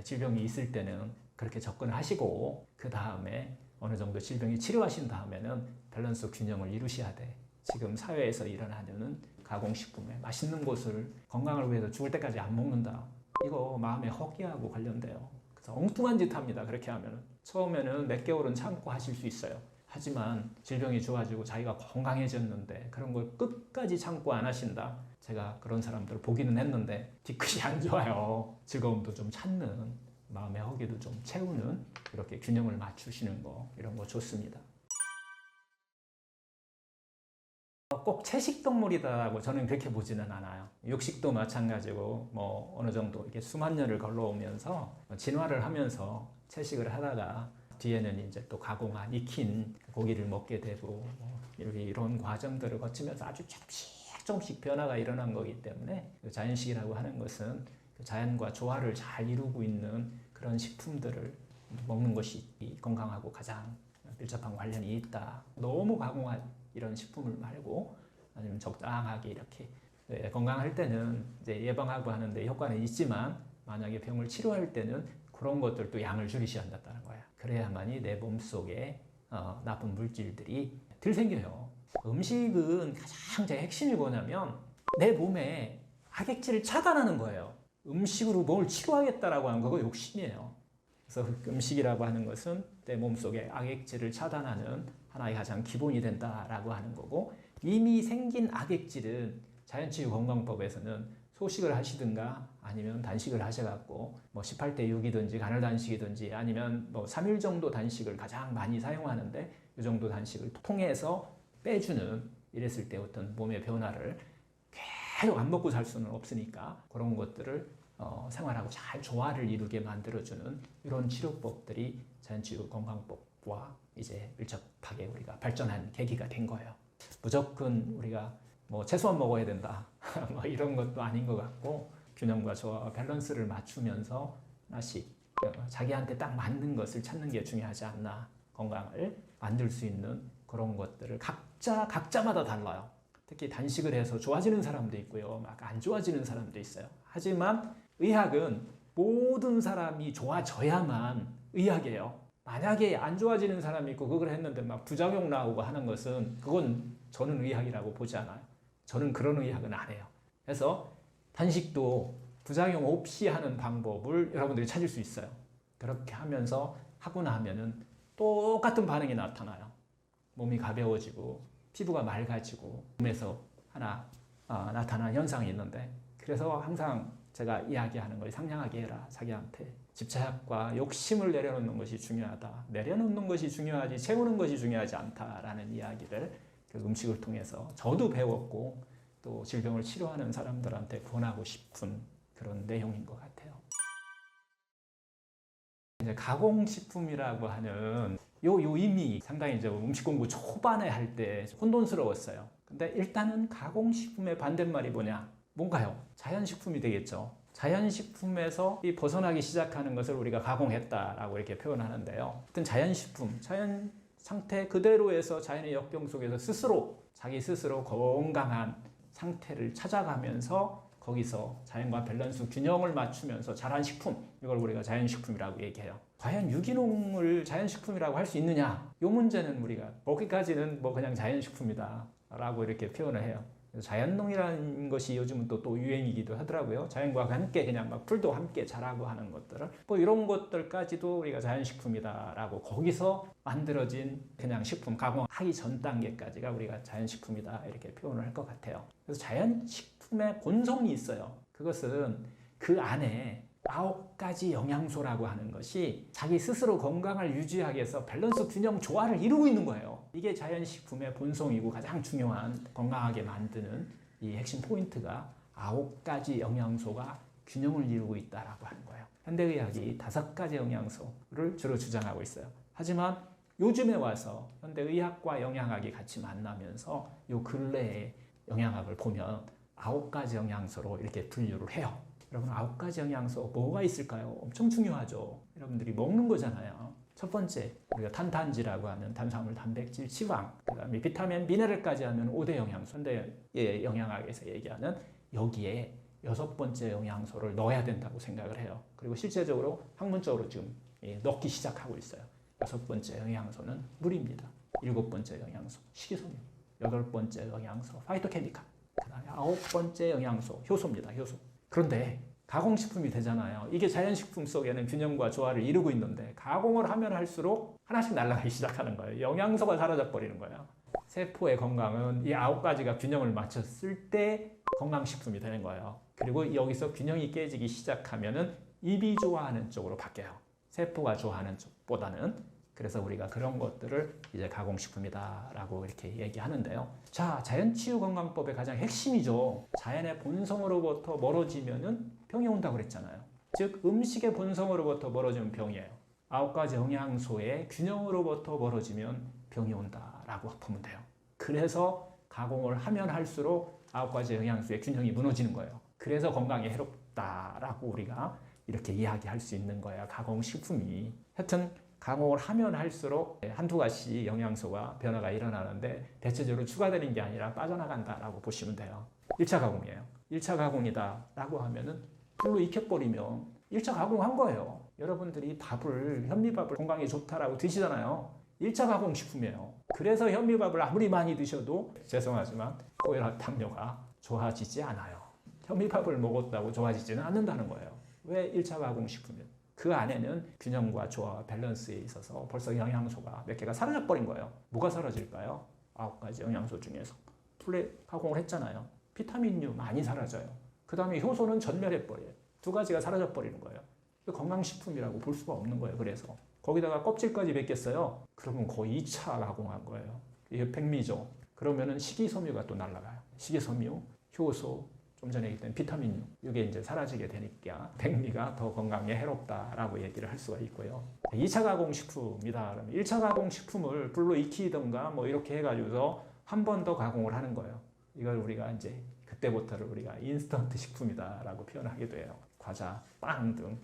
질병이 있을 때는 그렇게 접근하시고 그 다음에 어느 정도 질병이 치료하신 다음에는 밸런스 균형을 이루셔야 돼. 지금 사회에서 일어나는 가공식품에 맛있는 것을 건강을 위해서 죽을 때까지 안 먹는다. 이거 마음의 허기하고 관련돼요. 그래서 엉뚱한 짓 합니다. 그렇게 하면 처음에는 몇 개월은 참고 하실 수 있어요. 하지만 질병이 좋아지고 자기가 건강해졌는데 그런 걸 끝까지 참고 안 하신다. 제가 그런 사람들 보기는 했는데 뒤끝이 안 좋아요. 즐거움도 좀 찾는, 마음의 허기도 좀 채우는 이렇게 균형을 맞추시는 거, 이런 거 좋습니다. 꼭 채식동물이다라고 저는 그렇게 보지는 않아요. 육식도 마찬가지고 뭐 어느 정도 이렇게 수만 년을 걸러오면서 진화를 하면서 채식을 하다가 뒤에는 이제 또 가공한 익힌 고기를 먹게 되고 뭐 이런 과정들을 거치면서 아주 조금씩 변화가 일어난 거기 때문에 자연식이라고 하는 것은 자연과 조화를 잘 이루고 있는 그런 식품들을 먹는 것이 건강하고 가장 밀접한 관련이 있다. 너무 가공한 이런 식품을 말고 아니면 적당하게 이렇게 건강할 때는 이제 예방하고 하는데 효과는 있지만 만약에 병을 치료할 때는 그런 것들도 양을 줄이셔야 한다는 거야. 그래야만이 내 몸속에 나쁜 물질들이 덜 생겨요. 음식은 가장 제 핵심이 뭐냐면 내 몸에 악액질을 차단하는 거예요. 음식으로 몸을 치료하겠다라고 하는 그거 욕심이에요. 그래서 음식이라고 하는 것은 내 몸속에 악액질을 차단하는 하나의 가장 기본이 된다라고 하는 거고, 이미 생긴 악액질은 자연치유건강법에서는 소식을 하시든가 아니면 단식을 하셔갖고 뭐 18대 6이든지 간헐 단식이든지 아니면 뭐 3일 정도 단식을 가장 많이 사용하는데 이 정도 단식을 통해서 빼주는, 이랬을 때 어떤 몸의 변화를 계속 안 먹고 살 수는 없으니까 그런 것들을 생활하고 잘 조화를 이루게 만들어주는 이런 치료법들이 자연치유건강법과 이제 밀접하게 우리가 발전한 계기가 된 거예요. 무조건 우리가 뭐 채소만 먹어야 된다 뭐 이런 것도 아닌 것 같고, 균형과 조화와 밸런스를 맞추면서 하나씩 자기한테 딱 맞는 것을 찾는 게 중요하지 않나. 건강을 만들 수 있는 그런 것들을 각자마다 달라요. 특히 단식을 해서 좋아지는 사람도 있고요, 막 안 좋아지는 사람도 있어요. 하지만 의학은 모든 사람이 좋아져야만 의학이에요. 만약에 안 좋아지는 사람이 있고 그걸 했는데 막 부작용 나오고 하는 것은 그건 저는 의학이라고 보지 않아요. 저는 그런 의학은 안 해요. 그래서 단식도 부작용 없이 하는 방법을 여러분들이 찾을 수 있어요. 그렇게 하면서 하고 나면은 똑같은 반응이 나타나요. 몸이 가벼워지고 피부가 맑아지고 몸에서 하나 나타나는 현상이 있는데, 그래서 항상 제가 이야기하는 걸 상냥하게 해라. 자기한테 집착과 욕심을 내려놓는 것이 중요하다. 내려놓는 것이 중요하지 채우는 것이 중요하지 않다라는 이야기를 그 음식을 통해서 저도 배웠고 또 질병을 치료하는 사람들한테 권하고 싶은 그런 내용인 것 같아요. 이제 가공식품이라고 하는 요 이미 상당히 이제 음식 공부 초반에 할 때 혼돈스러웠어요. 근데 일단은 가공식품의 반대말이 뭔가요? 자연식품이 되겠죠. 자연식품에서 이 벗어나기 시작하는 것을 우리가 가공했다라고 이렇게 표현하는데요. 하여튼 자연식품, 자연 상태 그대로에서 자연의 역경 속에서 자기 스스로 건강한 상태를 찾아가면서 거기서 자연과 밸런스 균형을 맞추면서 자란 식품, 이걸 우리가 자연식품이라고 얘기해요. 과연 유기농을 자연식품이라고 할 수 있느냐? 이 문제는 우리가 거기까지는 그냥 자연식품이다 라고 이렇게 표현을 해요. 자연농이라는 것이 요즘은 또 유행이기도 하더라고요. 자연과 함께 그냥 막 풀도 함께 자라고 하는 것들을 이런 것들까지도 우리가 자연식품이다라고, 거기서 만들어진 그냥 식품 가공하기 전 단계까지가 우리가 자연식품이다 이렇게 표현을 할 것 같아요. 그래서 자연식품의 본성이 있어요. 그것은 그 안에 9가지 영양소라고 하는 것이 자기 스스로 건강을 유지하기 위해서 밸런스 균형 조화를 이루고 있는 거예요. 이게 자연식품의 본성이고 가장 중요한 건강하게 만드는 이 핵심 포인트가 9가지 영양소가 균형을 이루고 있다라고 하는 거예요. 현대의학이 5가지 영양소를 주로 주장하고 있어요. 하지만 요즘에 와서 현대의학과 영양학이 같이 만나면서 요 근래의 영양학을 보면 9가지 영양소로 이렇게 분류를 해요. 여러분 9가지 영양소 뭐가 있을까요? 엄청 중요하죠. 여러분들이 먹는 거잖아요. 첫 번째 우리가 탄단지라고 하는 탄수화물, 단백질, 지방, 그 다음에 비타민, 미네랄까지 하면 5대 영양소. 근데 영양학에서 얘기하는 여기에 6번째 영양소를 넣어야 된다고 생각을 해요. 그리고 실제적으로 학문적으로 지금 넣기 시작하고 있어요. 6번째 영양소는 물입니다. 7번째 영양소 식이섬유, 8번째 영양소 파이토케미칼, 그 다음에 9번째 영양소 효소입니다. 효소. 그런데 가공식품이 되잖아요. 이게 자연식품 속에는 균형과 조화를 이루고 있는데 가공을 하면 할수록 하나씩 날아가기 시작하는 거예요. 영양소가 사라져 버리는 거예요. 세포의 건강은 이 9가지가 균형을 맞췄을 때 건강식품이 되는 거예요. 그리고 여기서 균형이 깨지기 시작하면은 입이 좋아하는 쪽으로 바뀌어요. 세포가 좋아하는 쪽보다는. 그래서 우리가 그런 것들을 이제 가공식품이다라고 이렇게 얘기하는데요. 자, 자연치유건강법의 가장 핵심이죠. 자연의 본성으로부터 멀어지면은 병이 온다고 그랬잖아요. 즉 음식의 본성으로부터 멀어지면 병이에요. 9가지 영양소의 균형으로부터 멀어지면 병이 온다라고 보면 돼요. 그래서 가공을 하면 할수록 9가지 영양소의 균형이 무너지는 거예요. 그래서 건강에 해롭다라고 우리가 이렇게 이야기할 수 있는 거야. 가공식품이. 하여튼 가공을 하면 할수록 한두 가지 영양소가 변화가 일어나는데 대체적으로 추가되는 게 아니라 빠져나간다라고 보시면 돼요. 1차 가공이에요. 1차 가공이다라고 하면은 불로 익혀버리면 1차 가공한 거예요. 여러분들이 현미밥을 건강에 좋다라고 드시잖아요. 1차 가공식품이에요. 그래서 현미밥을 아무리 많이 드셔도 죄송하지만 고혈압, 당뇨가 좋아지지 않아요. 현미밥을 먹었다고 좋아지지는 않는다는 거예요. 왜 1차 가공식품이에요? 그 안에는 균형과 조화, 밸런스에 있어서 벌써 영양소가 몇 개가 사라져버린 거예요. 뭐가 사라질까요? 9가지 영양소 중에서. 플레 가공을 했잖아요. 비타민류 많이 사라져요. 그 다음에 효소는 전멸해버려요. 2가지가 사라져버리는 거예요. 건강식품이라고 볼 수가 없는 거예요. 그래서 거기다가 껍질까지 벗겼어요. 그러면 거의 2차 가공한 거예요. 이게 백미죠. 그러면은 식이섬유가 또 날아가요. 식이섬유, 효소, 좀 전에 얘기했던 비타민류, 이게 이제 사라지게 되니까 백미가 더 건강에 해롭다라고 얘기를 할 수가 있고요. 2차 가공식품이다 그러면 1차 가공식품을 불로 익히던가 이렇게 해가지고서 한 번 더 가공을 하는 거예요. 이걸 우리가 이제 그때부터를 우리가 인스턴트 식품이다라고 표현하게 돼요. 과자, 빵 등.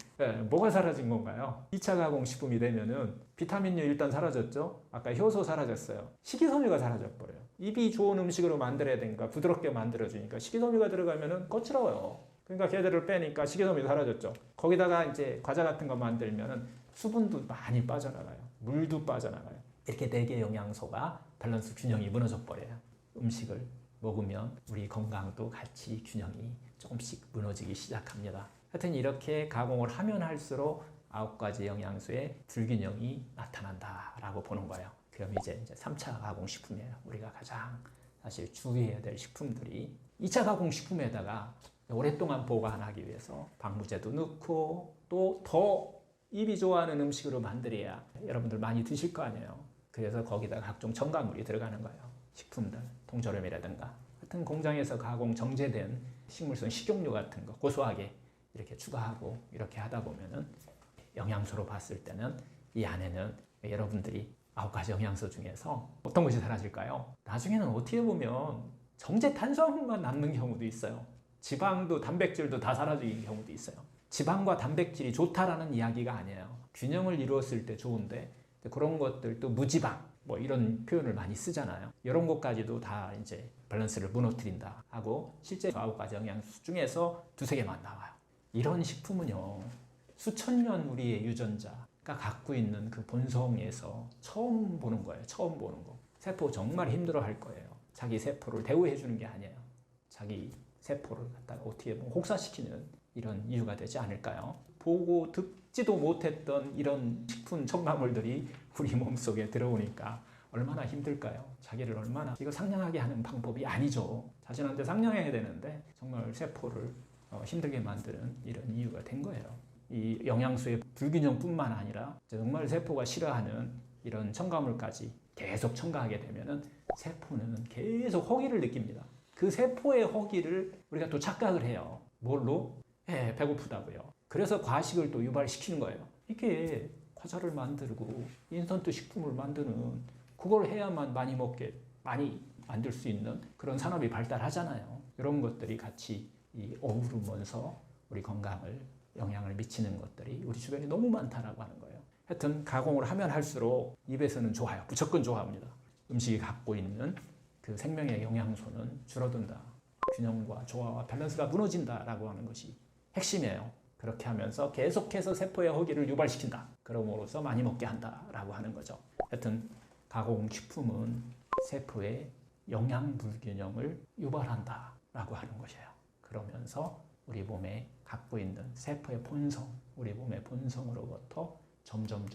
뭐가 사라진 건가요? 2차 가공식품이 되면은 비타민류 일단 사라졌죠. 아까 효소 사라졌어요. 식이섬유가 사라져버려요. 입이 좋은 음식으로 만들어야 되니까 부드럽게 만들어주니까 식이섬유가 들어가면은 거칠어요. 그러니까 걔들을 빼니까 식이섬유 사라졌죠. 거기다가 이제 과자 같은 거 만들면은 수분도 많이 빠져나가요. 물도 빠져나가요. 이렇게 4개 영양소가 밸런스 균형이 무너져 버려요. 음식을 먹으면 우리 건강도 같이 균형이 조금씩 무너지기 시작합니다. 하여튼 이렇게 가공을 하면 할수록 9가지 영양소의 불균형이 나타난다라고 보는 거예요. 그럼 이제 3차 가공 식품이에요. 우리가 가장 사실 주의해야 될 식품들이 2차 가공 식품에다가 오랫동안 보관하기 위해서 방부제도 넣고 또 더 입이 좋아하는 음식으로 만들어야 여러분들 많이 드실 거 아니에요. 그래서 거기다 각종 첨가물이 들어가는 거예요. 식품들, 통조림이라든가 하여튼 공장에서 가공 정제된 식물성 식용유 같은 거 고소하게 이렇게 추가하고 이렇게 하다 보면은 영양소로 봤을 때는 이 안에는 여러분들이 9가지 영양소 중에서 어떤 것이 사라질까요? 나중에는 어떻게 보면 정제 탄수화물만 남는 경우도 있어요. 지방도 단백질도 다 사라지는 경우도 있어요. 지방과 단백질이 좋다라는 이야기가 아니에요. 균형을 이루었을 때 좋은데 그런 것들도 무지방 뭐 이런 표현을 많이 쓰잖아요. 이런 것까지도 다 이제 밸런스를 무너뜨린다 하고 실제 9가지 영양소 중에서 2-3개만 나와요. 이런 식품은요. 수천 년 우리의 유전자가 갖고 있는 그 본성에서 처음 보는 거예요. 처음 보는 거. 세포 정말 힘들어 할 거예요. 자기 세포를 대우해 주는 게 아니에요. 자기 세포를 갖다가 어떻게 보면 혹사시키는 이런 이유가 되지 않을까요? 보고 듣지도 못했던 이런 식품 첨가물들이 우리 몸속에 들어오니까 얼마나 힘들까요? 자기를 얼마나 이거 상냥하게 하는 방법이 아니죠. 자신한테 상냥해야 되는데 정말 세포를 힘들게 만드는 이런 이유가 된 거예요. 이 영양소의 불균형뿐만 아니라 정말 세포가 싫어하는 이런 첨가물까지 계속 첨가하게 되면은 세포는 계속 허기를 느낍니다. 그 세포의 허기를 우리가 또 착각을 해요. 뭘로? 배고프다고요. 그래서 과식을 또 유발시키는 거예요. 이게 과자를 만들고 인스턴트 식품을 만드는 그걸 해야만 많이 먹게 많이 만들 수 있는 그런 산업이 발달하잖아요. 이런 것들이 같이 어우르면서 우리 건강을 영향을 미치는 것들이 우리 주변에 너무 많다라고 하는 거예요. 하여튼 가공을 하면 할수록 입에서는 좋아요. 무조건 좋아합니다. 음식이 갖고 있는 그 생명의 영양소는 줄어든다. 균형과 조화와 밸런스가 무너진다라고 하는 것이 핵심이에요. 그렇게 하면서 계속해서 세포의 허기를 유발시킨다. 그러므로써 많이 먹게 한다라고 하는 거죠. 하여튼 가공식품은 세포의 영양 불균형을 유발한다라고 하는 것이에요. 그러면서 우리 몸에 갖고 있는 세포의 본성, 우리 몸의 본성으로부터 점점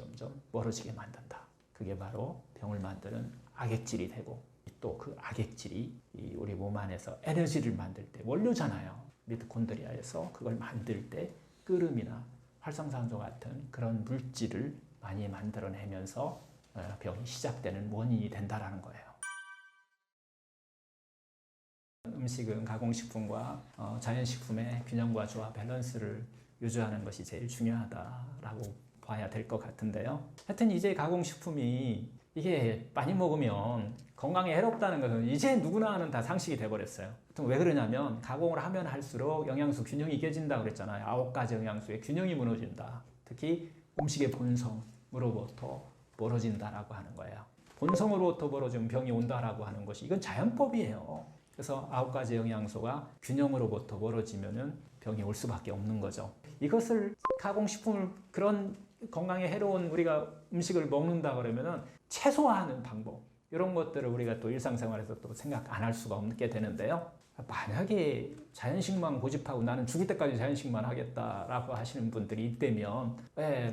멀어지게 만든다. 그게 바로 병을 만드는 악액질이 되고 또 그 악액질이 우리 몸 안에서 에너지를 만들 때 원료잖아요. 미토콘드리아에서 그걸 만들 때 끓음이나 활성산소 같은 그런 물질을 많이 만들어내면서 병이 시작되는 원인이 된다라는 거예요. 음식은 가공식품과 자연식품의 균형과 조화, 밸런스를 유지하는 것이 제일 중요하다라고 봐야 될 것 같은데요. 하여튼 이제 가공식품이 이게 많이 먹으면 건강에 해롭다는 것은 이제 누구나 하는 다 상식이 돼버렸어요. 왜 그러냐면 가공을 하면 할수록 영양소 균형이 깨진다고 그랬잖아요. 9가지 영양소의 균형이 무너진다. 특히 음식의 본성으로부터 멀어진다라고 하는 거예요. 본성으로부터 멀어지면 병이 온다라고 하는 것이 이건 자연법이에요. 그래서 9가지 영양소가 균형으로부터 멀어지면은 병이 올 수밖에 없는 거죠. 이것을 가공식품을 그런 건강에 해로운 우리가 음식을 먹는다 그러면은 최소화하는 방법 이런 것들을 우리가 또 일상생활에서 또 생각 안 할 수가 없게 되는데요. 만약에 자연식만 고집하고 나는 죽을 때까지 자연식만 하겠다라고 하시는 분들이 있다면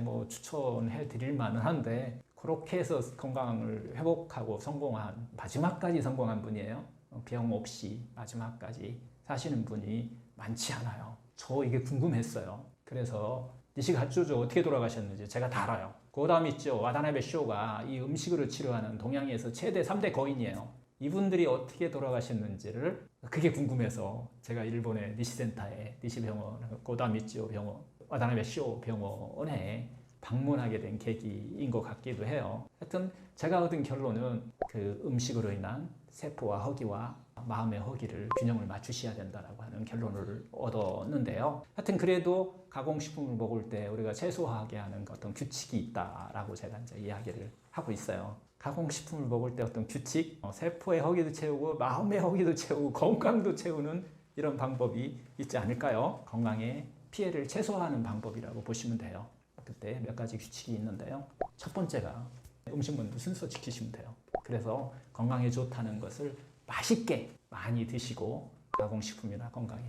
뭐 추천해 드릴 만은 한데 그렇게 해서 건강을 회복하고 성공한 마지막까지 성공한 분이에요. 병 없이 마지막까지 사시는 분이 많지 않아요. 저 이게 궁금했어요. 그래서 니시가츠조 어떻게 돌아가셨는지 제가 다 알아요. 고다미치오 와다나베 쇼가 이 음식으로 치료하는 동양에서 최대 3대 거인이에요. 이분들이 어떻게 돌아가셨는지를 그게 궁금해서 제가 일본의 니시센터에 니시병원, 고다미치오 병원, 와다나베 쇼 병원에 방문하게 된 계기인 것 같기도 해요. 하여튼 제가 얻은 결론은 그 음식으로 인한 세포와 허기와 마음의 허기를 균형을 맞추셔야 된다라고 하는 결론을 얻었는데요. 하여튼 그래도 가공식품을 먹을 때 우리가 최소화하게 하는 어떤 규칙이 있다라고 제가 이제 이야기를 하고 있어요. 가공식품을 먹을 때 어떤 규칙, 세포의 허기도 채우고 마음의 허기도 채우고 건강도 채우는 이런 방법이 있지 않을까요? 건강에 피해를 최소화하는 방법이라고 보시면 돼요. 그때 몇 가지 규칙이 있는데요. 첫 번째가 음식 먹는 순서 지키시면 돼요. 그래서 건강에 좋다는 것을 맛있게 많이 드시고 가공식품이나 건강에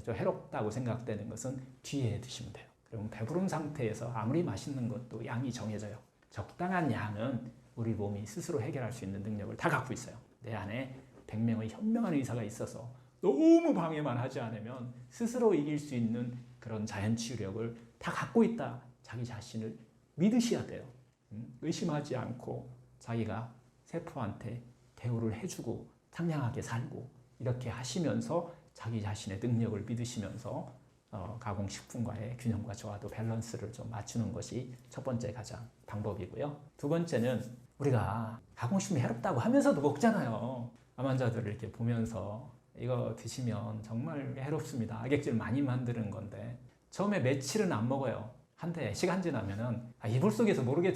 좀 해롭다고 생각되는 것은 뒤에 드시면 돼요. 그러면 배부른 상태에서 아무리 맛있는 것도 양이 정해져요. 적당한 양은 우리 몸이 스스로 해결할 수 있는 능력을 다 갖고 있어요. 내 안에 100명의 현명한 의사가 있어서 너무 방해만 하지 않으면 스스로 이길 수 있는 그런 자연치유력을 다 갖고 있다. 자기 자신을 믿으셔야 돼요. 의심하지 않고 자기가 세포한테 대우를 해주고 상냥하게 살고 이렇게 하시면서 자기 자신의 능력을 믿으시면서 가공식품과의 균형과 조화도 밸런스를 좀 맞추는 것이 첫 번째 가장 방법이고요. 두 번째는 우리가 가공식품이 해롭다고 하면서도 먹잖아요. 암 환자들을 이렇게 보면서 이거 드시면 정말 해롭습니다. 악액질 많이 만드는 건데 처음에 며칠은 안 먹어요. 한데 시간 지나면은 이불 속에서 모르게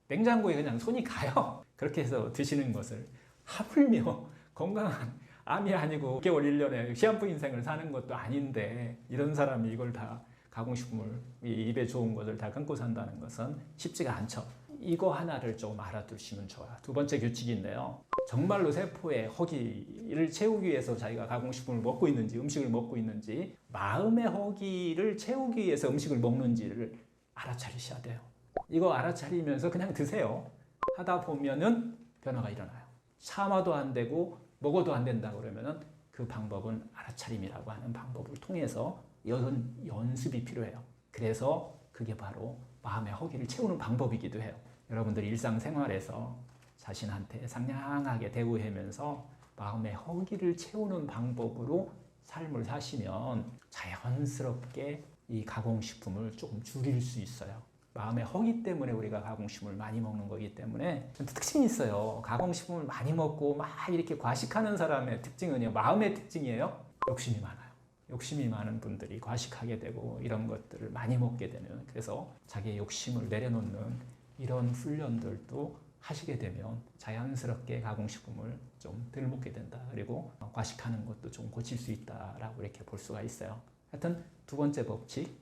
냉장고에 그냥 손이 가요. 그렇게 해서 드시는 것을 하물며 건강한 암이 아니고 6개월 1년에 시한부 인생을 사는 것도 아닌데 이런 사람이 이걸 다 가공식품을 입에 좋은 것을 다 끊고 산다는 것은 쉽지가 않죠. 이거 하나를 좀 알아두시면 좋아요. 두 번째 규칙인데요. 정말로 세포의 허기를 채우기 위해서 자기가 가공식품을 먹고 있는지 음식을 먹고 있는지 마음의 허기를 채우기 위해서 음식을 먹는지를 알아차리셔야 돼요. 이거 알아차리면서 그냥 드세요. 하다 보면은 변화가 일어나요. 참아도 안 되고 먹어도 안 된다 그러면은 그 방법은 알아차림이라고 하는 방법을 통해서 연습이 필요해요. 그래서 그게 바로 마음의 허기를 채우는 방법이기도 해요. 여러분들이 일상생활에서 자신한테 상냥하게 대우하면서 마음의 허기를 채우는 방법으로 삶을 사시면 자연스럽게 이 가공식품을 조금 줄일 수 있어요. 마음의 허기 때문에 우리가 가공식품을 많이 먹는 거기 때문에 특징이 있어요. 가공식품을 많이 먹고 막 이렇게 과식하는 사람의 특징은요. 마음의 특징이에요. 욕심이 많아요. 욕심이 많은 분들이 과식하게 되고 이런 것들을 많이 먹게 되는, 그래서 자기의 욕심을 내려놓는 이런 훈련들도 하시게 되면 자연스럽게 가공식품을 좀 덜 먹게 된다. 그리고 과식하는 것도 좀 고칠 수 있다라고 이렇게 볼 수가 있어요. 하여튼 두 번째 법칙,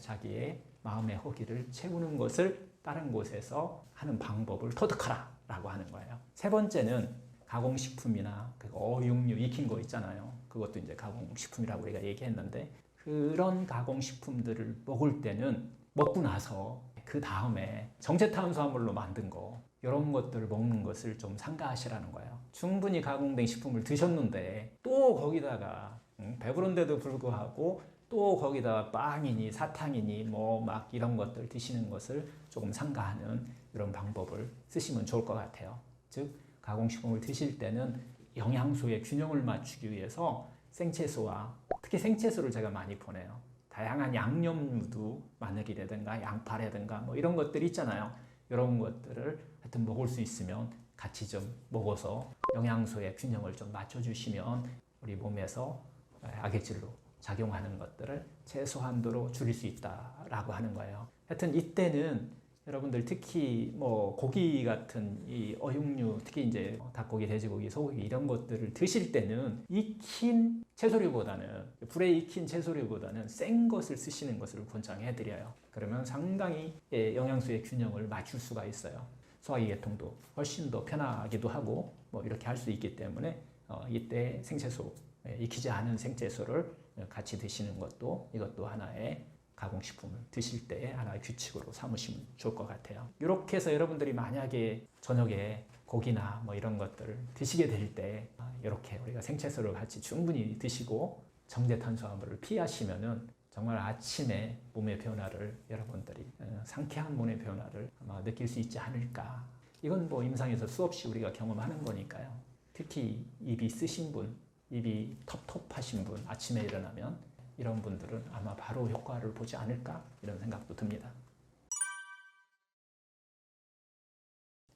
자기의 마음의 허기를 채우는 것을 다른 곳에서 하는 방법을 터득하라 라고 하는 거예요. 세 번째는 가공식품이나 어육류 익힌 거 있잖아요. 그것도 이제 가공식품이라고 우리가 얘기했는데, 그런 가공식품들을 먹을 때는 먹고 나서 그 다음에 정제탄수화물로 만든 거 이런 것들을 먹는 것을 좀 삼가하시라는 거예요. 충분히 가공된 식품을 드셨는데 또 거기다가 배부른데도 불구하고 또 거기다가 빵이니 사탕이니 뭐 막 이런 것들 드시는 것을 조금 삼가하는 이런 방법을 쓰시면 좋을 것 같아요. 즉 가공식품을 드실 때는 영양소의 균형을 맞추기 위해서 생채소와 특히 생채소를 제가 많이 보내요. 다양한 양념류도 마늘이라든가 양파라든가 뭐 이런 것들이 있잖아요. 이런 것들을 하여튼 먹을 수 있으면 같이 좀 먹어서 영양소의 균형을 좀 맞춰주시면 우리 몸에서 악액질로 작용하는 것들을 최소한도로 줄일 수 있다라고 하는 거예요. 하여튼 이때는 여러분들 특히 뭐 고기 같은 이 어육류, 특히 이제 닭고기, 돼지고기, 소고기 이런 것들을 드실 때는 익힌 채소류보다는, 불에 익힌 채소류보다는 센 것을 쓰시는 것을 권장해 드려요. 그러면 상당히 영양소의 균형을 맞출 수가 있어요. 소화기 계통도 훨씬 더 편하기도 하고 뭐 이렇게 할 수 있기 때문에 이때 생채소, 익히지 않은 생채소를 같이 드시는 것도, 이것도 하나의 가공식품을 드실 때 하나의 규칙으로 삼으시면 좋을 것 같아요. 이렇게 해서 여러분들이 만약에 저녁에 고기나 뭐 이런 것들을 드시게 될 때 이렇게 우리가 생채소를 같이 충분히 드시고 정제탄수화물을 피하시면은 정말 아침에 몸의 변화를, 여러분들이 상쾌한 몸의 변화를 아마 느낄 수 있지 않을까. 이건 뭐 임상에서 수없이 우리가 경험하는 거니까요. 특히 입이 쓰신 분, 입이 텁텁하신 분, 아침에 일어나면 이런 분들은 아마 바로 효과를 보지 않을까, 이런 생각도 듭니다.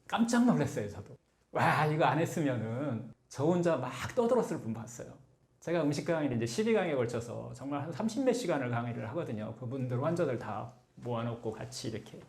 깜짝 놀랐어요, 저도. 와, 이거 안 했으면은 저 혼자 막 떠들었을 분 봤어요. 제가 음식 강의를 이제 12강에 걸쳐서 정말 한 30몇 시간을 강의를 하거든요. 그분들 환자들 다 모아놓고 같이 이렇게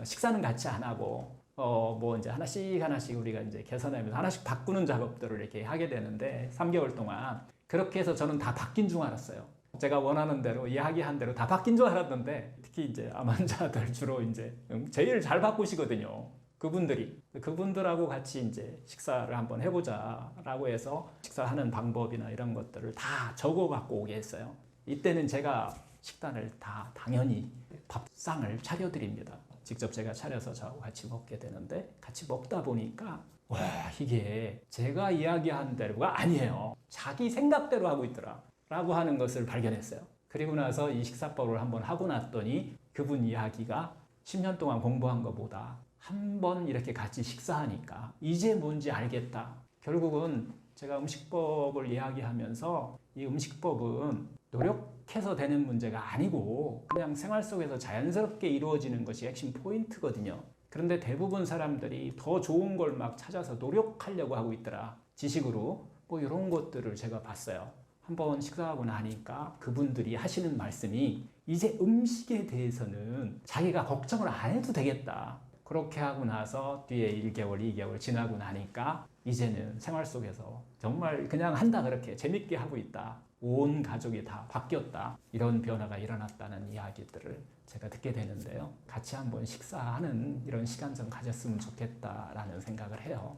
식사는 같이 안 하고 뭐 이제 하나씩 우리가 이제 개선하면서 하나씩 바꾸는 작업들을 이렇게 하게 되는데 3개월 동안 그렇게 해서 저는 다 바뀐 줄 알았어요. 제가 원하는 대로 이야기한 대로 다 바뀐 줄 알았는데, 특히 이제 암 환자들 주로 이제 제일 잘 바꾸시거든요. 그분들하고 같이 이제 식사를 한번 해보자라고 해서 식사하는 방법이나 이런 것들을 다 적어 갖고 오게 했어요. 이때는 제가 식단을 다 당연히 밥상을 차려드립니다. 직접 제가 차려서 저하고 같이 먹게 되는데 같이 먹다 보니까 와, 이게 제가 이야기한 대로가 아니에요. 자기 생각대로 하고 있더라 라고 하는 것을 발견했어요. 그리고 나서 이 식사법을 한번 하고 났더니 그분 이야기가 10년 동안 공부한 것보다 한 번 이렇게 같이 식사하니까 이제 뭔지 알겠다. 결국은 제가 음식법을 이야기하면서 이 음식법은 노력해서 되는 문제가 아니고 그냥 생활 속에서 자연스럽게 이루어지는 것이 핵심 포인트거든요. 그런데 대부분 사람들이 더 좋은 걸 막 찾아서 노력하려고 하고 있더라. 지식으로 뭐 이런 것들을 제가 봤어요. 한번 식사하고 나니까 그분들이 하시는 말씀이 이제 음식에 대해서는 자기가 걱정을 안 해도 되겠다. 그렇게 하고 나서 뒤에 1개월, 2개월 지나고 나니까 이제는 생활 속에서 정말 그냥 한다 그렇게 재밌게 하고 있다. 온 가족이 다 바뀌었다. 이런 변화가 일어났다는 이야기들을 제가 듣게 되는데요. 같이 한번 식사하는 이런 시간 좀 가졌으면 좋겠다라는 생각을 해요.